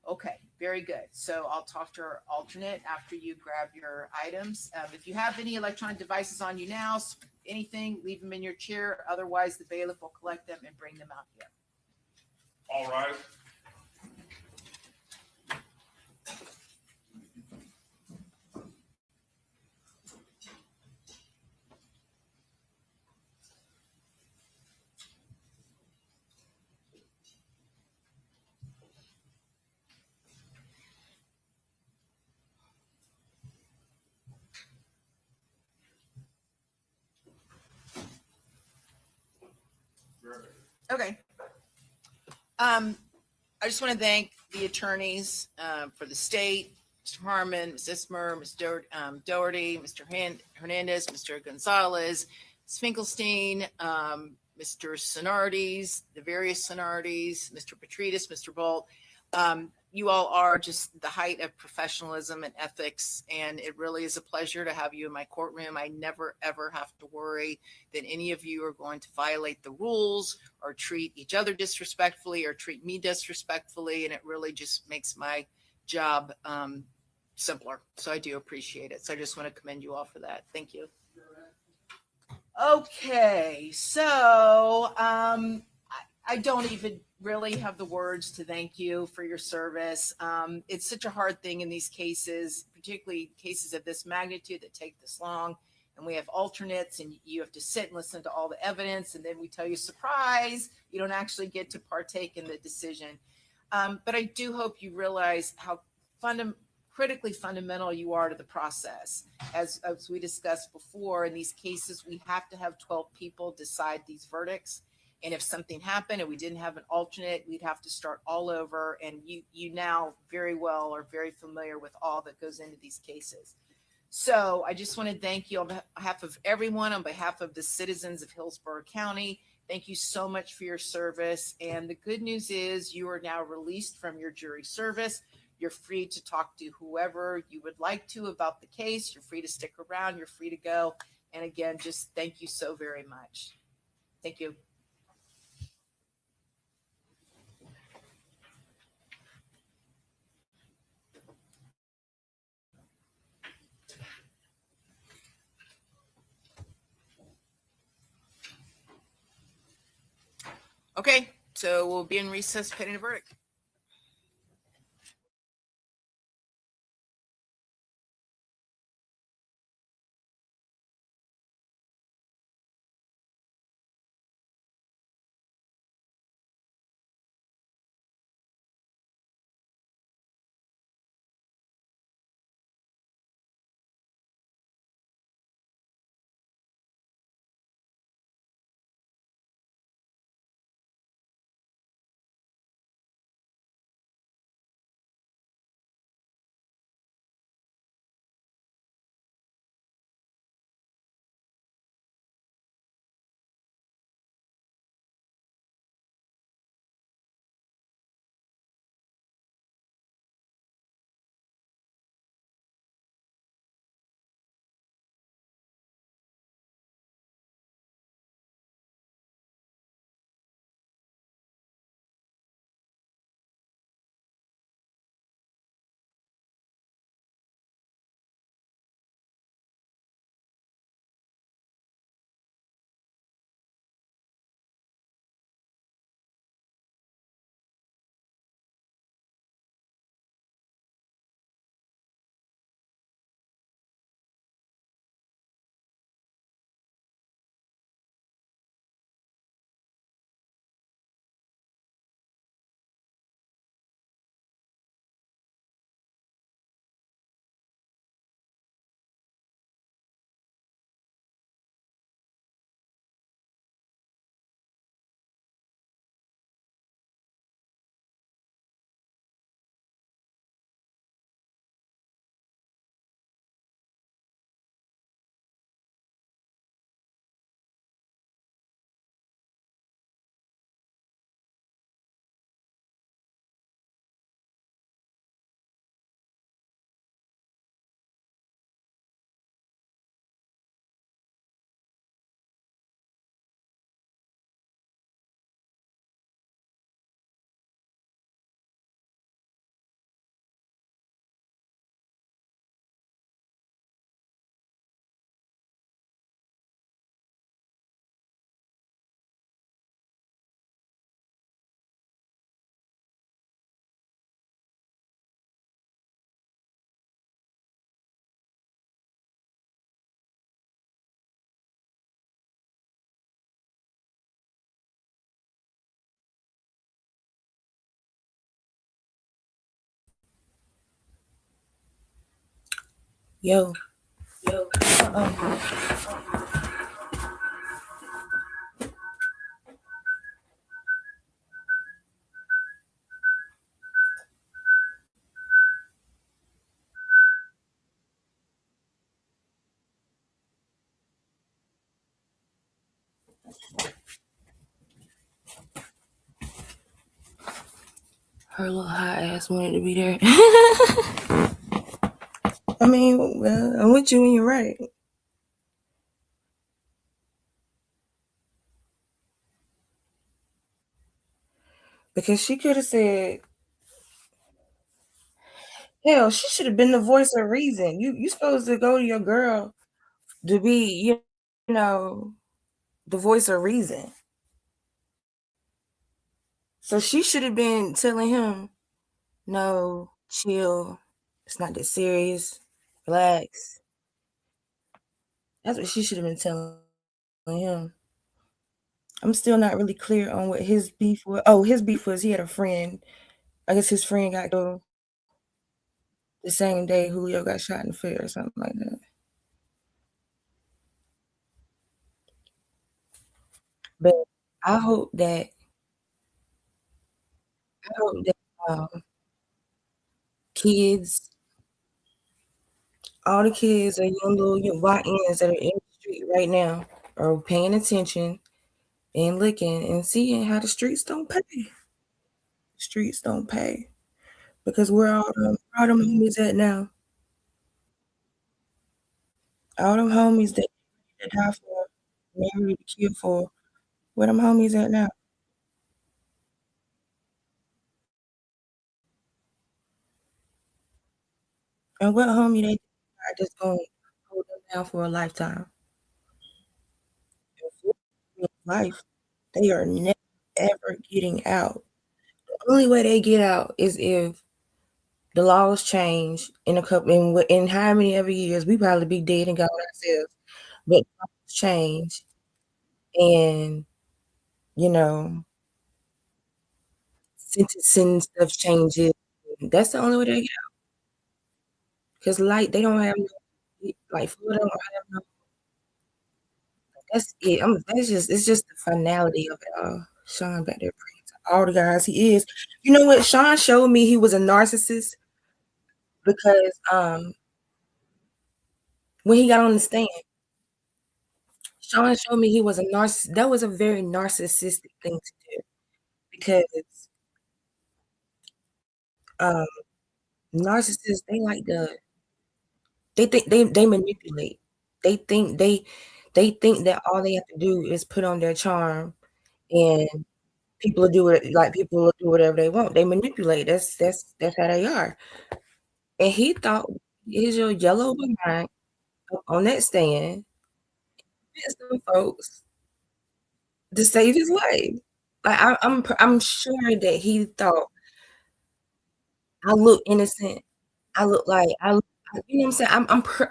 Okay, very good. So I'll talk to our alternate after you grab your items. If you have any electronic devices on you now, anything, leave them in your chair. Otherwise, the bailiff will collect them and bring them out here. All right. Okay. I just want to thank the attorneys for the state, Mr. Harmon, Ms. Ismer, Ms. Doherty, Mr. Hernandez, Mr. Gonzalez, Ms. Finkelstein, Mr. Sonardes, the various Sonardes, Mr. Petrides, Mr. Bolt. You all are just the height of professionalism and ethics, and it really is a pleasure to have you in my courtroom. I never, ever have to worry that any of you are going to violate the rules or treat each other disrespectfully or treat me disrespectfully, and it really just makes my job simpler. So I do appreciate it. So I just want to commend you all for that. Thank you. Okay, so I don't even really have the words to thank you for your service. It's such a hard thing in these cases, particularly cases of this magnitude that take this long. And we have alternates and you have to sit and listen to all the evidence. And then we tell you, surprise, you don't actually get to partake in the decision. But I do hope you realize how critically fundamental you are to the process. As we discussed before, in these cases, we have to have 12 people decide these verdicts. And if something happened and we didn't have an alternate, we'd have to start all over. And you now very well are very familiar with all that goes into these cases. So I just want to thank you on behalf of everyone, on behalf of the citizens of Hillsborough County. Thank you so much for your service. And the good news is you are now released from your jury service. You're free to talk to whoever you would like to about the case. You're free to stick around. You're free to go. And again, just thank you so very much. Thank you. Okay, so we'll be in recess pending a verdict. Yo. Her little hot ass wanted to be there. I mean, well, I'm with you and you're right. Because she could have said, hell, she should have been the voice of reason. You supposed to go to your girl to be, you know, the voice of reason. So she should have been telling him, no, chill. It's not that serious. Relax. That's what she should have been telling him. I'm still not really clear on what his beef was. Oh, his beef was he had a friend. I guess his friend got killed the same day Julio got shot in the foot or something like that. But I hope that um, kids, all the kids or young little YNs that are in the street right now are paying attention and looking and seeing how the streets don't pay. Streets don't pay. Because where all them homies at now? All them homies that die for, married, killed for, where them homies at now? And what homie they are just gonna hold them down for a lifetime? Life, they are never ever getting out. The only way they get out is if the laws change in a couple in how many ever years we probably be dead and gone ourselves. But laws change and you know sentencing stuff changes. That's the only way they get out. Because like they don't have no like Florida don't have no that's it. That's just it's just the finality of it all. Sean back there praying to all the guys he is. You know what? Sean showed me he was a narcissist because when he got on the stand, Sean showed me he was a narcissist. That was a very narcissistic thing to do because um narcissists they like to they think they manipulate. They think they think that all they have to do is put on their charm and people will do it like people will do whatever they want. They manipulate. That's how they are. And he thought his little yellow behind up on that stand met some folks to save his life. Like I'm sure that he thought I look innocent. I look like you know what I'm saying.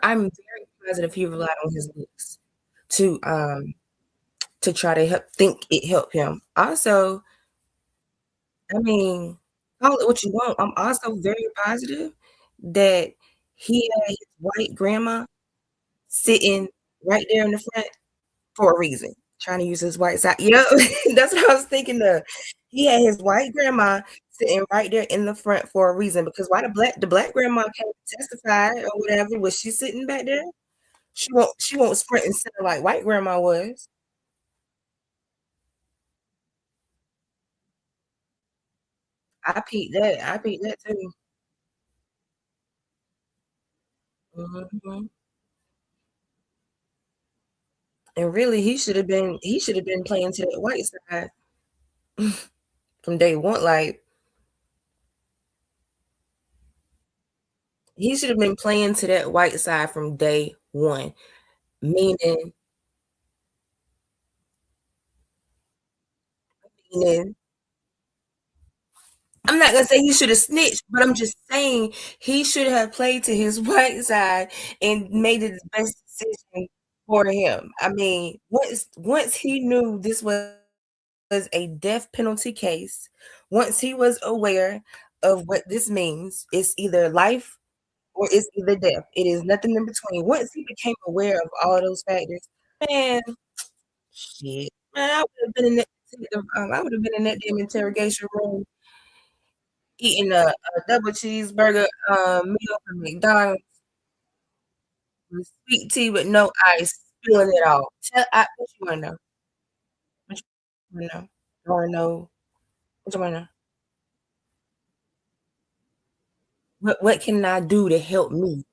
I'm very positive he relied on his looks to try to think it helped him. Also, I mean, call it what you want. I'm also very positive that he had his white grandma sitting right there in the front for a reason, trying to use his white side. Yep, that's what I was thinking of. He had his white grandma sitting right there in the front for a reason because why the black grandma can't testify or whatever, was she sitting back there? She won't sprint and center like white grandma was. I peeped that too. Mhm. And really, he should have been playing to that white side from day one. Like he should have been playing to that white side from day one. Meaning, meaning, I'm not gonna say he should have snitched, but I'm just saying he should have played to his white side and made it the best decision for him. I mean, once he knew this was a death penalty case, once he was aware of what this means, it's either life or it's either death. It is nothing in between. Once he became aware of all those factors, man, shit, man, I would have been in that. I would have been in that damn interrogation room eating a double cheeseburger meal from McDonald's with sweet tea with no ice, spilling it all. What you want to know? What you want to know? I want to know. What you want to know? What can I do to help me?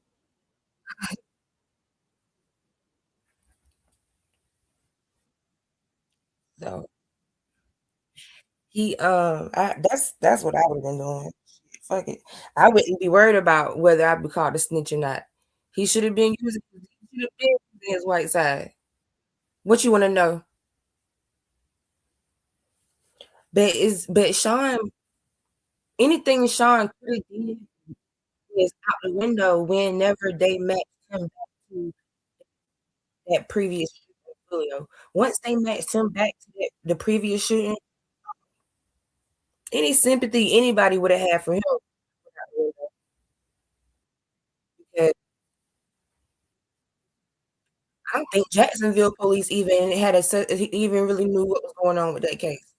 So that's what I would have been doing. Fuck it. I wouldn't be worried about whether I'd be called a snitch or not. He should have been using his white side. What you want to know? But Sean, anything Sean could have did is out the window whenever they matched him back to that previous shooting. Once they matched him back to the previous shooting, any sympathy anybody would have had for him, because I don't think Jacksonville police even really knew what was going on with that case.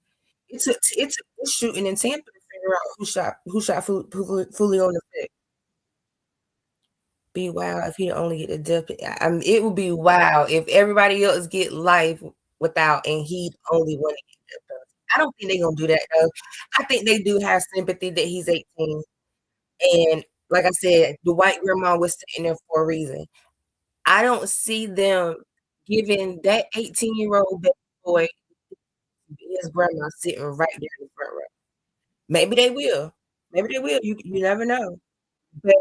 It took this shooting in Tampa to figure out Foolio in the foot. Be wild if he only get the death. It would be wild if everybody else get life without and he only want to get death penalty. I don't think they're gonna do that though. I think they do have sympathy that he's 18, and like I said, the white grandma was sitting there for a reason. I don't see them giving that 18-year-old baby boy his grandma sitting right there in the front row. Maybe they will. Maybe they will. You never know. But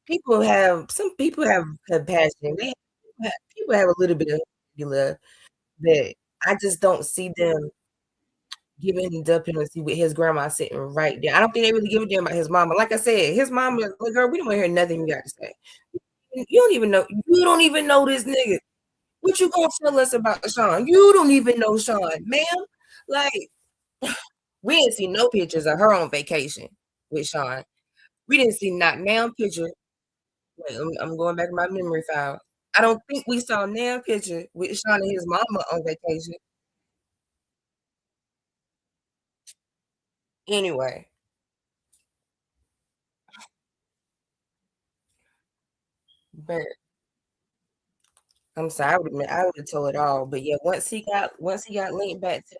some people have compassion. People have a little bit of love, but I just don't see them giving him the penalty with his grandma sitting right there. I don't think they really give a damn about his mama. Like I said, his mama, like, girl, we don't want to hear nothing you got to say. You don't even know. You don't even know this nigga. What you gonna tell us about Sean? You don't even know Sean, ma'am. Like, we didn't see no pictures of her on vacation with Sean. We didn't see not now picture. Wait, I'm going back to my memory file. I don't think we saw now picture with Sean and his mama on vacation. Anyway, but I'm sorry, I would have told it all. But yeah, once he got linked back to the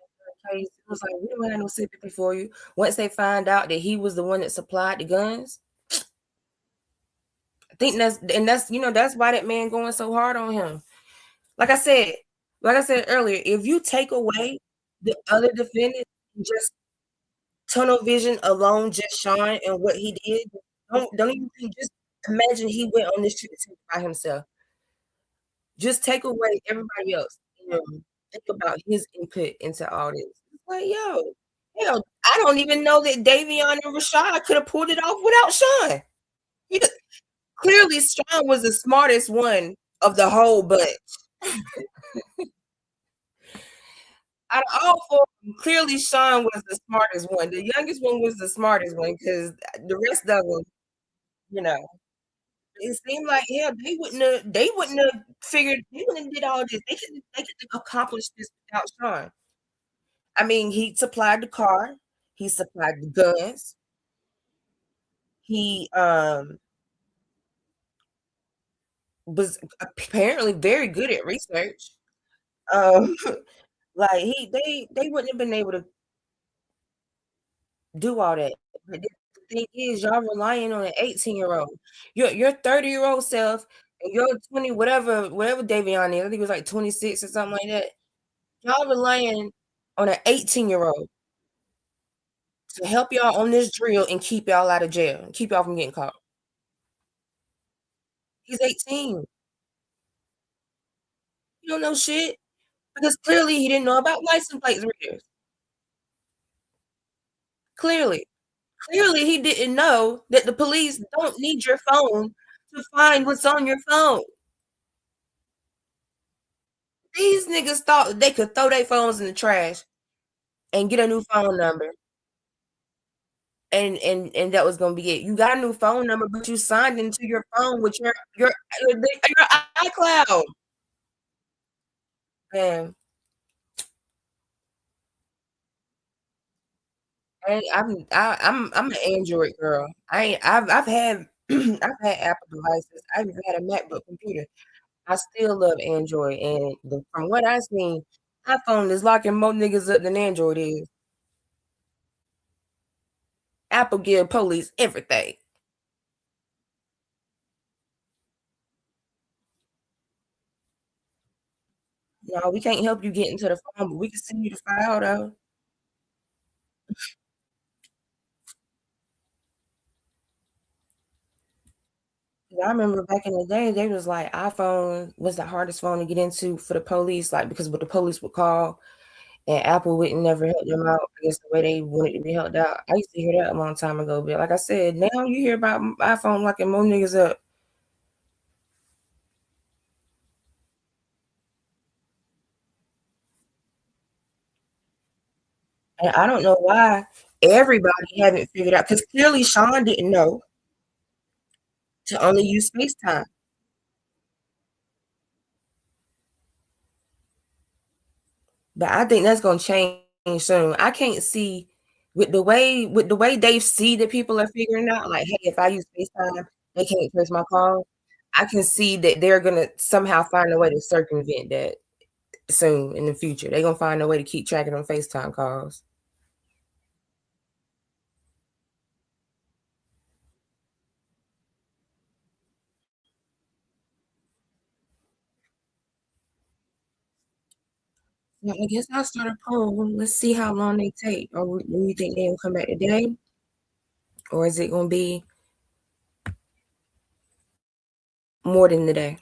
case, it was like we don't have no sympathy for you. Once they find out that he was the one that supplied the guns, I think that's why that man going so hard on him. Like I said earlier, if you take away the other defendants, just tunnel vision alone, just Sean and what he did, don't even think, just imagine he went on this trip by himself. Just take away everybody else. Think about his input into all this. It's like, hell, I don't even know that Davion and Rashad could have pulled it off without Sean. Clearly, Sean was the smartest one of the whole bunch. Out of all four, clearly Sean was the smartest one. The youngest one was the smartest one because the rest of them, you know, it seemed like they wouldn't have figured they wouldn't have did all this. They could accomplish this without Sean. I mean, he supplied the car, he supplied the guns, he was apparently very good at research. Um, like they wouldn't have been able to do all that. But the thing is, y'all relying on an 18-year-old. Your 30-year-old self and your 20, whatever Davion is, I think it was like 26 or something like that. Y'all relying on an 18-year-old to help y'all on this drill and keep y'all out of jail and keep y'all from getting caught. He's 18. He don't know shit because clearly he didn't know about license plate readers. Clearly he didn't know that the police don't need your phone to find what's on your phone. These niggas thought they could throw their phones in the trash and get a new phone number and that was gonna be it. You got a new phone number, but you signed into your phone with your iCloud. Man, I'm an Android girl. I've had I've had Apple devices. I've even had a MacBook computer. I still love Android, and from what I've seen, iPhone is locking more niggas up than Android is. Apple give police everything. No, we can't help you get into the phone, but we can send you the file though. I remember back in the day, they was like iPhone was the hardest phone to get into for the police, like because what the police would call, and Apple wouldn't never help them out. I guess the way they wanted to be helped out. I used to hear that a long time ago, but like I said, now you hear about iPhone locking more niggas up. And I don't know why everybody haven't figured out because clearly Sean didn't know to only use FaceTime. But I think that's gonna change soon. I can't see with the way they see that people are figuring out, like, hey, if I use FaceTime, they can't trace my call. I can see that they're gonna somehow find a way to circumvent that soon in the future. They're gonna find a way to keep tracking on FaceTime calls. Well, I guess I'll start a poll. Let's see how long they take. Or do you think they'll come back today? Or is it gonna be more than today?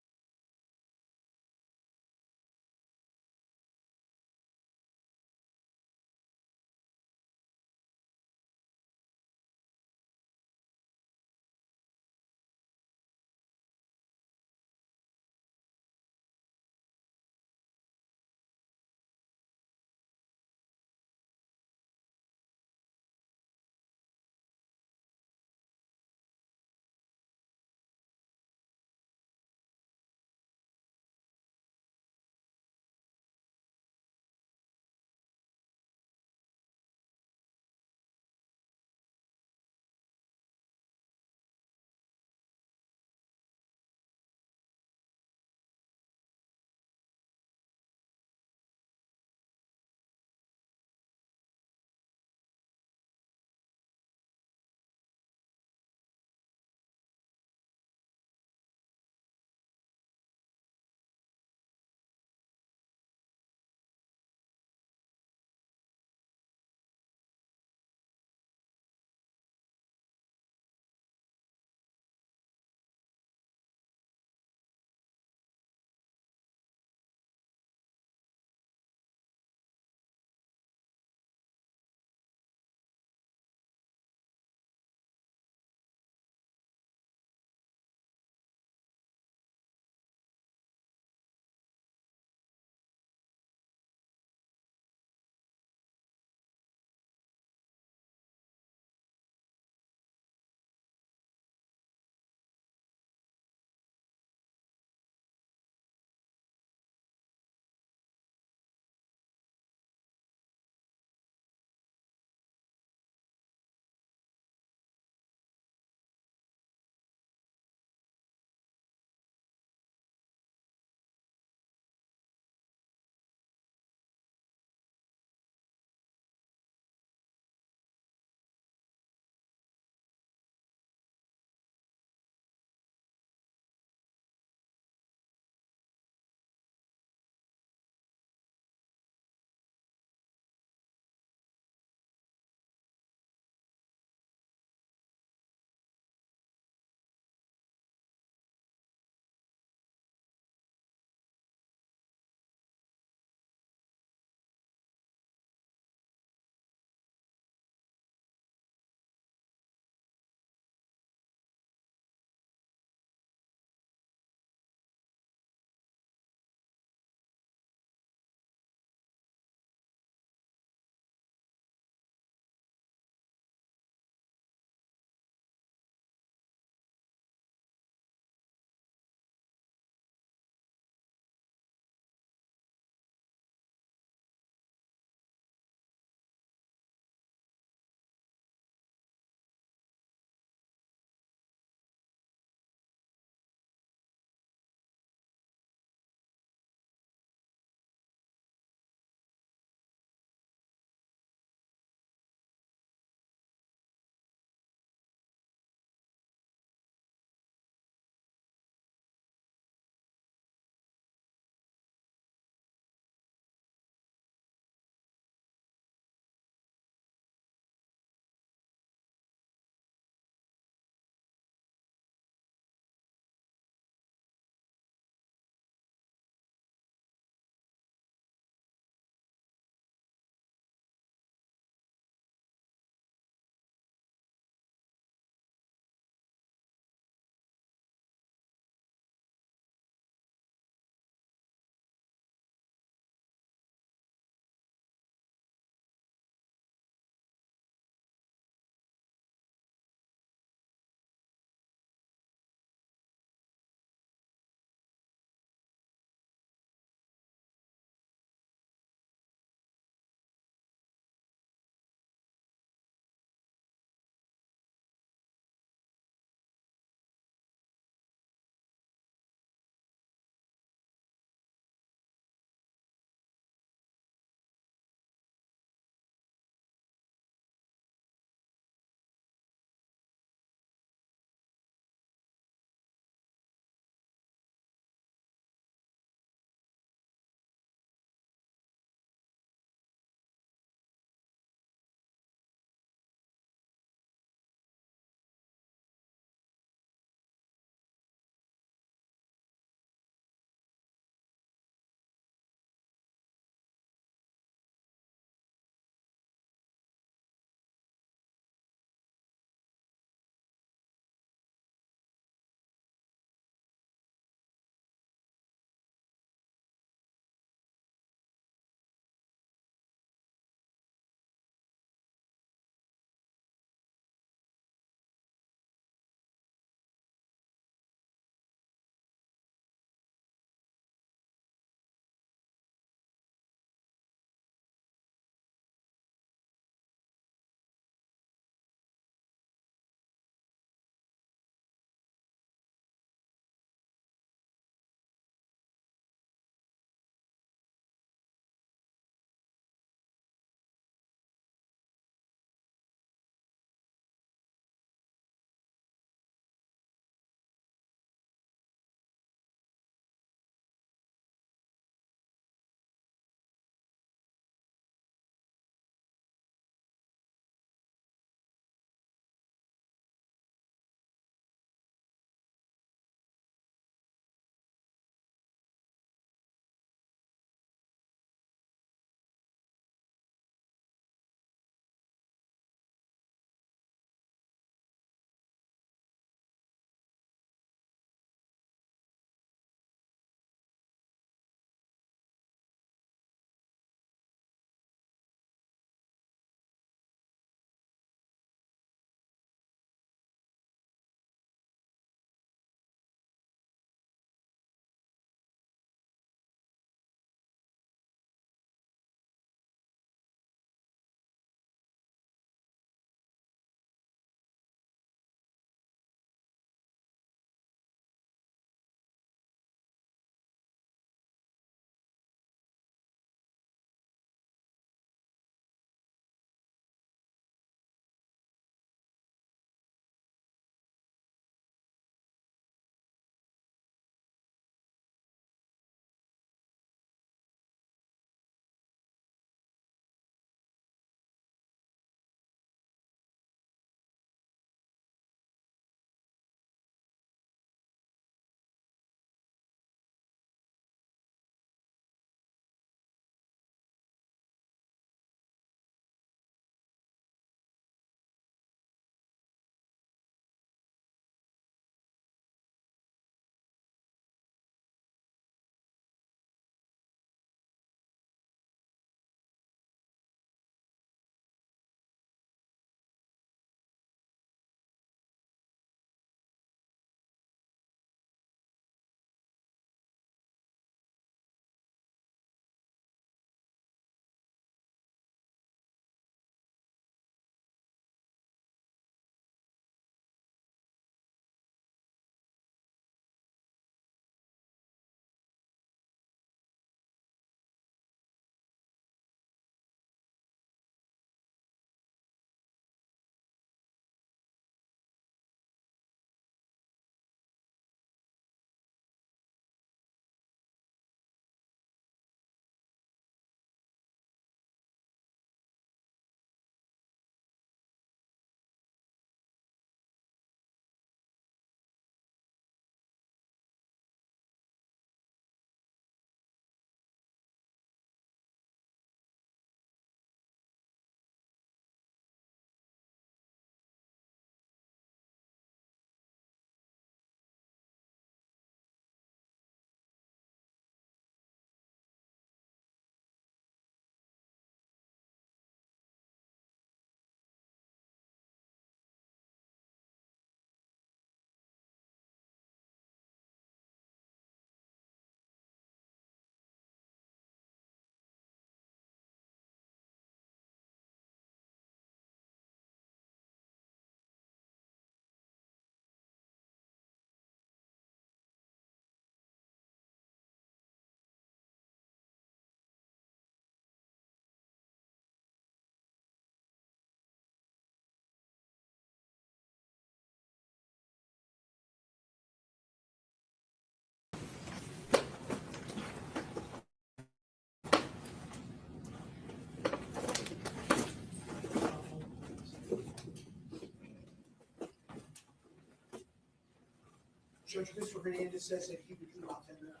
Judge, Mr. Hernandez says that he would do about 10 minutes.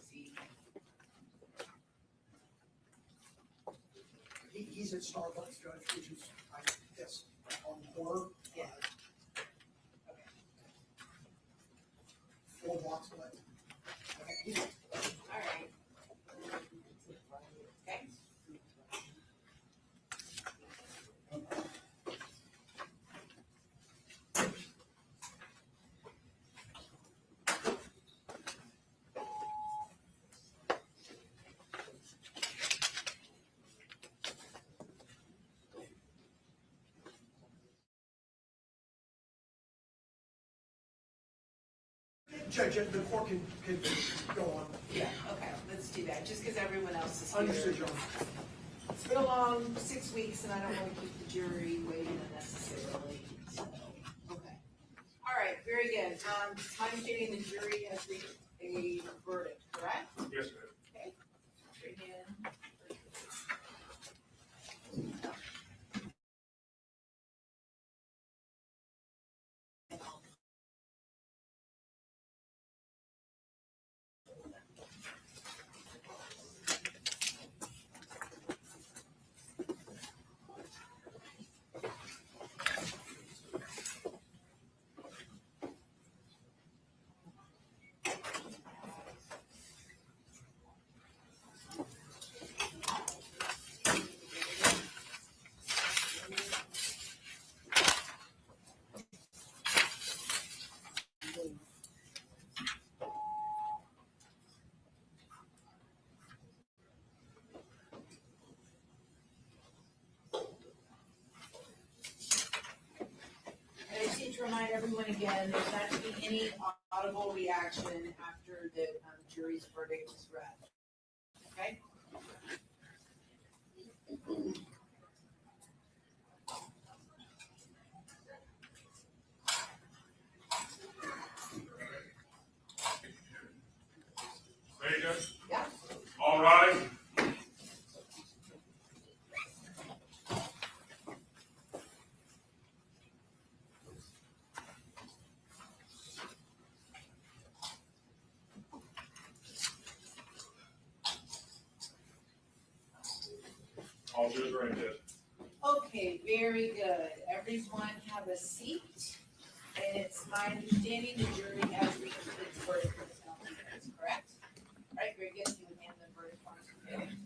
See, He's at Starbucks, Judge, which is, I guess, on the corner. Yeah. 4 blocks away. all right. Okay. Judge, the court can go on. Yeah, okay, let's do that, just because everyone else is here. Understood, Your Honor. It's been a long 6 weeks, and I don't want to keep the jury waiting unnecessarily, so, okay. All right, very good. My understanding the jury has reached a verdict, correct? Yes, ma'am. Okay. Bring in. And I just need to remind everyone again, there's not to be any audible reaction after the jury's verdict is read. Okay? Ready, Judge? Yeah. All rise. All judges ready, Judge. Okay, very good. Everyone have a seat. And it's my understanding the jury has reached its verdict for this case, correct? All right, very good. You would hand the verdict on to me.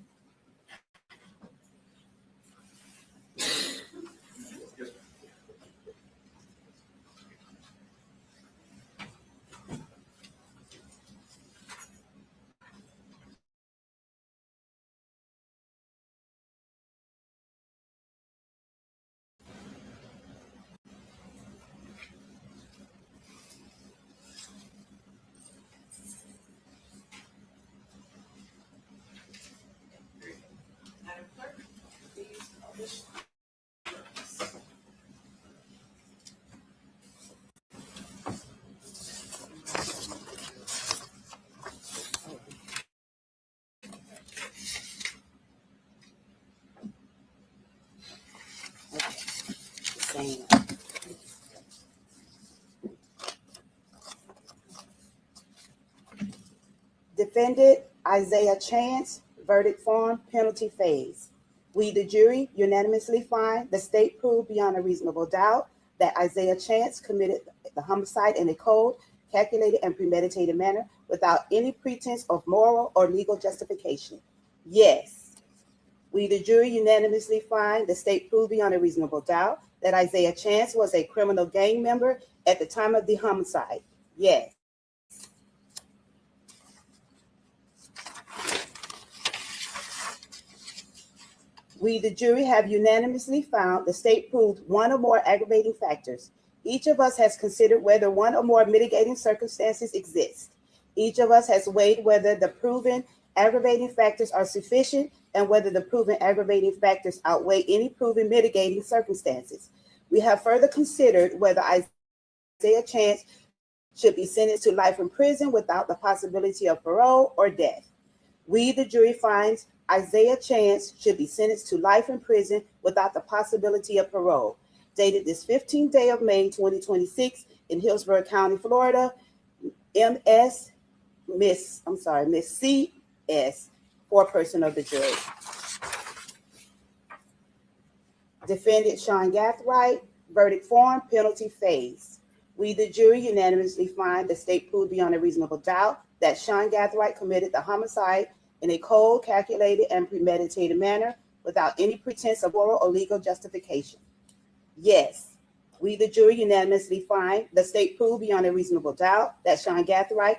Yes, ma'am. Madam Clerk, please publish. Same. Defendant Isaiah Chance, verdict form, penalty phase. We, the jury, unanimously find the state proved beyond a reasonable doubt that Isaiah Chance committed the homicide in a cold, calculated, and premeditated manner without any pretense of moral or legal justification. Yes. We, the jury, unanimously find the state proved beyond a reasonable doubt that Isaiah Chance was a criminal gang member at the time of the homicide. Yes. We, the jury, have unanimously found the state proved one or more aggravating factors. Each of us has considered whether one or more mitigating circumstances exist. Each of us has weighed whether the proven aggravating factors are sufficient and whether the proven aggravating factors outweigh any proven mitigating circumstances. We have further considered whether Isaiah Chance should be sentenced to life in prison without the possibility of parole or death. We, the jury, finds Isaiah Chance should be sentenced to life in prison without the possibility of parole. dated this 15th day of May 2026 in Hillsborough County, Florida. Miss C.S., foreperson of the jury. Defendant Sean Gathright, verdict form, penalty phase. We, the jury, unanimously find the state proved beyond a reasonable doubt that Sean Gathright committed the homicide in a cold, calculated, and premeditated manner without any pretense of moral or legal justification. Yes. We, the jury, unanimously find the state proved beyond a reasonable doubt that Sean Gathright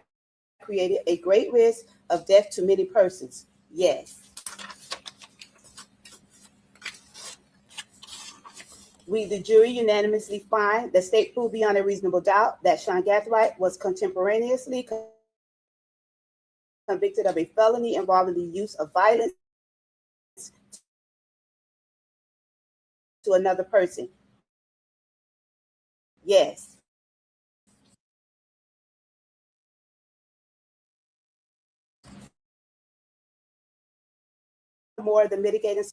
created a great risk of death to many persons. Yes. We, the jury, unanimously find the state proved beyond a reasonable doubt that Sean Gathright was contemporaneously convicted of a felony involving the use of violence to another person. Yes. More the mitigating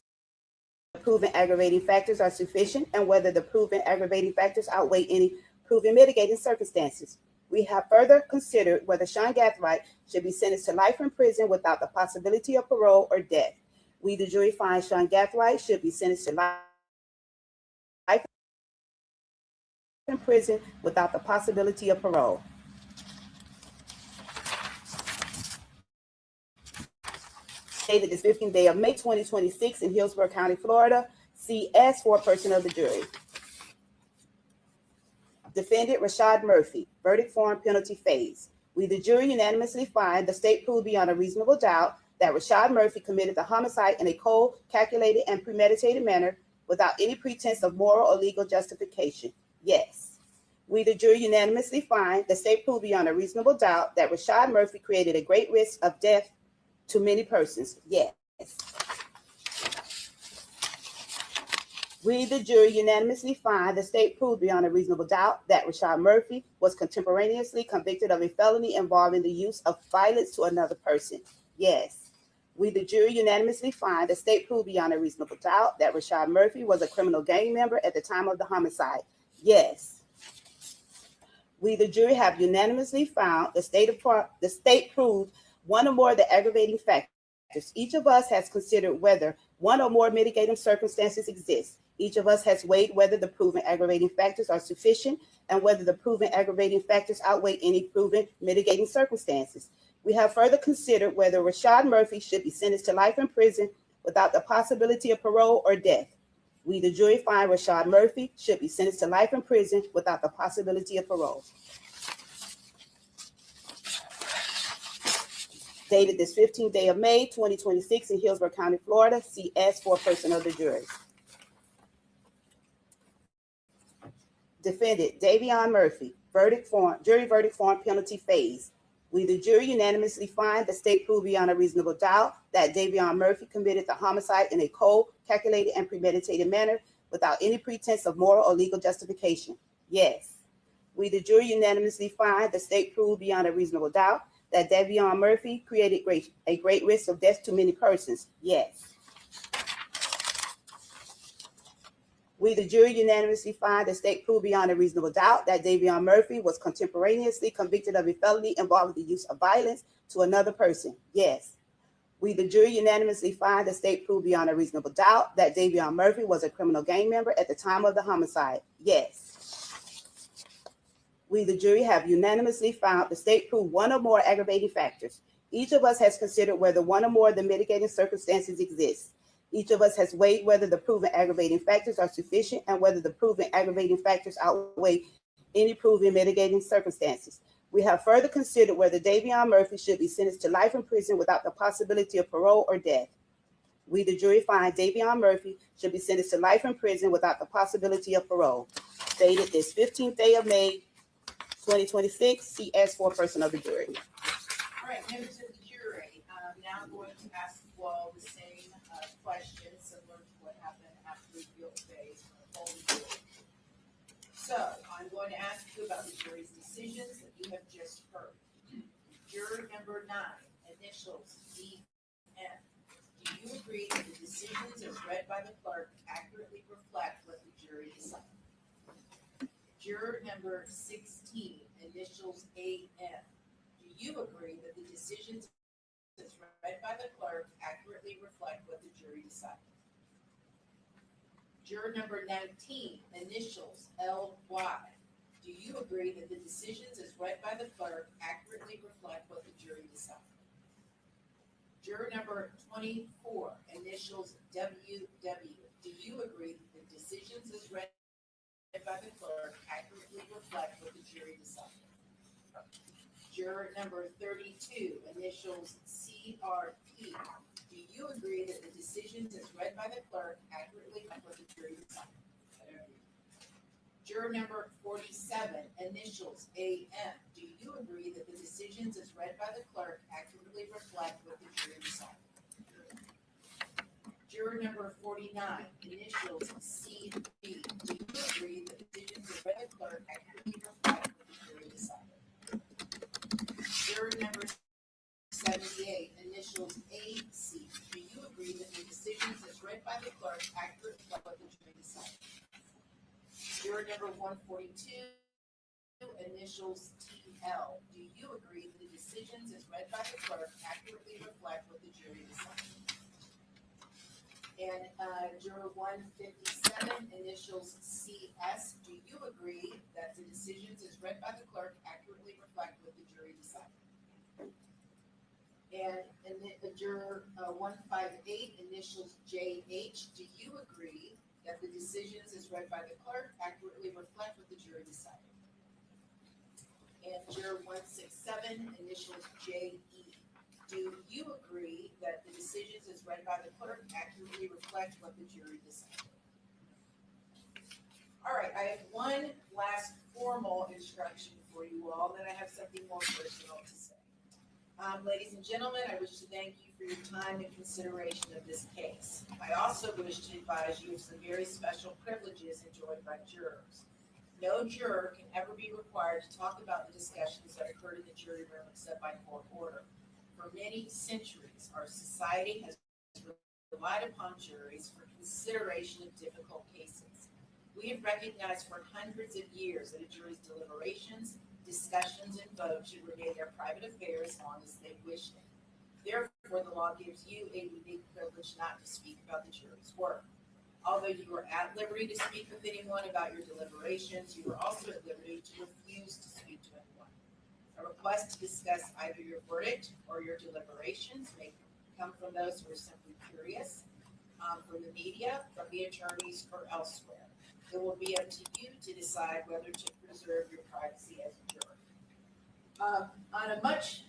proven aggravating factors are sufficient and whether the proven aggravating factors outweigh any proven mitigating circumstances. We have further considered whether Sean Gathright should be sentenced to life in prison without the possibility of parole or death. We, the jury, find Sean Gathright should be sentenced to life in prison without the possibility of parole. Dated this 15th day of May 2026 in Hillsborough County, Florida. C.S. foreperson of the jury. Defendant Rashad Murphy, verdict form, penalty phase. We, the jury, unanimously find the state proved beyond a reasonable doubt that Rashad Murphy committed the homicide in a cold, calculated, and premeditated manner without any pretense of moral or legal justification. Yes. We, the jury, unanimously find the state proved beyond a reasonable doubt that Rashad Murphy created a great risk of death to many persons. Yes. We, the jury, unanimously find the state proved beyond a reasonable doubt that Rashad Murphy was contemporaneously convicted of a felony involving the use of violence to another person. Yes. We, the jury, unanimously find the state proved beyond a reasonable doubt that Rashad Murphy was a criminal gang member at the time of the homicide. Yes. We, the jury, have unanimously found the state proved one or more of the aggravating factors. Each of us has considered whether one or more mitigating circumstances exist. Each of us has weighed whether the proven aggravating factors are sufficient and whether the proven aggravating factors outweigh any proven mitigating circumstances. We have further considered whether Rashad Murphy should be sentenced to life in prison without the possibility of parole or death. We, the jury, find Rashad Murphy should be sentenced to life in prison without the possibility of parole. Dated this 15th day of May 2026 in Hillsborough County, Florida. C.S. foreperson of the jury. Defendant Davion Murphy, jury verdict form, penalty phase. We, the jury, unanimously find the state proved beyond a reasonable doubt that Davion Murphy committed the homicide in a cold, calculated, and premeditated manner without any pretense of moral or legal justification. Yes. We, the jury, unanimously find the state proved beyond a reasonable doubt that Davion Murphy created a great risk of death to many persons. Yes. We, the jury, unanimously find the state proved beyond a reasonable doubt that Davion Murphy was contemporaneously convicted of a felony involving the use of violence to another person. Yes. We, the jury, unanimously find the state proved beyond a reasonable doubt that Davion Murphy was a criminal gang member at the time of the homicide. Yes. We, the jury, have unanimously found the state proved one or more aggravating factors. Each of us has considered whether one or more of the mitigating circumstances exist. Each of us has weighed whether the proven aggravating factors are sufficient and whether the proven aggravating factors outweigh any proven mitigating circumstances. We have further considered whether Davion Murphy should be sentenced to life in prison without the possibility of parole or death. We, the jury, find Davion Murphy should be sentenced to life in prison without the possibility of parole. Stated this 15th day of May, 2026, C.S. foreperson of the jury. All right, members of the jury, now I'm going to ask you all the same questions similar to what happened after the guilt phase from the whole jury. So I'm going to ask you about the jury's decisions that you have just heard. Juror number 9, initials D.N. Do you agree that the decisions as read by the clerk accurately reflect what the jury decided? Juror number 16, initials AM. Do you agree that the decisions as read by the clerk accurately reflect what the jury decided? Juror number 19, initials LY. Do you agree that the decisions as read by the clerk accurately reflect what the jury decided? Juror number 24, initials WW. Do you agree that the decisions as read by the clerk accurately reflect what the jury decided? Juror number 32, initials CRP. Do you agree that the decisions as read by the clerk accurately reflect what the jury decided? Juror number 47, initials AM. Do you agree that the decisions as read by the clerk accurately reflect what the jury decided? Juror number 49, initials CB. Do you agree that the decisions as read by the clerk accurately reflect what the jury decided? Juror number 78, initials AC. Do you agree that the decisions as read by the clerk accurately reflect what the jury decided? Juror number 142, initials TL. Do you agree that the decisions as read by the clerk accurately reflect what the jury decided? And juror 157, initials CS. Do you agree that the decisions as read by the clerk accurately reflect what the jury decided? And juror 158, initials JH. Do you agree that the decisions as read by the clerk accurately reflect what the jury decided? And juror 167, initials JE. Do you agree that the decisions as read by the clerk accurately reflect what the jury decided? All right, I have one last formal instruction for you all, then I have something more personal to say. Ladies and gentlemen, I wish to thank you for your time and consideration of this case. I also wish to advise you of some very special privileges enjoyed by jurors. No juror can ever be required to talk about the discussions that occurred in the jury room except by court order. For many centuries, our society has relied upon juries for consideration of difficult cases. We have recognized for hundreds of years that a jury's deliberations, discussions, and votes should remain their private affairs as long as they wish it. Therefore, the law gives you a unique privilege not to speak about the jury's work. Although you are at liberty to speak with anyone about your deliberations, you are also at liberty to refuse to speak to anyone. A request to discuss either your verdict or your deliberations may come from those who are simply curious, from the media, from the attorneys, or elsewhere. It will be up to you to decide whether to preserve your privacy as a juror. On a much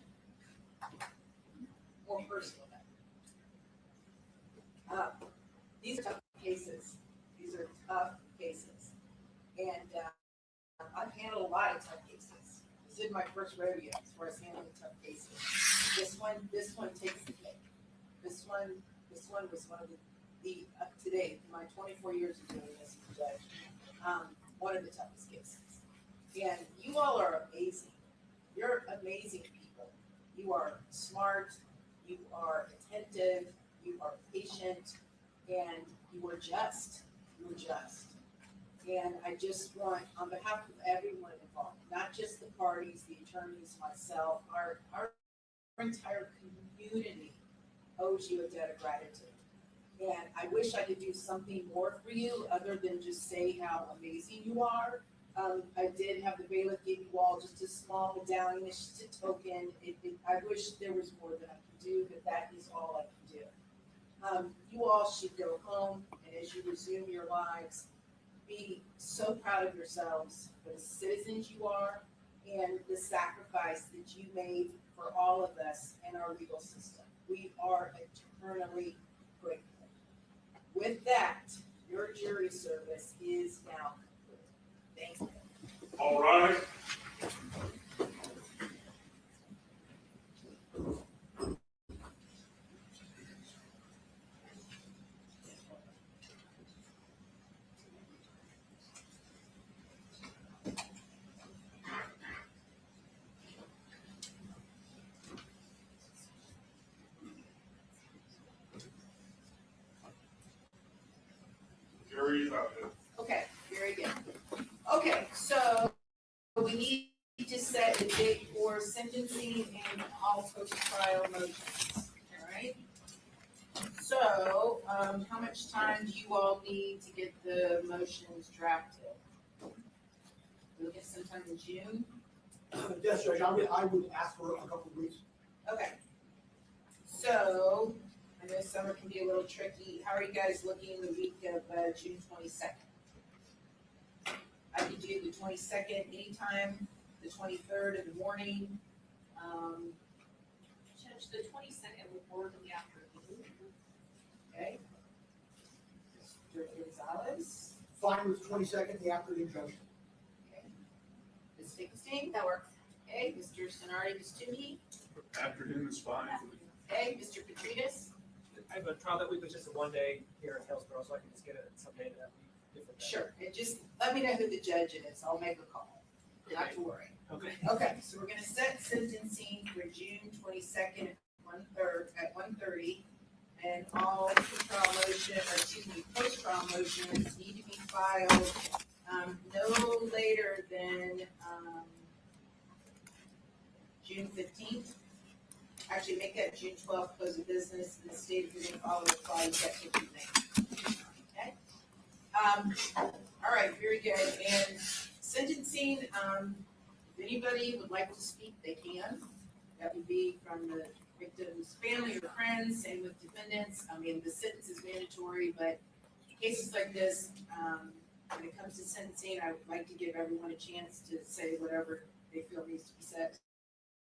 more personal note, these are tough cases. These are tough cases. And I've handled a lot of tough cases. This is my first rodeo as far as handling tough cases. This one takes the cake. This one was one of the today, my 24 years of doing this as a judge, one of the toughest cases. And you all are amazing. You're amazing people. You are smart, you are attentive, you are patient, and you are just. You are just. And I just want, on behalf of everyone involved, not just the parties, the attorneys, myself, our entire community owes you a debt of gratitude. And I wish I could do something more for you other than just say how amazing you are. I did have the bailiff give you all just a small medallion, it's just a token. I wish there was more that I could do, but that is all I can do. You all should go home, and as you resume your lives, be so proud of yourselves for the citizens you are and the sacrifice that you made for all of us in our legal system. We are eternally grateful. With that, your jury service is now complete. Thank you. All right. Okay, very good. Okay, so for sentencing and all post-trial motions, all right? So, how much time do you all need to get the motions drafted? We'll get sometime in June? Yes, Judge, I would ask for a couple of weeks. Okay. So, I know summer can be a little tricky. How are you guys looking the week of June 22nd? I could do the 22nd anytime, the 23rd in the morning. Judge, the 22nd would work in the afternoon. Okay. Mr. Gonzalez, Fine with 22nd, the afternoon, Judge. Ms. Finkelstein, That works. okay, Mr. Sonardi, Ms. Toomey, Afternoon is fine. okay, Mr. Petrides, I have a trial that week, was just a 1 day here in Hillsborough, so I can just get it someday that week. different day. sure, and just let me know who the judge is, I'll make a call, not to worry. Okay. Okay, so we're gonna set sentencing for June 22nd at 1:30. And all pre-trial motion, or excuse me, post-trial motions need to be filed, no later than, June 15th. Actually, make that June 12th, close of business, in the state of Virginia, follow the flies, that's what you think. Okay? All right, very good, and sentencing, if anybody would like to speak, they can. That would be from the victim's family or friends, same with defendants. I mean, the sentence is mandatory, but cases like this, when it comes to sentencing, I would like to give everyone a chance to say whatever they feel needs to be said,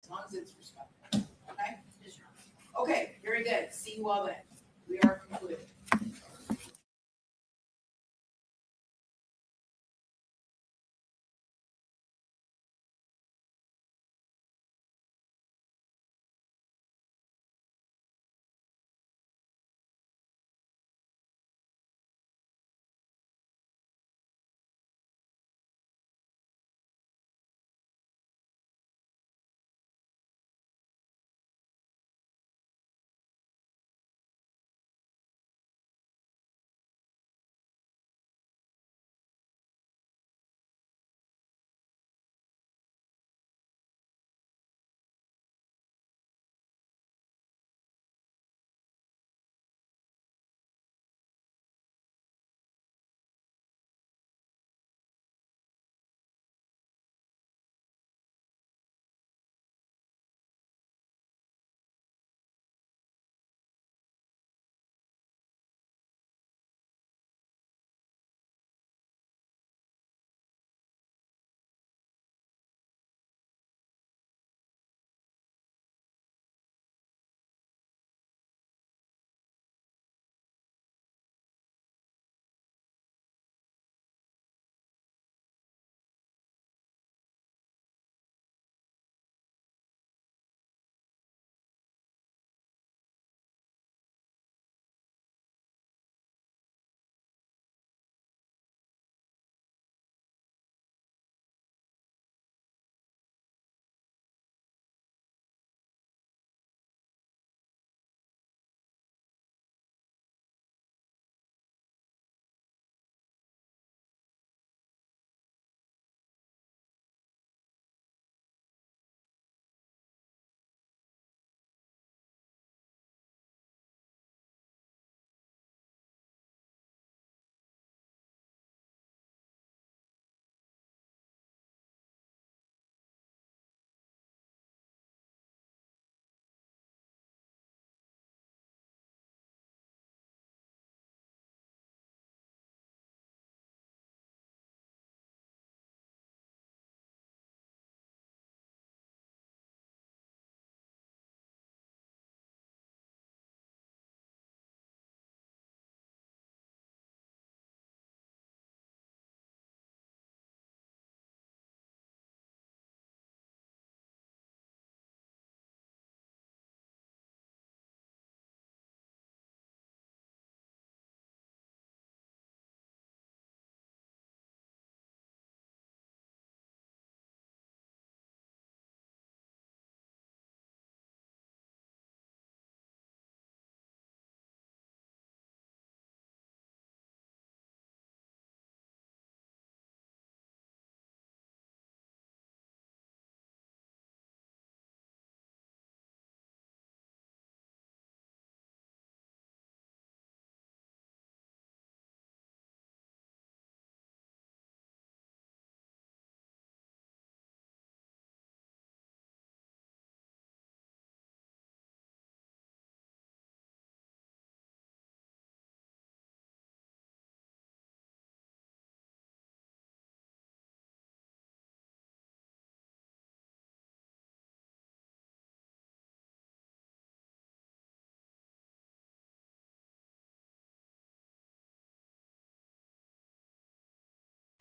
as long as it's respectful, okay? Okay, very good. See you all then. We are concluded.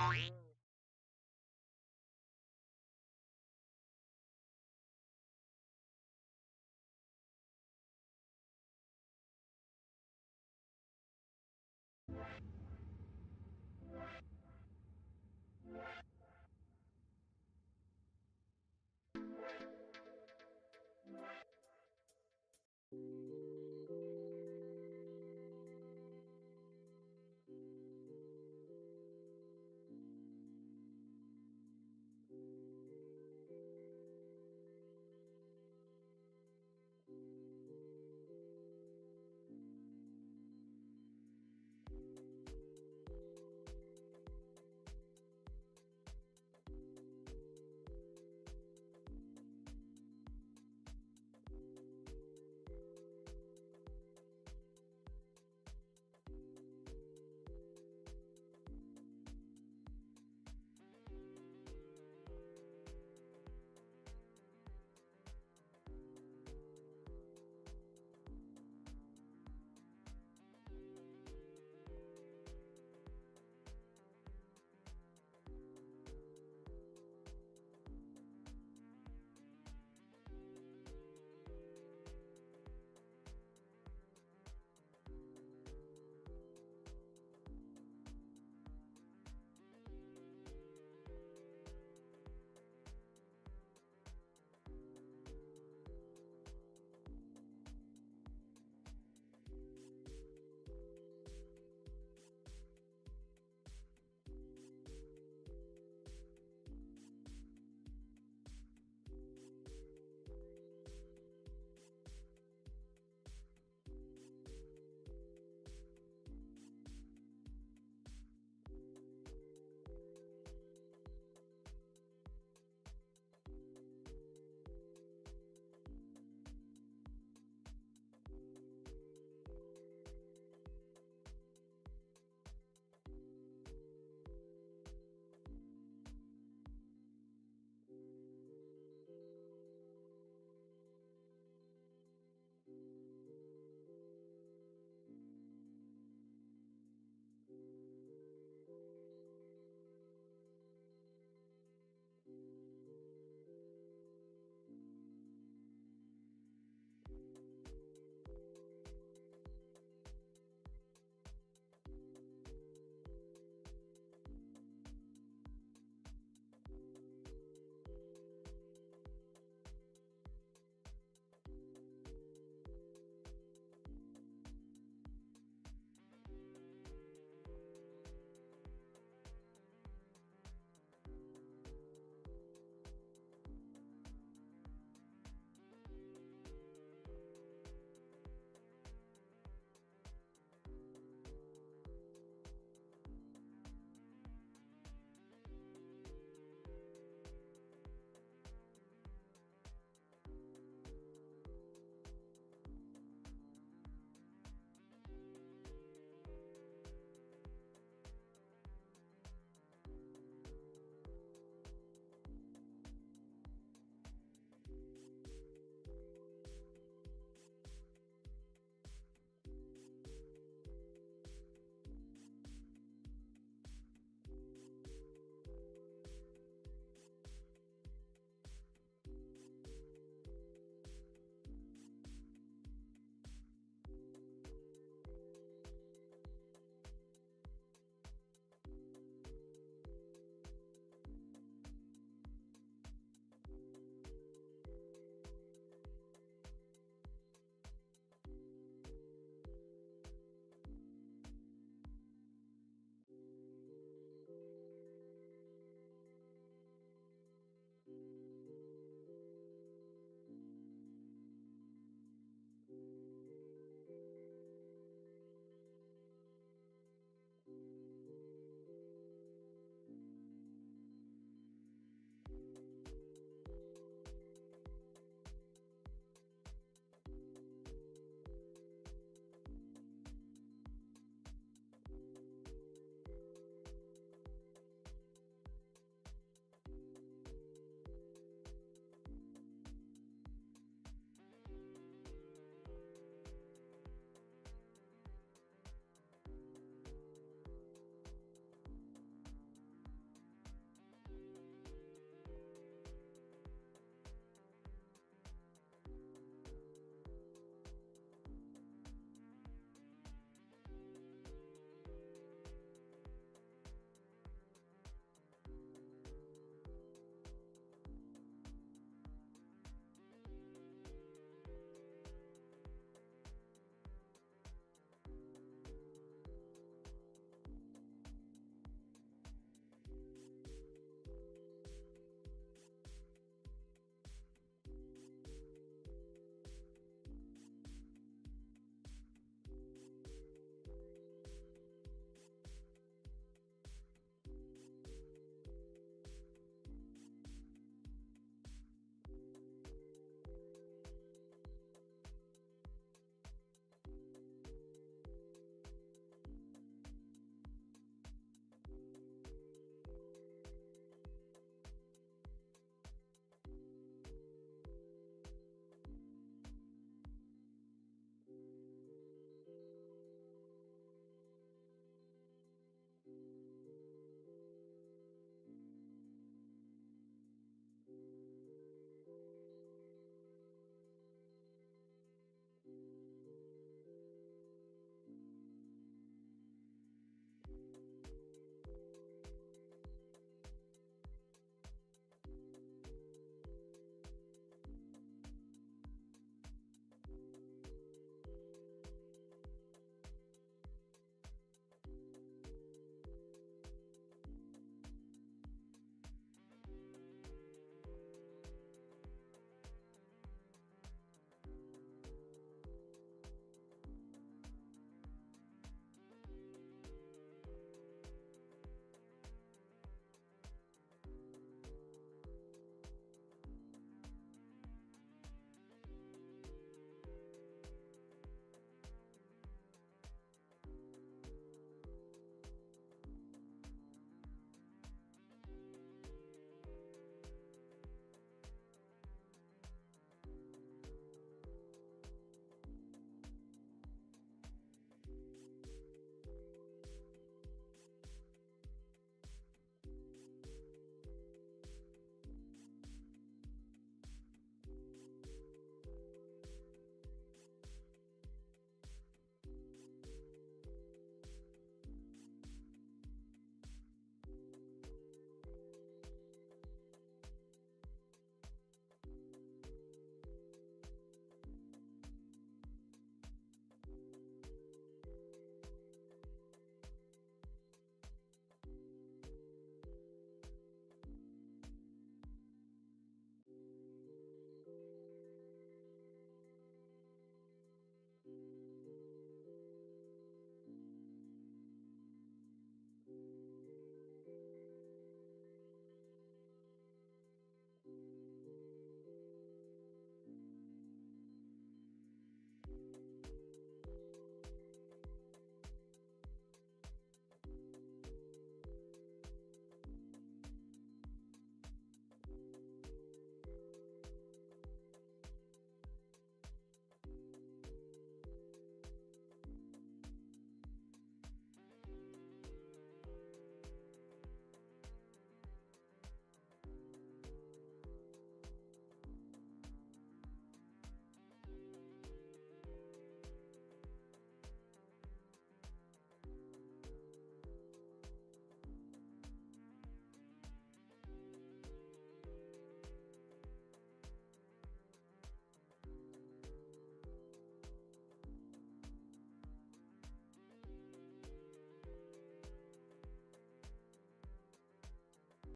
Bye.